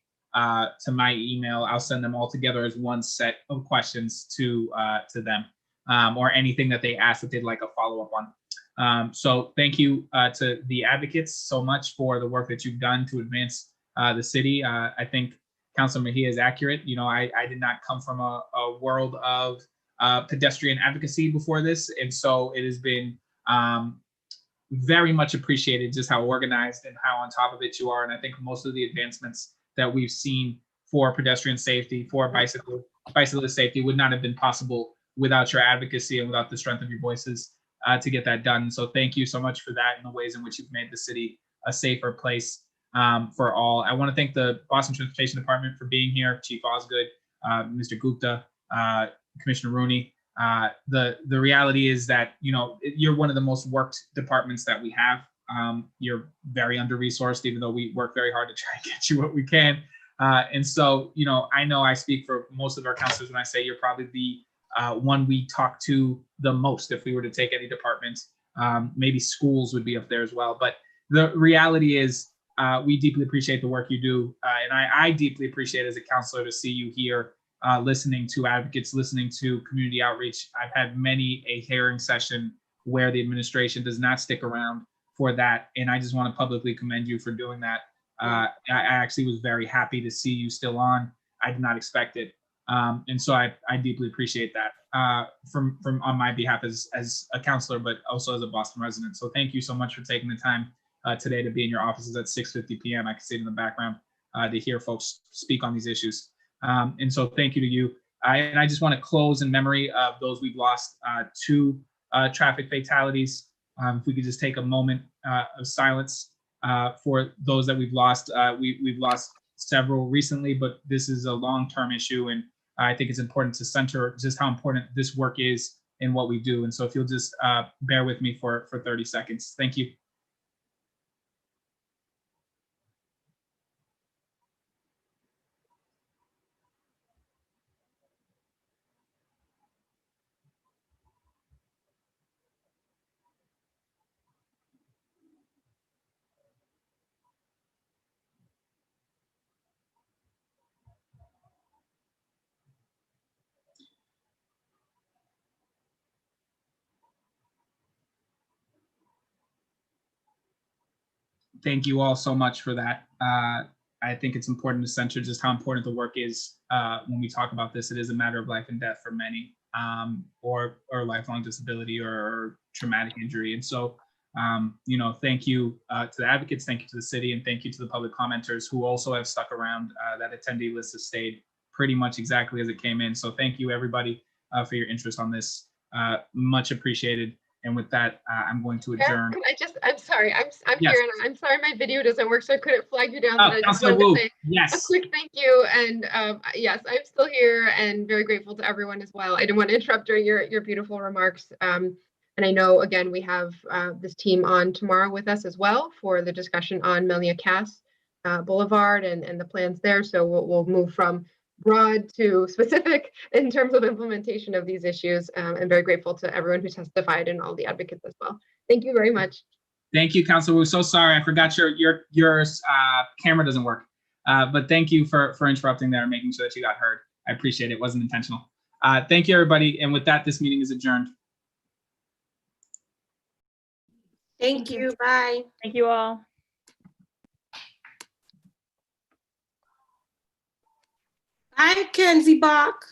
email, I'll send them all together as one set of questions to them or anything that they ask that they'd like a follow-up on. So thank you to the advocates so much for the work that you've done to advance the city. I think Councilor Mejia is accurate. You know, I did not come from a world of pedestrian advocacy before this. And so it has been very much appreciated just how organized and how on top of it you are. And I think most of the advancements that we've seen for pedestrian safety, for bicyclist safety would not have been possible without your advocacy and without the strength of your voices to get that done. So thank you so much for that and the ways in which you've made the city a safer place for all. I want to thank the Boston Transportation Department for being here, Chief Osgood, Mr. Gupta, Commissioner Rooney. The reality is that, you know, you're one of the most worked departments that we have. You're very under-resourced, even though we work very hard to try and get you what we can. And so, you know I speak for most of our counselors when I say you're probably the one we talk to the most if we were to take any department. Maybe schools would be up there as well. But the reality is we deeply appreciate the work you do. And I deeply appreciate as a counselor to see you here listening to advocates, listening to community outreach. I've had many a hearing session where the administration does not stick around for that. And I just want to publicly commend you for doing that. I actually was very happy to see you still on. I did not expect it. And so I deeply appreciate that from on my behalf as a counselor, but also as a Boston resident. So thank you so much for taking the time today to be in your offices at 6:50 p.m. I can see it in the background to hear folks speak on these issues. And so thank you to you. And I just want to close in memory of those we've lost, 2 traffic fatalities. If we could just take a moment of silence for those that we've lost. We've lost several recently, but this is a long-term issue, and I think it's important to center just how important this work is in what we do. And so if you'll just bear with me for 30 seconds. Thank you. Thank you all so much for that. I think it's important to center just how important the work is when we talk about this. It is a matter of life and death for many, or lifelong disability or traumatic injury. And so, thank you to the advocates, thank you to the city, and thank you to the public commenters who also have stuck around. That attendee list has stayed pretty much exactly as it came in. So thank you everybody for your interest on this. Much appreciated. And with that, I'm going to adjourn. I'm sorry, I'm Yes. here, and I'm sorry my video doesn't work, so I couldn't flag you down. Oh, But I just Councilor wanted Wu, to say a yes. quick thank you. And yes, I'm still here and very grateful to everyone as well. I didn't want to interrupt during your beautiful remarks. And I know, again, we have this team on tomorrow with us as well for the discussion on Melnia Cass Boulevard and the plans there. So we'll move from broad to specific in terms of implementation of these issues. I'm very grateful to everyone who testified and all the advocates as well. Thank you very much. Thank you, Councilor Wu. So sorry, I forgot your camera doesn't work. But thank you for interrupting there and making sure that you got heard. I appreciate it. It wasn't intentional. Thank you, everybody. And with that, this meeting is adjourned. Thank you. Bye. Thank you all. Bye, Kenzie Bach.